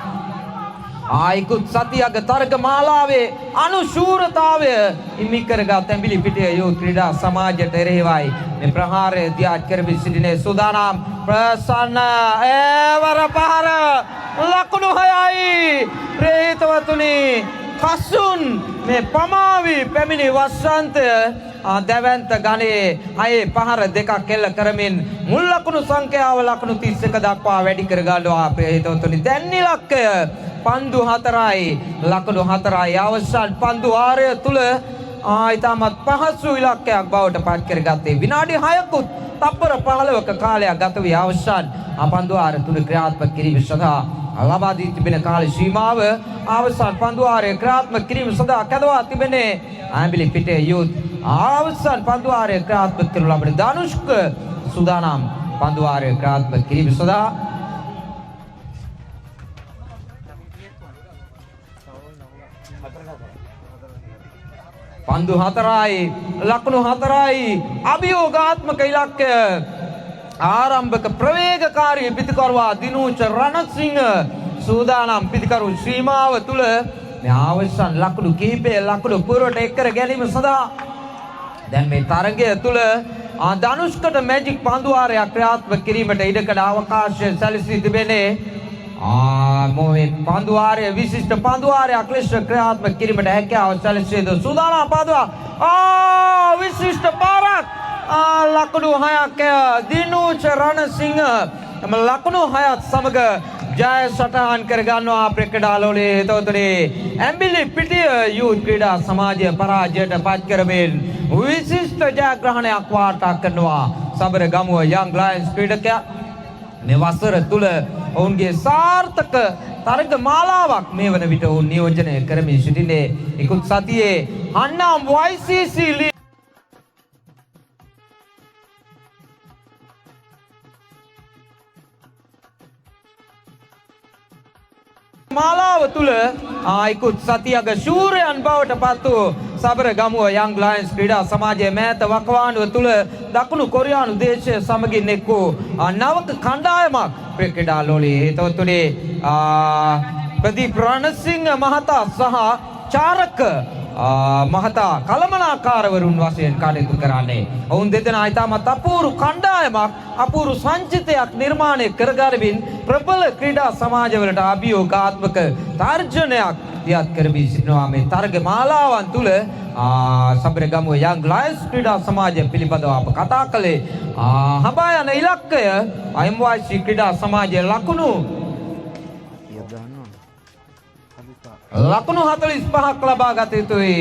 ආයිකුත් සතියක තරග මාලාවේ අනුශූරතාවය හිමි කරගත් ඇඹිලි පිටිය යුත් ක්‍රීඩා සමාජයට එරෙහිවයි මේ ප්‍රහාරය දියාත් කරමින් සිටිනේ සූදානම් ප්‍රසන්න ඒවර පහර ලකුණු 6යි ප්‍රේතවතුනි. කසුන් මේ පමාවි පැමිණි වසන්තය දැවැන්ත ගණේ 6 පහර දෙකක් කෙල්ල කරමින් මුල් ලකුණු සංඛ්‍යාව ලකුණු 31 දක්වා වැඩි කර ගන්නවා ප්‍රේතවතුනි. දැන් ඉලක්කය පන්දු 4යි ලකුණු 4යි. අවසන් පන්දු වාරය තුල ඊටමත් පහසු ඉලක්කයක් බවට පත් කරගත්තේ. විනාඩි 6කුත් තප්පර 15ක කාලයක් ගත වී අවසන් පන්දු වාරය තුල ක්‍රියාත්මක කිරීම සඳහා ලබා දී තිබෙන කාල සීමාව අවසන් පන්දු වාරය ක්‍රියාත්මක කිරීම සඳහා කැඳවා තිබෙනේ ඇඹිලි පිටේ යුත් අවසන් පන්දු වාරය ක්‍රියාත්මක කරනු ලබන ධනුෂ්ක සූදානම් පන්දු වාරය ක්‍රියාත්මක කිරීම සඳහා. පන්දු 4යි ලකුණු 4යි අභියෝගාත්මක ඉලක්කය. ආරම්භක ප්‍රවේගකාරී පිටිකරුවා දිනූච රණසිංහ සූදානම් පිටිකරු සීමාව තුල මේ අවසන් ලකුණු කිහිපය ලකුණු පුරවට එක් කර ගැනීම සඳහා දැන් මේ තරගය තුල ධනුෂ්කට මැජික් පන්දුවාරයක් ක්‍රියාත්මක කිරීමට ඉඩකඩ අවකාශය සැලසී තිබෙනේ. මේ පන්දුවාරය විශිෂ්ට පන්දුවාරයක් ලෙස ක්‍රියාත්මක කිරීමට හැකියාව සැලසීද සූදානම් පන්දුවා විශිෂ්ට පාරක් ලකුණු 6ක් දිනූච රණසිංහ ලකුණු 6ත් සමග ජය සටහන් කර ගන්නවා ප්‍රකඩාලෝලේ හිතවතුනි. ඇඹිලි පිටිය යුත් ක්‍රීඩා සමාජය පරාජයට පත් කරමින් විශිෂ්ට ජයග්‍රහණයක් වාර්තා කරනවා සබරගමුව යං ලයන්ස් ක්‍රීඩකයා. මේ වසර තුල ඔවුන්ගේ සාර්ථක තරග මාලාවක් මේ වන විට ඔවුන් නියෝජනය කරමින් සිටිනේ. ඉක්ුත් සතියේ හන්නාම් YCC මාලාව තුල ඉක්ුත් සතියක ශූරයන් බවට පත් වූ සබරගමුව යං ලයන්ස් ක්‍රීඩා සමාජයේ මෑත වකවානුව තුල දකුණු කොරියානු දේශය සමගින් එක් වූ නවක කණ්ඩායමක් ක්‍රීඩා ලෝලී හේතුතුනේ ප්‍රදීප් රණසිංහ මහතා සහ චාරක මහතා කලමනාකාරවරුන් වශයෙන් කටයුතු කරන්නේ. ඔවුන් දෙදෙනා ඉතාමත් අපූර්ව කණ්ඩායමක් අපූර්ව සංචිතයක් නිර්මාණය කරගනිමින් ප්‍රබල ක්‍රීඩා සමාජවලට අභියෝගාත්මක තර්ජනයක් දියත් කරමින් සිටිනවා. මේ තරග මාලාවන් තුල සබරගමුව යං ලයන්ස් ක්‍රීඩා සමාජය පිළිබඳව අප කතා කළේ. හඹා යන ඉලක්කය MYC ක්‍රීඩා සමාජයේ ලකුණු 45ක් ලබා ගත යුතුයි.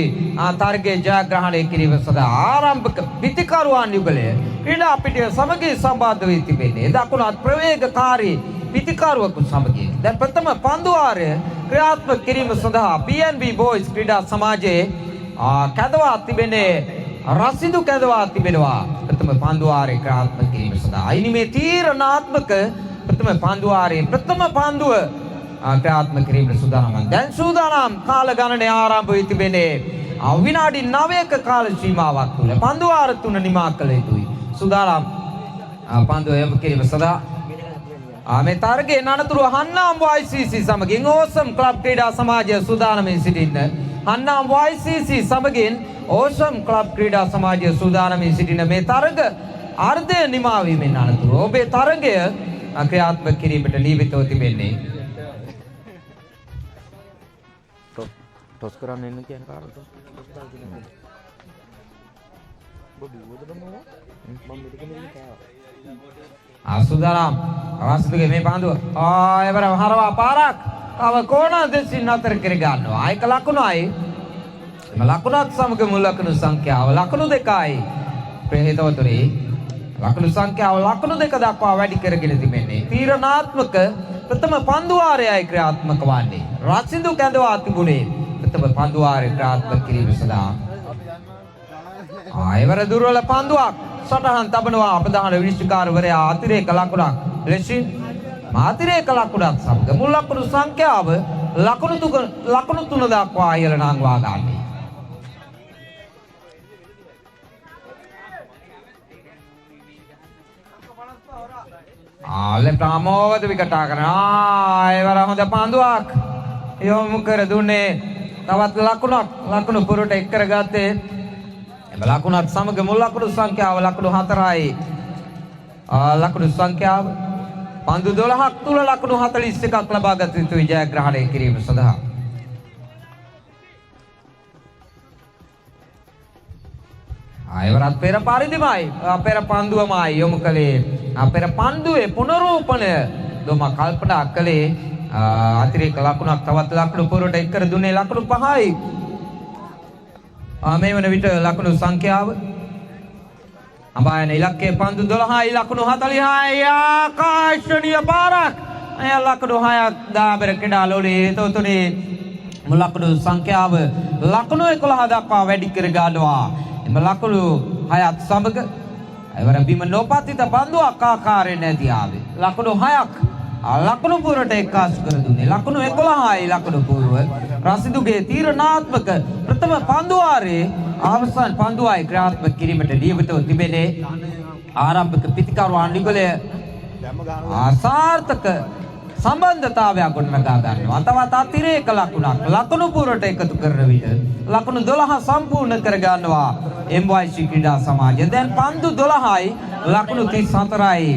තරගයේ ජයග්‍රහණය කිරීම සඳහා ආරම්භක පිතිකරුවන් යුගලය ක්‍රීඩා පිටිය සමගින් සම්බන්ධ වී තිබෙන්නේ. දකුණත් ප්‍රවේගකාරී පිතිකරුවෙකු සමගින්. දැන් ප්‍රථම පන්දුවාරය ක්‍රියාත්මක කිරීම සඳහා PNB Boys ක්‍රීඩා සමාජයේ කැඳවා තිබෙන්නේ රසිදු කැඳවා තිබෙනවා. ප්‍රථම පන්දුවාරය ක්‍රියාත්මක කිරීම සඳහා අයිනි මේ තීරණාත්මක ප්‍රථම පන්දුවාරයේ ප්‍රථම පන්දුව ක්‍රියාත්මක කිරීමට සූදානම්. දැන් සූදානම් කාල ගණනය ආරම්භ වී තිබෙන්නේ විනාඩි 9ක කාල සීමාවක් තුළ පන්දුවාර 3 නිමා කළ යුතුයි. සූදානම් පන්දුව යොමු කිරීම සඳහා මේ තරගයේ අනතුරුව හන්නාම් YCC සමගින් ඕසම් ක්ලබ් ක්‍රීඩා සමාජය සූදානම්ව සිටින්න. හන්නාම් YCC සමගින් ඕසම් ක්ලබ් ක්‍රීඩා සමාජය සූදානම්ව සිටින මේ තරග අර්ධය නිමා වීමෙන් අනතුරුව ඔබේ තරගය ක්‍රියාත්මක කිරීමට නියමිතව තිබෙන්නේ. ටොස් කරන්න එන්න කියන කාරණා සූදානම් රාසිදුගේ මේ පන්දුව එවර හරවා පාරක් තව කෝණ දෙසින් අතර කර ගන්නවා. ඒක ලකුණයි. එම ලකුණත් සමග මුල් ලකුණු සංඛ්‍යාව ලකුණු 2යි. ප්‍රහේතවතුරේ ලකුණු සංඛ්‍යාව ලකුණු 2 දක්වා වැඩි කරගෙන තිබෙන්නේ. තීරණාත්මක ප්‍රථම පන්දුවාරයයි ක්‍රියාත්මක වන්නේ. රාසිදු කැඳවා තිබුණේ ප්‍රථම පන්දුවාරය ක්‍රියාත්මක කිරීම සඳහා. එවර දුර්වල පන්දුවක් සටහන් තබනවා ප්‍රධාන විනිශ්චයකාරවරයා අතිරේක ලකුණක් ලෙසින් අතිරේක ලකුණක් සමග මුල් ලකුණු සංඛ්‍යාව ලකුණු 3 දක්වා ඉහළ නංවා ගන්නේ. ප්‍රාමෝවද විකටා කරන එවර හොඳ පන්දුවක් යොමු කර දුන්නේ. තවත් ලකුණු පුරට එක් කරගත්තේ. එම ලකුණත් සමග මුල් ලකුණු සංඛ්‍යාව ලකුණු 4යි. ලකුණු සංඛ්‍යාව පන්දු 12ක් තුල ලකුණු 41ක් ලබා ගත යුතුයි ජයග්‍රහණය කිරීම සඳහා. එවරත් පෙර පරිදිමයි පෙර පන්දුවමයි යොමු කළේ. පෙර පන්දුවේ පුනරූපණය දොම කල්පනා කළේ. අතිරේක ලකුණක් තවත් ලකුණු පුරට එක් කර දුන්නේ ලකුණු 5යි. මේ වන විට ලකුණු සංඛ්‍යාව අඹායන ඉලක්කයේ පන්දු 12යි ලකුණු 40යි. ආකාශනීය පාරක් ලකුණු 6ක් දාබර ක්‍රීඩා ලෝලී හේතුතුනේ මුල් ලකුණු සංඛ්‍යාව ලකුණු 11 දක්වා වැඩි කර ගන්නවා. එම ලකුණු 6ත් සමග එවර බිම නොපතිත පන්දුවක් ආකාරයෙන් නැති ආවේ. ලකුණු 6ක් ලකුණු පුරට එක්කාසු කර දුන්නේ. ලකුණු 11යි ලකුණු පුරව රසිදුගේ තීරණාත්මක ප්‍රථම පන්දුවාරයේ අවසන් පන්දුවයි ක්‍රියාත්මක කිරීමට නියමිතව තිබෙන්නේ. ආරම්භක පිතිකරුවන් යුගලය සාර්ථක සම්බන්ධතාවයක් ගොඩනගා ගන්නවා. තවත් අතිරේක ලකුණක් ලකුණු පුරට එකතු කරන විට ලකුණු 12 සම්පූර්ණ කර ගන්නවා MYC ක්‍රීඩා සමාජය. දැන් පන්දු 12යි ලකුණු 34යි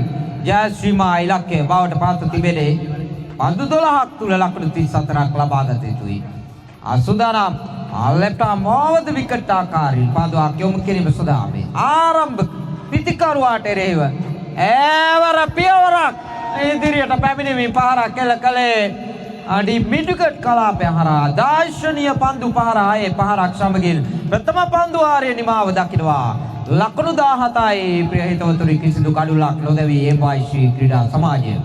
ජයශ්‍රීමා ඉලක්කය බවට පත් තිබෙන්නේ. පන්දු 12ක් තුල ලකුණු 34ක් ලබා ගත යුතුයි. සූදානම් ලෙෆ්ට් ආර්ම් විකට් ආකාරී පන්දුවක් යොමු කිරීම සඳහා මේ ආරම්භක පිතිකරුවාට එරෙහිව එවර පියවරක් ඉදිරියට පැමිණීමේ පාරක් කෙල කළේ අඩි මිඩුකට් කලාපය හරහා දාර්ශනීය පන්දු පාරායේ පහරක් සමගින් ප්‍රථම පන්දුවාරයේ නිමාව දකිනවා. ලකුණු 17යි ප්‍රිය හිතවතුනි කිසිදු කඩුලක් නොදැවි MYC ක්‍රීඩා සමාජය.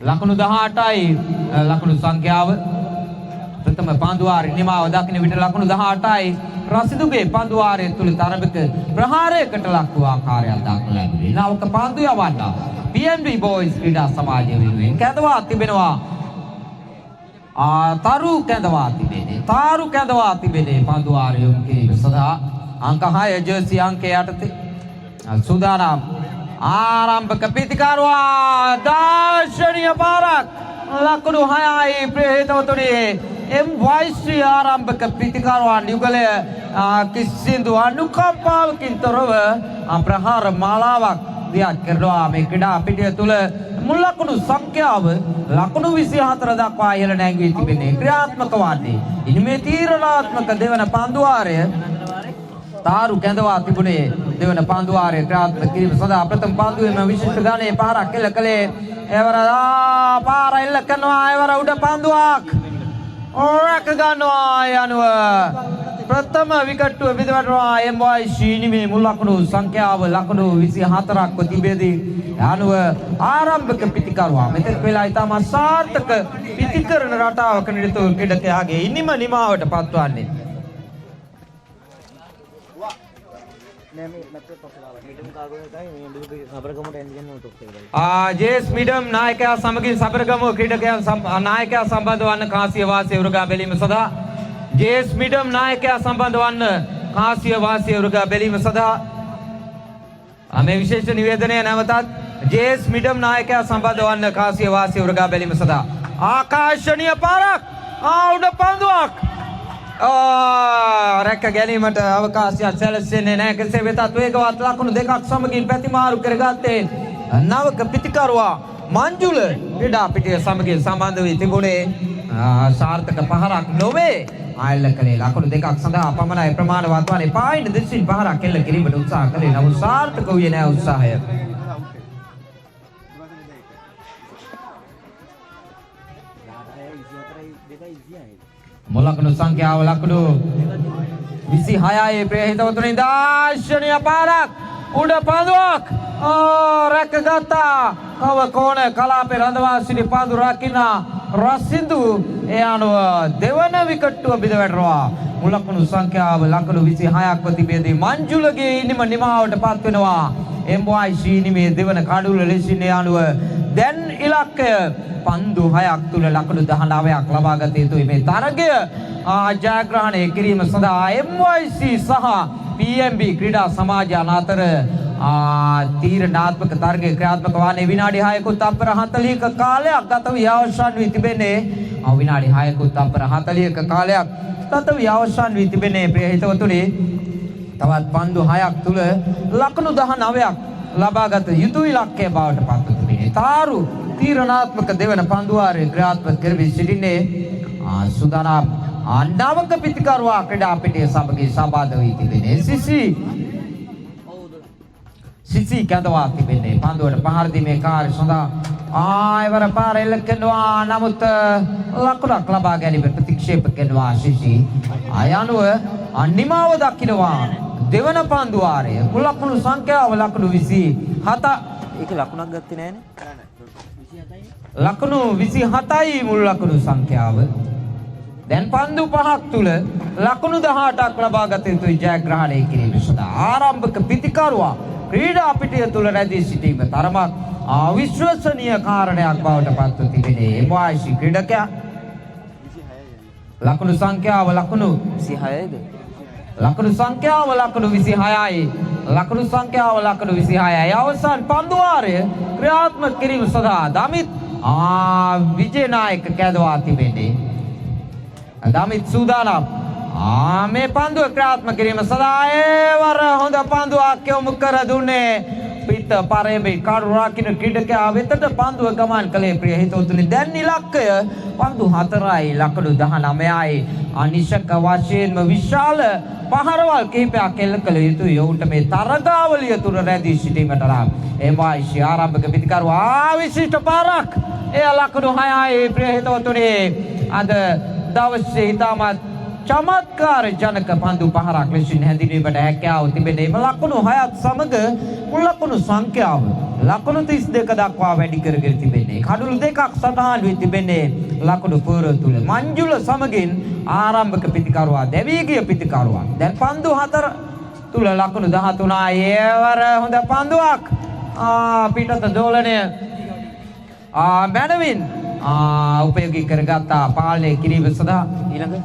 ලකුණු 18යි ලකුණු සංඛ්‍යාව ප්‍රථම පන්දුවාරයේ නිමාව දකින විට ලකුණු 18යි රසිදුගේ පන්දු වාරය තුල තරමක ප්‍රහාරයකට ලක් වූ ආකාරයක් දක්නට ලැබුණේ. නවක පන්දු යවන්න PMB Boys ක්‍රීඩා සමාජය වෙනුවෙන් කැඳවා තිබෙනවා. තරු කැඳවා තිබෙන්නේ පන්දු වාරය යොමු කිරීම සඳහා අංක 6 ජර්සි අංක 8 සූදානම් ආරම්භක පිතිකරුවා දාර්ශනික පාරක් ලකුණු 6යි ප්‍රේතවතුනේ MYC ආරම්භක පිතිකරුවා යුගලය කිසිදු අනුකම්පාවකින් තොරව ප්‍රහාර මාලාවක් දියත් කරනවා. මේ ක්‍රීඩා පිටිය තුල මුල් ලකුණු සංඛ්‍යාව ලකුණු 24 දක්වා ඉහළ නැංවී තිබෙන්නේ ක්‍රියාත්මක වන්නේ. ඉනි මේ තීරණාත්මක දෙවන පන්දු වාරය තාරු කැඳවා තිබුණේ දෙවන පන්දු වාරය ක්‍රියාත්මක කිරීම සඳහා ප්‍රථම පන්දුවේම විශිෂ්ට ගණයේ පාරක් එල්ල කළේ එවර පාර එල්ල කරනවා එවර උඩ පන්දුවක් රැක ගන්නවා යනුව ප්‍රථම විකට්ටුව පිටවටනවා MYC නිමේ මුල් ලකුණු සංඛ්‍යාව ලකුණු 24ක් තිබෙදී යනුව ආරම්භක පිතිකරුවා මෙතෙක් වෙලා ඉතාම සාර්ථක පිතිකරන රටාවක නිරත ක්‍රීඩකයාගේ ඉනිම නිමාවට පත්වන්නේ. ජේස් මිඩම් නායකයා සමගින් සබරගම ක්‍රීඩකයන් නායකයා සම්බන්ධ වන්න කාසිය වාසිය උරගා බැලීම සඳහා ජේස් මිඩම් නායකයා සම්බන්ධ වන්න කාසිය වාසිය උරගා බැලීම සඳහා මේ විශේෂ නිවේදනය නැවතත් ජේස් මිඩම් නායකයා සම්බන්ධ වන්න කාසිය වාසිය උරගා බැලීම සඳහා ආකර්ෂණීය පාරක් උඩ පන්දුවක් රැක ගැනීමට අවකාශයක් සැලසෙන්නේ නැහැ. කෙසේ වෙතත් වේගවත් ලකුණු දෙකක් සමගින් පැතිමාරු කරගත්තේ නවක පිතිකරුවා මංජුල ක්‍රීඩා පිටිය සමගින් සම්බන්ධ වී තිබුණේ සාර්ථක පහරක් නොවේ. ආයල්ල කලේ ලකුණු දෙකක් සඳහා පමණයි ප්‍රමාණවත් වන්නේ. පායින් දෙසින් පහරක් එල්ල කිරීමට උත්සාහ කළේ නමුත් සාර්ථක වූයේ නැහැ උත්සාහය. මොලකුණු සංඛ්‍යාව ලකුණු 26යි ප්‍රේහිතවතුනි දාර්ශනික පාරක් උඩ පන්දුවක් රැකගත්තා. කව කෝණ කලාපේ රඳවා සිටි පන්දු රකින්න රසිදු ඒ අනුව දෙවන විකට්ටුව බිඳ වැටෙනවා. මුලකුණු සංඛ්‍යාව ලකුණු 26ක් තිබෙදී මංජුලගේ ඉනිම නිමාවට පත් වෙනවා. MYC නිමේ දෙවන කඩුල ලෙසින් ඒ අනුව දැන් ඉලක්කය පන්දු 6ක් තුල ලකුණු 19ක් ලබා ගත යුතුයි. මේ තරගය ජයග්‍රහණය කිරීම සඳහා MYC සහ PMB ක්‍රීඩා සමාජය අතර තීරණාත්මක තරගය ක්‍රියාත්මක වන්නේ විනාඩි 6කුත් තප්පර 40ක කාලයක් ගත වී අවසන් වී තිබෙන්නේ. විනාඩි 6කුත් තප්පර 40ක කාලයක් ගත වී අවසන් වී තිබෙන්නේ. ප්‍රිය හිතවතුනි තවත් පන්දු 6ක් තුල ලකුණු 19ක් ලබාගත යුතු ඉලක්කය බවට පත් වී තිබෙන්නේ. තාරු තීරණාත්මක දෙවන පන්දු වාරය ක්‍රියාත්මක කරවී සිටින්නේ සුදානම් නවක පිතිකරුවා ක්‍රීඩා පිටිය සමගින් සම්බන්ධ වී තිබෙන්නේ සිසි කැඳවා තිබෙන්නේ පන්දුවට පහර දීමේ කාර්ය සඳහා ආයවර පාර එල්ල කරනවා. නමුත් ලකුණක් ලබා ගැනීම ප්‍රතික්ෂේප කරනවා සිසි. අයනුව නිමාව දක්ිනවා දෙවන පන්දු වාරය මුල් ලකුණු සංඛ්‍යාව ලකුණු 27. ඒක ලකුණක් ගත්තේ නැහනේ. ලකුණු 27යි මුල් ලකුණු සංඛ්‍යාව. දැන් පන්දු 5ක් තුල ලකුණු 18ක් ලබා ගත යුතුයි ජයග්‍රහණය කිරීම සඳහා. ආරම්භක පිතිකරුවා ක්‍රීඩා පිටිය තුල රැඳී සිටීම තරමක් අවිශ්වසනීය කාරණයක් බවට පත් වී තිබෙනේ. MYC ක්‍රීඩකයා ලකුණු සංඛ්‍යාව ලකුණු 26යිද? ලකුණු සංඛ්‍යාව ලකුණු 26යි. ලකුණු සංඛ්‍යාව ලකුණු 26යි. අවසන් පන්දු වාරය ක්‍රියාත්මක කිරීම සඳහා දමිත් විජේනායක කැඳවා තිබෙන්නේ. දමිත් සූදානම් මේ පන්දුව ක්‍රියාත්මක කිරීම සඳහා ඒවර හොඳ පන්දුවක් යොමු කර දුන්නේ පිට පරේබේ කරු රකින්න ක්‍රීඩකයා වෙතට පන්දුව ගමන් කළේ. ප්‍රිය හිතවතුනි දැන් ඉලක්කය පන්දු 4යි ලකුණු 19යි. අනිශක වශයෙන්ම විශාල පහරවල් කිහිපයක් එල්ල කළ යුතුයි. ඔවුන්ට මේ තරගාවලිය තුර රැඳී සිටීමට නම් MYC ආරම්භක පිතිකරුවා විශිෂ්ට පාරක් එය ලකුණු 6යි. ප්‍රිය හිතවතුනි අද දවසේ ඉතාමත් චමත්කාර ජනක පන්දු පහරක් ලෙසින් හැඳින්වීමට හැකියාව තිබෙන්නේ. ලකුණු 6ත් සමග මුල් ලකුණු සංඛ්‍යාව ලකුණු 32 දක්වා වැඩි කරගෙන තිබෙන්නේ. කඩුළු දෙකක් සටහන් වී තිබෙන්නේ ලකුණු පුර තුල. මංජුල සමගින් ආරම්භක පිතිකරුවා දැවී ගිය පිතිකරුවා. දැන් පන්දු 4 තුල ලකුණු 13. ඒවර හොඳ පන්දුවක්. පිටත දෝලනය මැනවින් උපයෝගී කරගත්තා පාලනය කිරීම සඳහා. ඊළඟ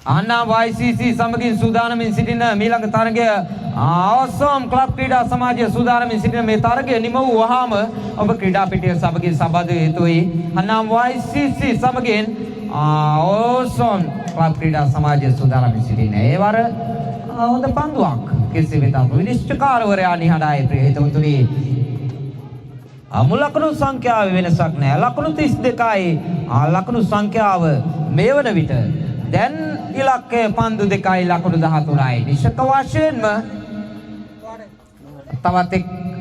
අන්නා YCC සමගින් සූදානමින් සිටින මීළඟ තරගය අවසම් ක්ලබ් ක්‍රීඩා සමාජය සූදානමින් සිටින මේ තරගය නිම වූ වහාම ඔබ ක්‍රීඩා පිටිය සමගින් සම්බන්ධ වෙ යුතුයි. අන්නා YCC සමගින් අවසම් ක්ලබ් ක්‍රීඩා සමාජය සූදානමින් සිටින ඒවර හොඳ පන්දුවක්. කෙසේ වෙතත් විනිශ්චයකාරවරයා නිහඬයි ප්‍රිය හිතවතුනි. මුල් ලකුණු සංඛ්‍යාවේ වෙනසක් නැහැ. ලකුණු 32යි. ලකුණු සංඛ්‍යාව මේ වන විට දැන් ඉලක්කය පන්දු 2යි ලකුණු 13යි. නිශ්චක වශයෙන්ම තවත්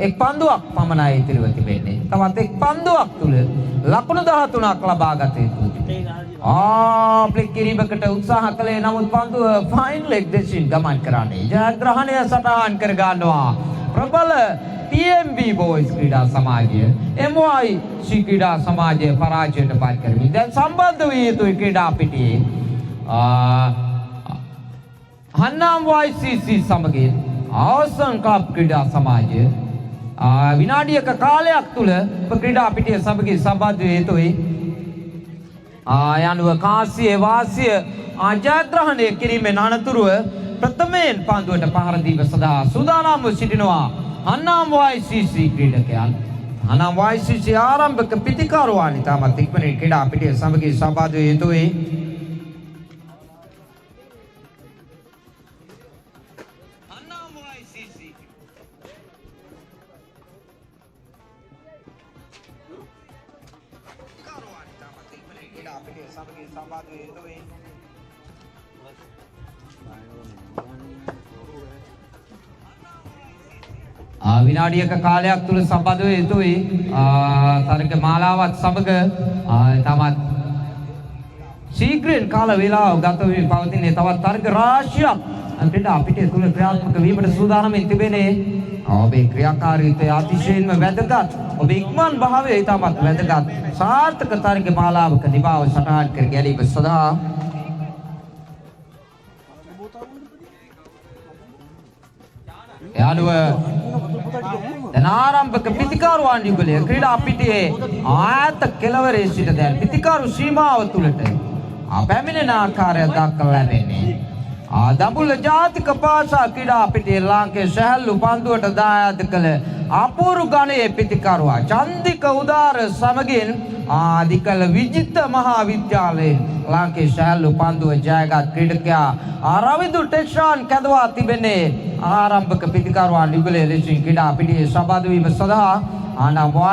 එක් පන්දුවක් පමණයි ඉතිරිව තිබෙන්නේ. තවත් එක් පන්දුවක් තුල ලකුණු 13ක් ලබා ගත යුතුයි. ප්ලේ කිරීමකට උත්සාහ කළේ නමුත් පන්දුව ෆයින් ලෙග් දෙසින් ගමන් කරන්නේ. ජයග්‍රහණය සටහන් කර ගන්නවා ප්‍රබල TMB boys ක්‍රීඩා සමාජය MYC ක්‍රීඩා සමාජය පරාජයට පත් කරමින් දැන් සම්බන්ධ විය යුතුයි ක්‍රීඩා පිටියේ. හන්නාම් YCC සමගින් අවසන් ක්ලබ් ක්‍රීඩා සමාජය විනාඩියක කාලයක් තුල ක්‍රීඩා පිටිය සමගින් සම්බන්ධ වේ යුතුයි. යනුව කාසියේ වාසිය ජයග්‍රහණය කිරීමෙන් අනතුරුව ප්‍රථමයෙන් පන්දුවට පහර දීම සඳහා සූදානම්ව සිටිනවා හන්නාම් YCC ක්‍රීඩකයන්. හන්නාම් YCC ආරම්භක පිතිකරුවන් ඉතාමත් ඉක්මනින් ක්‍රීඩා පිටිය සමගින් සම්බන්ධ වේ යුතුයි. විනාඩියක කාලයක් තුල සම්බන්ධ වෙ යුතුයි. තරග මාලාවත් සමග තමත් ශීඝ්‍රයෙන් කාල වේලාව ගත වී පවතින තවත් තරග රාශියක් ක්‍රීඩා පිටිය තුල ක්‍රියාත්මක වීමට සූදානම්ින් තිබෙන්නේ. ඔබේ ක්‍රියාකාරීත්වය අතිශයින්ම වැදගත්. ඔබේ ඉක්මන් භාවය ඉතාමත් වැදගත්. සාර්ථක තරග මාලාවක නිභාව සටහන් කර ගැනීම සඳහා යනුව දැන් ආරම්භක පිතිකරුවන් යුගලය ක්‍රීඩා පිටියේ ඈත කෙළවරේ සිට දැන් පිතිකරු සීමාව තුලට පැමිණෙන ආකාරය දක්වලා ලැබෙන්නේ. දඹුල්ල ජාතික පාසා ක්‍රීඩා පිටියේ ලාංකේය සැහැල්ලු පන්දුවට දායාද කළ අපූර්ව ගණයේ පිතිකරුවා චන්දික උදාර සමගින් ආදිකල විජිත මහා විද්‍යාලයේ ලාංකේය සැහැල්ලු පන්දුව ජයගත් ක්‍රීඩකයා රවිදු ටෙක්ෂාන් කැඳවා තිබෙන්නේ ආරම්භක පිතිකරුවන් යුගලයේ ලෙසින් ක්‍රීඩා පිටියේ සම්බන්ධ වීම සඳහා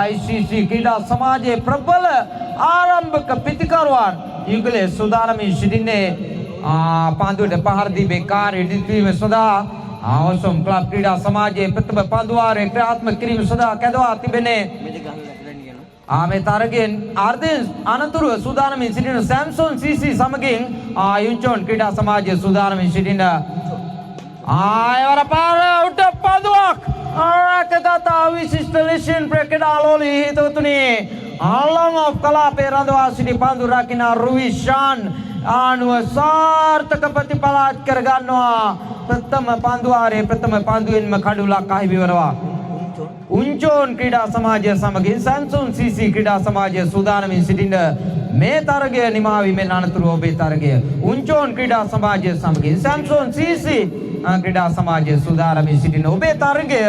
YCC ක්‍රීඩා සමාජයේ ප්‍රබල ආරම්භක පිතිකරුවන් යුගලයේ සූදානම්ින් සිටින්නේ. පන්දුවට පහර දීමේ කාර්යය ඉදිරිවීම සඳහා අවසන් ක්ලබ් ක්‍රීඩා සමාජයේ ප්‍රථම පන්දුවාරයේ ක්‍රියාත්මක කිරීම සඳහා කැඳවා තිබෙන්නේ. මේ තරගයෙන් අර්ධයෙන් අනතුරුව සූදානම්ින් සිටින සැම්සොන් CC සමගින් යුන්චෝන් ක්‍රීඩා සමාජයේ සූදානම්ින් සිටින ආයවර පාර උඩ පන්දුවක් රැකගත විශිෂ්ට ලෙසින් ප්‍රකටාලෝලි හිතවතුනි අලං ඔෆ් කලාපේ රඳවා සිටි පන්දු රකින්න රුවිෂාන් ආනුව සාර්ථක ප්‍රතිඵලත් කර ගන්නවා. ප්‍රථම පන්දුවාරයේ ප්‍රථම පන්දුවෙන්ම කඩුලක් අහිමි වෙනවා. උන්චෝන් ක්‍රීඩා සමාජය සමගින් සැම්සොන් CC ක්‍රීඩා සමාජය සූදානමින් සිටින මේ තරගය නිමා වීමෙන් අනතුරුව ඔබේ තරගය උන්චෝන් ක්‍රීඩා සමාජය සමගින් සැම්සොන් CC ක්‍රීඩා සමාජය සූදානමින් සිටින ඔබේ තරගය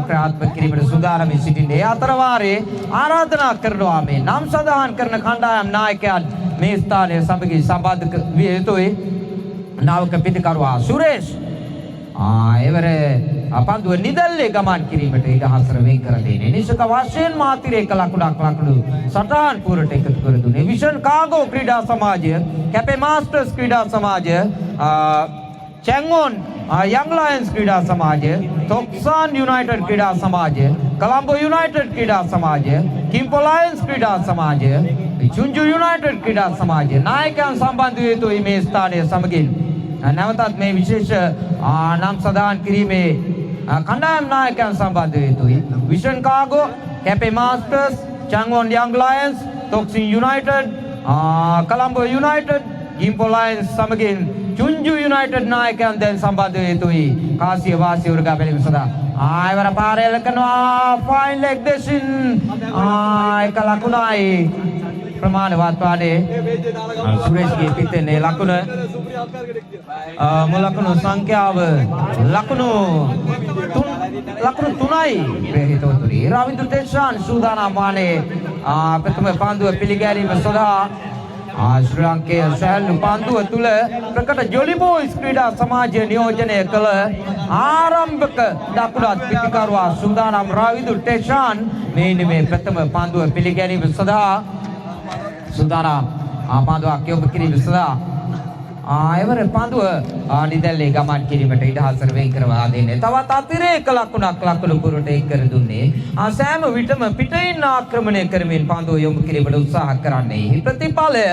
ක්‍රියාත්මක කිරීමට සූදානමින් සිටින ඒ අතර වාරයේ ආරාධනා කරනවා මේ නම් සඳහන් කරන කණ්ඩායම් නායකයන් මේ ස්ථානයේ සමගින් සම්බන්ධ විය යුතුයි. නාවක පිටිකරුවා සුරේෂ් එවරේ පන්දුව නිදල්ලේ ගමන් කිරීමට ඉඩහසර වෙන් කර දෙන්නේ. නිශ්චක වශයෙන් මාතිරේක ලකුණු සටහන් පුරට එකතු කර දුන්නේ. විෂන් කාගෝ ක්‍රීඩා සමාජය, කැපේ මාස්ටර්ස් ක්‍රීඩා සමාජය, චැන්ගොන් යං ලයන්ස් ක්‍රීඩා සමාජය, තොක්සාන් යුනයිටඩ් ක්‍රීඩා සමාජය, කොළඹ යුනයිටඩ් ක්‍රීඩා සමාජය, කිම්පෝ ලයන්ස් ක්‍රීඩා සමාජය, චුංජු යුනයිටඩ් ක්‍රීඩා සමාජය නායකයන් සම්බන්ධ වී යුතුයි මේ ස්ථානයේ සමගින්. නැවතත් මේ විශේෂ නම් සඳහන් කිරීමේ කණ්ඩායම් නායකයන් සම්බන්ධ වෙ යුතුයි. Vision Cargo, Cafe Masters, Changwon Young Lions, Toksin United, Colombo United, Gimpo Lions සමගින් Chunju United නායකයන් දැන් සම්බන්ධ වෙ යුතුයි. කාසිය වාසිය උරගා බැලීම සඳහා ආයවර පාරේ ලකනවා ෆයින් ලෙග් දෙසින් එක ලකුණයි ප්‍රමාණවත් වාඩේ සුරේෂ්ගේ පිටේ ලකුණ මුල් ලකුණු සංඛ්‍යාව ලකුණු 3යි ප්‍රේහිතවතුනි රවින්දු තෙෂාන් සූදානම් වානේ ප්‍රථම පන්දුව පිළිගැනීම සඳහා ශ්‍රී ලංකේය සැහැල්ලු පන්දුව තුල ප්‍රකට ජොලි බෝයිස් ක්‍රීඩා සමාජය නියෝජනය කළ ආරම්භක දකුණත් පිටිකරුවා සූදානම් රවින්දු තෙෂාන් මේ ප්‍රථම පන්දුව පිළිගැනීම සඳහා සූදානම් පන්දුවක් යොමු කිරීම සඳහා එවර පන්දුව නිදැල්ලේ ගමන් කිරීමට ඉඩහසර වෙන් කරවා දෙන්නේ. තවත් අතිරේක ලකුණක් ලකුණු පුරට එක් කර දුන්නේ. සෑම විටම පිටින් ආක්‍රමණය කරමින් පන්දුව යොමු කිරීමට උත්සාහ කරන්නේ. ප්‍රතිඵලය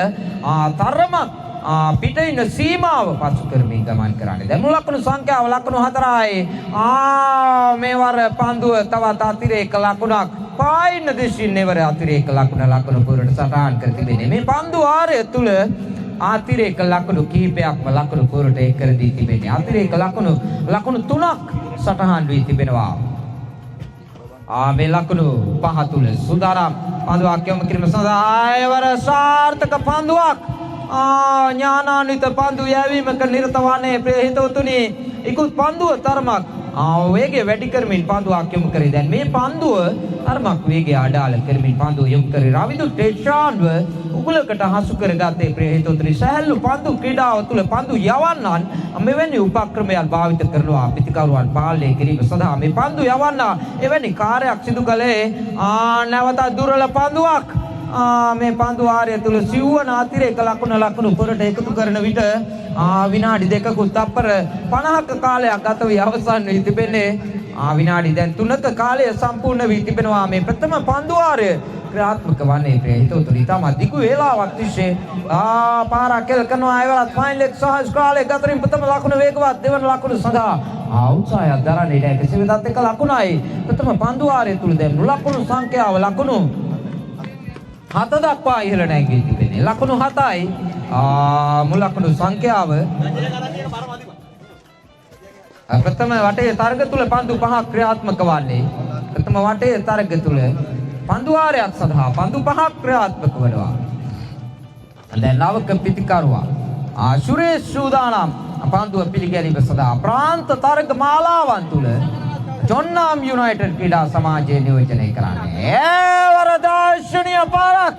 තරමක් පිටින් සීමාව පසු කරමින් ගමන් කරන්නේ. දැන් මුල් ලකුණු සංඛ්‍යාව ලකුණු 4යි. මේවර පන්දුව තවත් අතිරේක ලකුණක් පායින්න දිශින් එවර අතිරේක ලකුණු පුරට සටහන් කර තිබෙන්නේ. මේ පන්දු ආරය තුල අතිරේක ලකුණු කිහිපයක්ම ලකුණු පුරට එක් කර දී තිබෙන්නේ. අතිරේක ලකුණු 3ක් සටහන් වී තිබෙනවා. මේ ලකුණු 5 තුල සුදානම් පන්දුවක් යොමු කිරීම සඳහා ආයවර සාර්ථක පන්දුවක් ඥානාන්විත පන්දු යැවීමක නිරත වන්නේ ප්‍රේහිතවතුනි. ඉක්ුත් පන්දුව තරමක් වේගය වැඩි කරමින් පන්දුවක් යොමු කරේ. දැන් මේ පන්දුව තරමක් වේගය අඩාල කරමින් පන්දුව යොමු කරේ. රවින්දු ටෙෂාන්ව උගලකට හසු කරගත්තේ ප්‍රේහිතවතුනි. සැහැල්ලු පන්දු ක්‍රීඩාව තුළ පන්දු යවන්නන් මෙවැනි උපක්‍රමයන් භාවිත කරනවා පිටිකරුවන් පාලනය කිරීම සඳහා. මේ පන්දු යවන්න එවැනි කාර්යයක් සිදු කළේ නැවත දුර්වල පන්දුවක් මේ පන්දු ආරය තුල සිව්වන අතිරේක ලකුණු පොරට එකතු කරන විට විනාඩි 2කුත් තප්පර 50ක කාලයක් ගත වී අවසන් වී තිබෙන්නේ. විනාඩි දැන් 3ක කාලය සම්පූර්ණ වී තිබෙනවා. මේ ප්‍රථම පන්දු ආරය ක්‍රියාත්මක වන්නේ ප්‍රේහිතවතුනි. තම දිගු වේලාවක් තිස්සේ පාරක් කෙල කරනවා. ඒවලත් ෆයින් ලෙග් සහ ස්ක්‍රාලේ ගතරින් ප්‍රථම ලකුණ වේගවත් දෙවන ලකුණ සඳහා උත්සාහයක් දරන්නේ නැහැ. කෙසේ වෙතත් එක ලකුණයි ප්‍රථම පන්දු ආරය තුල දැන් ලකුණු සංඛ්‍යාව ලකුණු 7 දක්වා ඉහළ නැගී තිබෙන්නේ. ලකුණු 7යි මුල් ලකුණු සංඛ්‍යාව ප්‍රථම වටේ තරග තුල පන්දු 5ක් ක්‍රියාත්මක වන්නේ. ප්‍රථම වටේ තරග තුල පන්දු ආරයක් සඳහා පන්දු 5ක් ක්‍රියාත්මක වෙනවා. දැන් නවක පිටිකරුවා සුරේෂ් සූදානම් පන්දුව පිළිගැනීම සඳහා ප්‍රාන්ත තරග මාලාවන් තුල ජොන්නාම් යුනයිටඩ් ක්‍රීඩා සමාජය නියෝජනය කරන්නේ. ඒවර දර්ශනීය පාරක්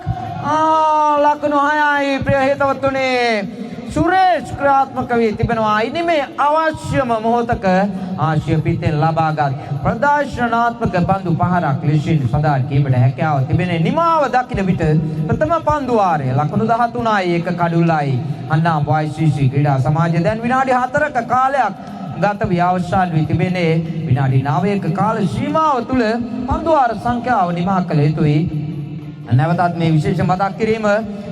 ලකුණු 6යි ප්‍රේහිතවතුනි. සුරේෂ් ක්‍රියාත්මක වී තිබෙනවා. ඉනිමේ අවශ්‍යම මොහොතක ආශිය පිටෙන් ලබාගත් ප්‍රදර්ශනාත්මක පන්දු පහරක් ලෙසින් සඳහන් කිරීමට හැකියාව තිබෙනේ. නිමාව දකින විට ප්‍රථම පන්දු වාරය ලකුණු 13යි එක කඩුල්ලයි. අන්නාම් YCC ක්‍රීඩා සමාජය දැන් විනාඩි 4ක කාලයක් ගත වී අවසන් වී තිබෙනේ. විනාඩි 9ක කාල සීමාව තුල පන්දු වාර සංඛ්‍යාව නිමා කළ යුතුයි. නැවතත් මේ විශේෂ මතක් කිරීම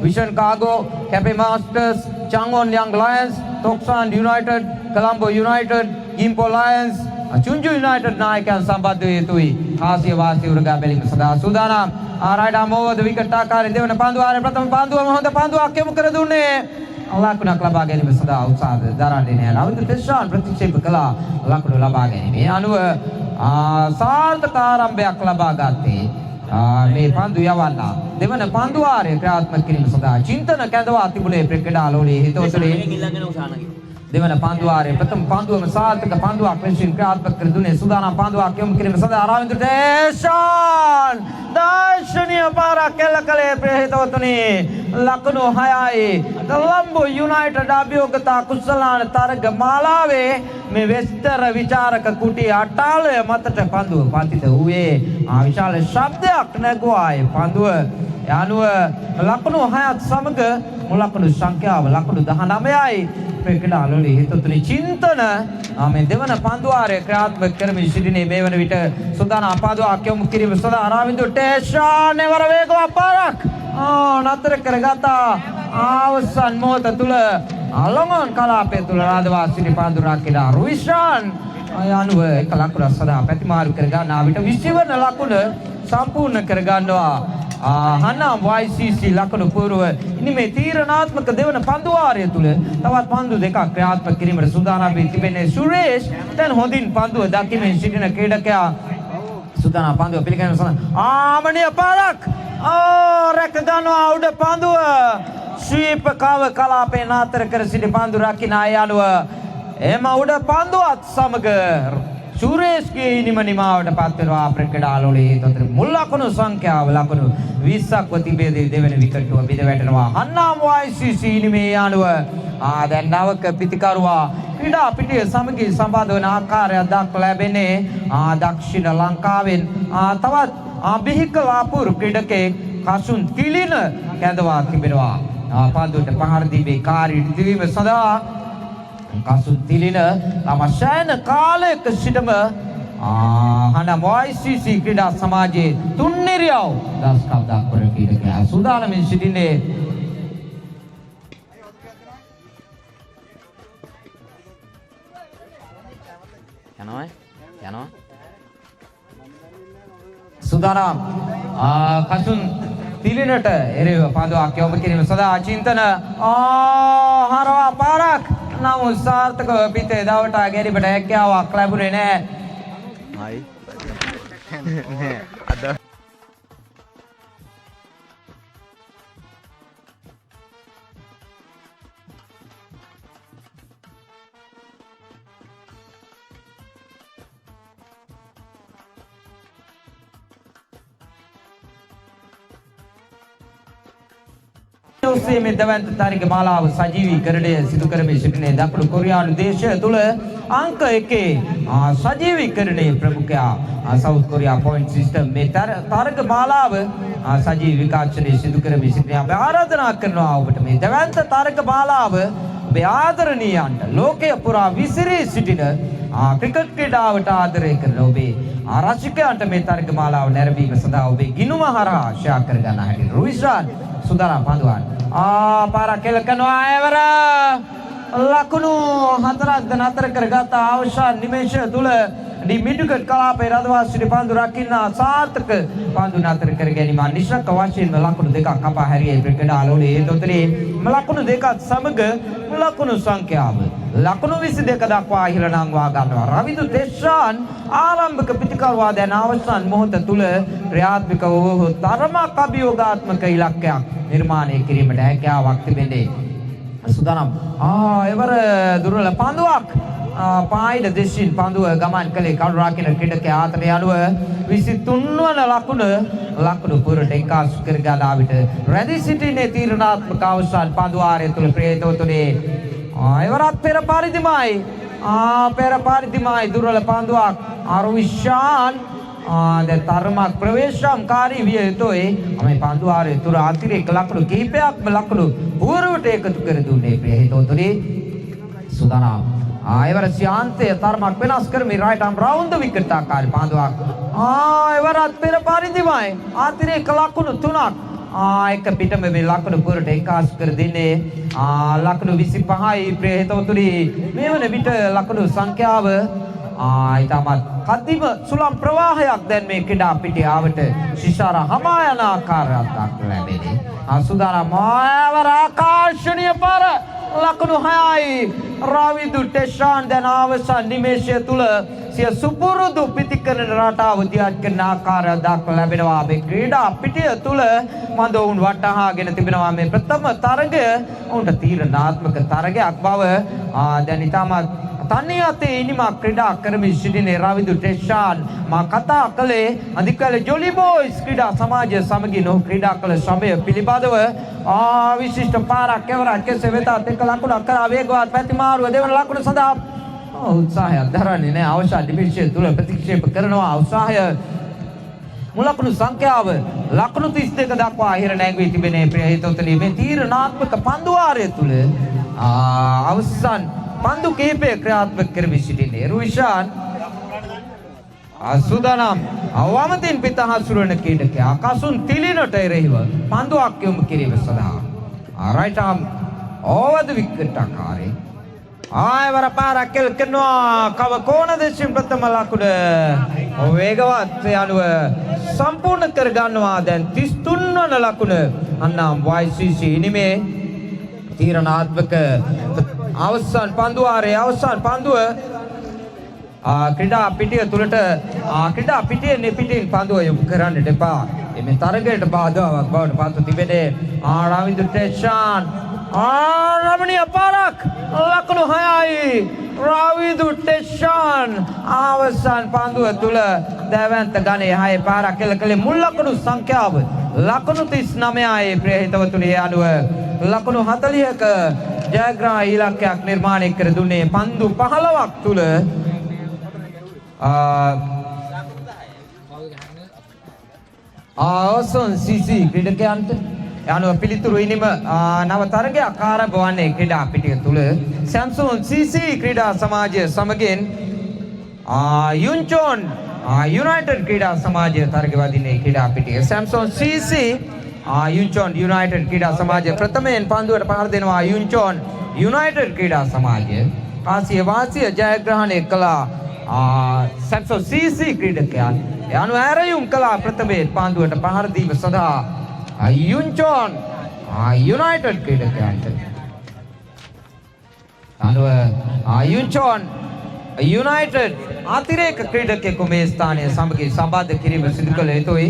Vision Cargo, Cafe Masters, Changwon Young Lions, Toksan United, Colombo United, Gimpo Lions, Chunju United නායකයන් සම්බන්ධ වේ යුතුයි. ආසිය වාසී උරගා බැලීම සඳහා සූදානම්. රයිඩ් අමෝවද විකට් ආකාරයේ දෙවන පන්දු වාරයේ ප්‍රථම පන්දුවම හොඳ පන්දුවක් යොමු කර දුන්නේ. ලකුණක් ලබා ගැනීම සඳහා උත්සාහ දරන්නේ නැහැ. රවින්දු තෙෂාන් ප්‍රතික්ෂේප කළා ලකුණු ලබා ගැනීම. ඒ අනුව සාර්ථක ආරම්භයක් ලබා ගත්තේ මේ පන්දු යවන්න දෙවන පන්දු වාරය ක්‍රියාත්මක කිරීම සඳහා චින්තන කැඳවා තිබුණේ ක්‍රීඩාලෝලී හිතවතුනි. දෙවන පන්දු වාරයේ ප්‍රථම පන්දුවම සාර්ථක පන්දුවක් ලෙසින් ක්‍රියාත්මක කර දුන්නේ. සූදානම් පන්දුවක් යොමු කිරීම සඳහා රවින්දු තෙෂාන් දර්ශනීය පාරක් එල්ල කළේ ප්‍රේහිතවතුනි. ලකුණු 6යි. කොළඹ යුනයිටඩ් අභියෝගතා කුසලාන තරග මාලාවේ මේ වෙස්තර විචාරක කුටි අටාලය මතට පන්දුව පතිත වූයේ විශාල ශබ්දයක් නැගුවායි පන්දුව. යනුව ලකුණු 6ත් සමග මුල් ලකුණු සංඛ්‍යාව ලකුණු 19යි. ක්‍රීඩාලෝලී හිතවතුනි චින්තන මේ දෙවන පන්දු වාරය ක්‍රියාත්මක කරමින් සිටිනේ. මේ වන විට සූදානම් පන්දුවක් යොමු කිරීම සඳහා රවින්දු ටෙෂාන් එවර වේගවත් පාරක් නතර කරගත්තා. අවසන් මොහොත තුල ලොංගොන් කලාපය තුල රාදවා සිටි පන්දු රකිනා රුවිෂාන් යනුව එක ලකුණ සදා පැතිමාරු කර ගන්නා විට 20 වන ලකුණ සම්පූර්ණ කර ගන්නවා හනම් YCC ලකුණු පූර්ව ඉනි මේ තීරණාත්මක දෙවන පන්දු වාරය තුල තවත් පන්දු දෙකක් ක්‍රියාත්මක කිරීමට සූදානම් වී තිබෙන්නේ සුරේෂ් දැන් හොඳින් පන්දුව දකිමින් සිටින ක්‍රීඩකයා සූදානම් පන්දුව පිළිගැනීම සඳහා ආමණීය පාරක් රැක ගන්නවා උඩ පන්දුව ස්වීප් කව කලාපේ නාතර කර සිටි පන්දු රකින්න අය අනුව එම උඩ පන්දුවත් සමග සුරේෂ්ගේ ඉනිම නිමාවට පත් වෙනවා ප්‍රකඩාලෝලේ තොතර මුල් ලකුණු සංඛ්‍යාව ලකුණු 20ක් වතිබේදී දෙවන විකටුව බිඳ වැටෙනවා හන්නාම් YCC ඉනිමේ අනුව දැන් නවක පිටිකරුවා ක්‍රීඩා පිටිය සමගී සම්බන්ධ වන ආකාරය දක්වා ලැබෙන්නේ දක්ෂිණ ලංකාවෙන් තවත් බිහිකලාපුර ක්‍රීඩකේ කසුන් තිලින කැඳවා තිබෙනවා පන්දුවට පහර දීමේ කාර්යය දිවීම සඳහා කසුන් තිලින තමශයන කාලයක සිටම හනම් YCC ක්‍රීඩා සමාජයේ තුන්නිරියව දස්කම් දක්වන ක්‍රීඩකයා සූදානම්ින් සිටින්නේ යනවා සූදානම් කසුන් තිලිනට එරෙහිව පන්දුවක් යොමු කිරීම සඳහා චින්තන හරවා පාරක් නමුත් සාර්ථකව පිටේ දවට ගැරීමට හැකියාවක් ලැබුණේ නැහැ. නෑ අද ඔස්සේ මේ දවන්ත තාරික මාලාව සජීවීකරණය සිදු කරමින් සිටින දකුණු කොරියානු දේශය තුල අංක 1 සජීවීකරණයේ ප්‍රමුඛයා සවුත් කොරියා පොයින්ට් සිස්ටම් මේ තාරක මාලාව සජීවී විකාශනය සිදු කරමින් සිටින අපි ආරාධනා කරනවා ඔබට මේ දවන්ත තාරක මාලාව ඔබේ ආදරණීයන්ට ලෝකයේ පුරා විසිරී සිටින ක්‍රිකට් ක්‍රීඩාවට ආදරය කරන ඔබේ රසිකයන්ට මේ තාරක මාලාව නැරඹීම සඳහා ඔබේ ගිණුම හරහා ෂෙයා කර ගන්න හැටි රුවිෂාන් සුදානම් පන්දුවන් පාරක් කෙලකනවා එවර ලකුණු 4ක් නතර කරගත අවසාන නිමේෂය තුල මිඩුකට් කලාපේ රඳවා සිටි පන්දු රකින්න සාර්ථක පන්දු නතර කර ගැනීම නිශ්චක වශයෙන්ම ලකුණු දෙකක් කපා හැරියේ ප්‍රකඩාලෝලේ දොතරේ ලකුණු දෙකක් සමග ලකුණු සංඛ්‍යාව ලකුණු 22 දක්වා ඉහළ නංවා ගන්නවා රවිදු තෙෂාන් ආරම්භක පිටිකරුවා දැන් අවසන් මොහොත තුල ක්‍රියාත්මක වූ තරමක් අභියෝගාත්මක ඉලක්කයක් නිර්මාණය කිරීමට හැකියාවක් තිබෙන්නේ සුදානම් එවර දුර්වල පන්දුවක් පායිඩ දෙසින් පන්දුව ගමන් කළේ කඩු රකින්න ක්‍රීඩකයා ආතට යනුව 23 වන ලකුණු පුරට එකාසු කර ගලා විට රැඳී සිටින්නේ තීරණාත්මක අවසන් පන්දු වාරය තුල ප්‍රේතවතුනේ එවරත් පෙර පරිදිමයි දුර්වල පන්දුවක් අරුවිෂාන් දැන් තරමක් ප්‍රවේශම්කාරී විය යුතුයි මේ පන්දු වාරය තුල අතිරේක ලකුණු කිහිපයක්ම ලකුණු පුරවට එකතු කර දුන්නේ ප්‍රේතවතුනේ සුදානම් එවර සියාන්තය තරමක් වෙනස් කරමින් right arm round the wicket ආකාරي පන්දුවක් එවරත් පෙර පරිදිමයි අතිරේක ලකුණු 3ක් එක පිටම මේ ලකුණු පුරට එකාසු කර දෙන්නේ ලකුණු 25යි ප්‍රේතවතුනි මේ වන විට ලකුණු සංඛ්‍යාව ඊටමත් කදිම සුළම් ප්‍රවාහයක් දැන් මේ ක්‍රීඩා පිටිය ආවට ශිෂාර හමා යන ආකාරයක් දක්වලා ලැබෙන්නේ සුදානම් එවර ආකර්ෂණීය පාර ලකුණු 6යි රවිදු ටෙෂාන් දැන් අවසන් නිමේෂය තුල සිය සුපුරුදු පිටිකරන රටාව දියත් කරන ආකාරය දක්වලා ලැබෙනවා මේ ක්‍රීඩා පිටිය තුල මන්ද වුන් වටහාගෙන තිබෙනවා මේ ප්‍රථම තරගය උන්ට තීරණාත්මක තරගයක් බව දැන් ඉතාමත් තන්නේ අතේ ඉනිමක් ක්‍රීඩා කරමින් සිටින රවිදු ටෙෂාන් මා කතා කළේ අධිකල ජොලි බෝයිස් ක්‍රීඩා සමාජය සමගින් ක්‍රීඩා කළ සමය පිළිබඳව විශිෂ්ට පාරක් එවරක් කෙසේ වෙතත් එක ලකුණක් කරා වේගවත් පැතිමාරුව දෙවන ලකුණ සඳහා උත්සාහයක් දරන්නේ නැහැ අවසන් නිමේෂය තුල ප්‍රතික්ෂේප කරනවා උත්සාහය මුලකුණු සංඛ්‍යාව ලකුණු 32 දක්වා ඉහළ නැංවී තිබෙනේ ප්‍රේතෝතලී මේ තීරණාත්මක පන්දු වාරය තුල අවසන් පන්දු කිහිපය ක්‍රියාත්මක කරමින් සිටින්නේ රුවිෂාන් සුදානම් වමතින් පිට හසුරවන ක්‍රීඩකයා කසුන් තිලිනට එරෙහිව පන්දුවක් යොමු කිරීම සඳහා right arm ඕවද විකටකාරී ආයවර පාරක් කෙල් කරනවා කව කෝණ දෙසින් ප්‍රථම ලකුණ වේගවත් යනුව සම්පූර්ණ කර ගන්නවා දැන් 33 වන ලකුණ අන්නම් YCC ඉනිමේ තීරණාත්මක අවසන් පන්දුවාරයේ අවසන් පන්දුව ක්‍රීඩා පිටිය තුලට ක්‍රීඩා පිටියේ පිටින් පන්දුව යොමු කරන්නට එපා එමේ තරගයට බාධාවක් බවට පත්ව තිබෙන්නේ රවින්ද්‍ර ටෙෂාන් රමණීය පාරක් ලකුණු 6යි රවින්ද්‍ර ටෙෂාන් අවසන් පන්දුව තුල දැවැන්ත ගණයේ 6 පාරක් කළේ මුල් ලකුණු සංඛ්‍යාව ලකුණු 39යි ප්‍රිය හිතවතුනි අනුව ලකුණු 40ක ජයග්‍රහණ ඉලක්කයක් නිර්මාණය කර දුන්නේ පන්දු 15ක් තුල අවසන් CC ක්‍රීඩකයන්ට යනුව පිළිතුරු ඉනිම නව තරගයක් ආරම්භ වන්නේ ක්‍රීඩා පිටිය තුල සැම්සුන් CC ක්‍රීඩා සමාජය සමගින් යුන්චොන් යුනයිටඩ් ක්‍රීඩා සමාජය තරග වදින්නේ ක්‍රීඩා පිටිය සැම්සුන් CC යුන්චොන් යුනයිටඩ් ක්‍රීඩා සමාජය ප්‍රථමයෙන් පන්දුවට පහර දෙනවා යුන්චොන් යුනයිටඩ් ක්‍රීඩා සමාජය කාසිය වාසිය ජයග්‍රහණය කළා සැම්සුන් CC ක්‍රීඩකයන් යනුව ඇරයුම් කළා ප්‍රථමයෙන් පන්දුවට පහර දීම සඳහා යුන්චොන් යුනයිටඩ් ක්‍රීඩකයන්ට අනුව යුන්චොන් යුනයිටඩ් අතිරේක ක්‍රීඩකයෙකු මේ ස්ථානයේ සමගින් සම්බන්ධ කිරීම සිදු කළ යුතුයි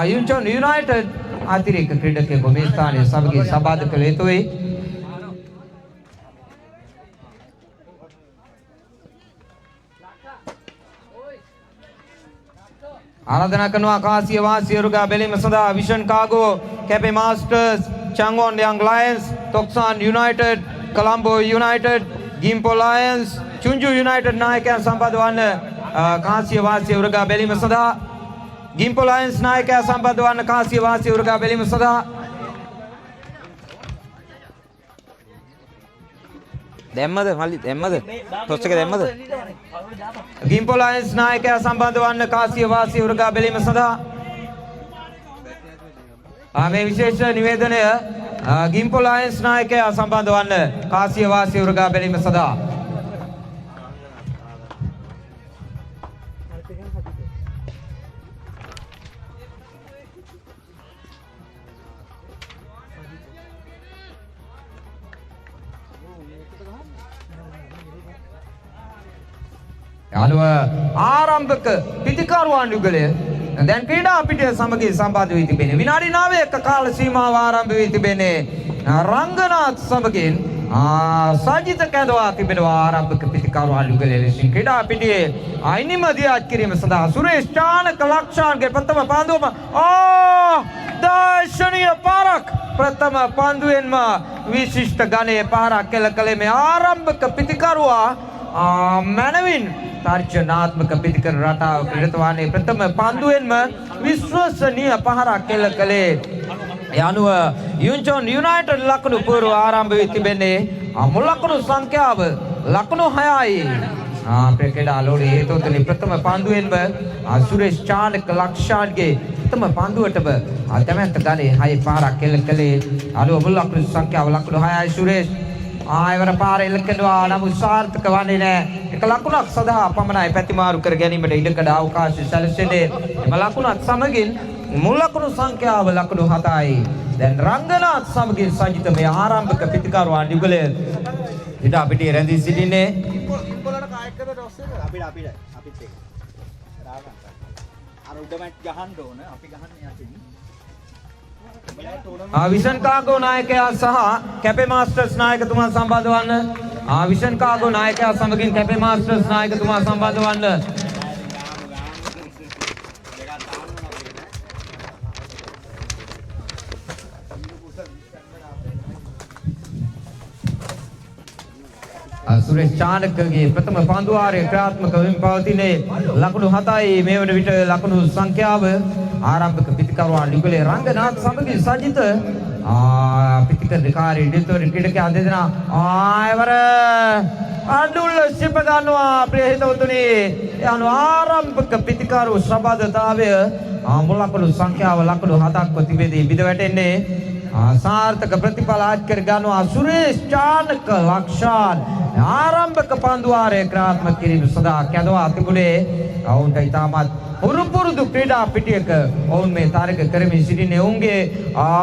යුන්චොන් යුනයිටඩ් අතිරේක ක්‍රීඩකයෙකු මේ ස්ථානයේ සමගින් සම්බන්ධ කළ යුතුයි ආරාධනා කරනවා කාසිය වාසිය උරුගා බැලීම සඳහා විෂන් කාගෝ කැපේ මාස්ටර්ස් චංගොන් යංග් ලයන්ස් තොක්සාන් united Colombo united Gimpo lions Chungju united නායකයන් සම්බන්ධ වන්න කාසිය වාසිය උරුගා බැලීම සඳහා ගිම්පෝ ලයන්ස් නායකයා සම්බන්ධ වන්න කාසිය වාසිය උරුගා බැලීම සඳහා දැම්මද මල්ලි දැම්මද ටොස් එක දැම්මද ගිම්පෝ ලයන්ස් නායකයා සම්බන්ධ වන්න කාසිය වාසිය උරුගා බැලීම සඳහා මේ විශේෂ නිවේදනය ගිම්පෝ ලයන්ස් නායකයා සම්බන්ධ වන්න කාසිය වාසිය උරුගා බැලීම සඳහා අනුව ආරම්භක පිතිකරුවන් යුගලය දැන් ක්‍රීඩා පිටිය සමගින් සම්බන්ධ වී තිබෙන්නේ විනාඩි 9ක කාල සීමාව ආරම්භ වී තිබෙන්නේ රංගනාත් සමගින් සජිත කැඳවා තිබෙනවා ආරම්භක පිතිකරුවන් යුගලය ලෙසින් ක්‍රීඩා පිටියේ අයිනිම දියාත් කිරීම සඳහා සුරේෂ් චානක ලක්ෂාන්ගේ ප්‍රථම පන්දුවම දර්ශනීය පාරක් ප්‍රථම පන්දුවෙන්ම විශිෂ්ට ගණයේ පාරක් කළේ මේ ආරම්භක පිතිකරුවා මනවින් තර්ජනාත්මක පිතිකර රටාව ක්‍රීඩතවානේ ප්‍රථම පන්දුවෙන්ම විශ්වසනීය පහරක් කළේ යනුව යුන්චොන් යුනයිටඩ් ලකුණු පූර්ව ආරම්භ වී තිබෙන්නේ මුල් ලකුණු සංඛ්‍යාව ලකුණු 6යි ක්‍රීඩා ලෝලී හේතුතුනි ප්‍රථම පන්දුවෙන්ම සුරේෂ් චානක ලක්ෂාන්ගේ ප්‍රථම පන්දුවටම දැවැන්ත ගණයේ 6 පාරක් කළේ අනුව මුල් ලකුණු සංඛ්‍යාව ලකුණු 6යි සුරේෂ් ආයවර පාර එල්ලකනවා නමුත් සාර්ථක වන්නේ නැහැ. එක ලකුණක් සඳහා පමණයි පැතිමාරු කර ගැනීමට ඉඩකඩ අවකාශය සැලසෙන්නේ. එම ලකුණත් සමගින් මුල් ලකුණු සංඛ්‍යාව ලකුණු 7යි. දැන් රංගනාත් සමගින් සජිත මේ ආරම්භක පිතිකරුවන් යුගලය ඉඩ පිටියේ රැඳී සිටින්නේ. ඉම්පොලට කායකද ටොස් එක අපිට අපිත් එක. අර උඩ මැච් ගහන්න ඕන අපි ගහන්නේ යටින්. විෂන් කාගෝ නායකයා සහ කැපේ මාස්ටර්ස් නායකතුමා සම්බන්ධ වන්න විෂන් කාගෝ නායකයා සමගින් කැපේ මාස්ටර්ස් නායකතුමා සම්බන්ධ වන්න සුරේෂ් චානකගේ ප්‍රථම පන්දුවාරයේ ක්‍රියාත්මක වෙමින් පවතිනේ ලකුණු 7යි මේ වන විට ලකුණු සංඛ්‍යාව ආරම්භක පිතිකරුවන් යුගලේ රංගනාත් සමගින් සජිත පිතිකරකාරී ඩිතෝරි ක්‍රීඩකයා දෙදෙනා ආයවර අඩුල්ල සිප ගන්නවා ප්‍රිය හිතවතුනි යන ආරම්භක පිතිකරු සබඳතාවය මුල් ලකුණු සංඛ්‍යාව ලකුණු 7ක්ව තිබෙදී බිඳ වැටෙන්නේ සාර්ථක ප්‍රතිඵල ආත් කර ගන්නවා සුරේෂ් චානක ලක්ෂාන් ආරම්භක පන්දුවාරය ක්‍රියාත්මක කිරීම සඳහා කැඳවා තිබුණේ ඔවුන්ට ඉතාමත් පුරුදු ක්‍රීඩා පිටියක ඔවුන් මේ තරග කරමින් සිටින්නේ ඔවුන්ගේ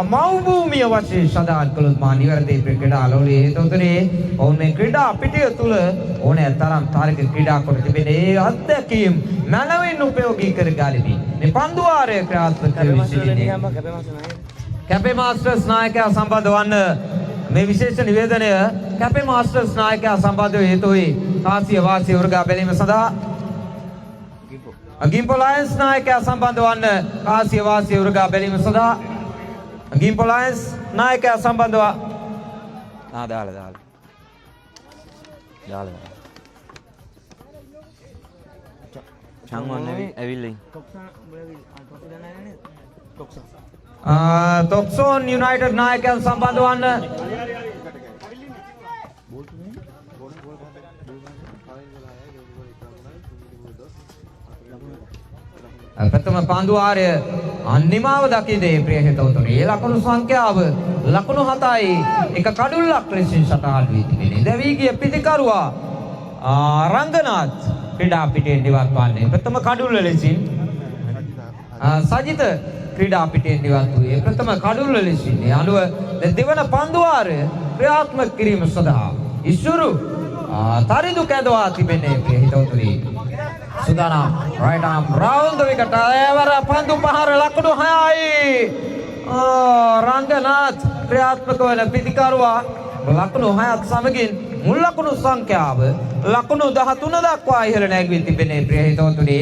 මව්භූමිය වශයෙන් සඳහන් කළොත් මා නිවැරදි ක්‍රීඩාලෝලී හේතුතුනේ ඔවුන් මේ ක්‍රීඩා පිටිය තුල ඕනෑ තරම් තරග ක්‍රීඩා කොට තිබෙන ඒ අත්දැකීම් මනවින් උපයෝගී කර ගනිමින් මේ පන්දුවාරය ක්‍රියාත්මක කරමින් සිටින්නේ කැපේ මාස්ටර්ස් නායකයා සම්බන්ධ වන්න මේ විශේෂ නිවේදනය කැපේ මාස්ටර්ස් නායකයා සම්බන්ධ හේතුයි කාසිය වාසිය උරගා බැලීම සඳහා ගිම්පෝ ලයන්ස් නායකයා සම්බන්ධ වන්න කාසිය වාසිය උරගා බැලීම සඳහා ගිම්පෝ ලයන්ස් නායකයා සම්බන්ධව දාලා චංවන් ඇවිල්ලා තොක්සෝන් යුනයිටඩ් නායකයන් සම්බන්ධ වන්න ප්‍රථම පන්දුවාරය අන්නිමාව දකින්නේ ප්‍රිය හිතවතුනි. ඒ ලකුණු සංඛ්‍යාව ලකුණු 7යි එක කඩුල්ලක් ලෙසින් සටහන් වී තිබෙනවා. දැවි ගිය පිටිකරුවා රංගනාත් ක්‍රීඩා පිටියෙන් දිවත් වන්නේ ප්‍රථම කඩුල්ල ලෙසින් සජිත ක්‍රීඩා පිටියෙන් දිවත් වූයේ ප්‍රථම කඩුල්ල ලෙසින්. ඒ අනුව දෙවන පන්දුවාරය ක්‍රියාත්මක කිරීම සඳහා ඉසුරු තරිදු කැඳවා තිබෙන්නේ ප්‍රිය හිතවතුනි. සුදානම් right arm round the wicket එවර පන්දු පහර ලකුණු 6යි රංගනාත් ක්‍රියාත්මක වන පිටිකරුවා ලකුණු 6ත් සමගින් මුල් ලකුණු සංඛ්‍යාව ලකුණු 13 දක්වා ඉහළ නැගී තිබෙනේ ප්‍රිය හිතවතුනි.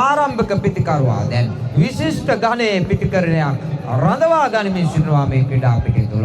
ආරම්භක පිටිකරුවා දැන් විශිෂ්ට ඝනයේ පිටිකරණයක් රඳවා ගනිමින් සිටිනවා මේ ක්‍රීඩා පිටිය තුළ.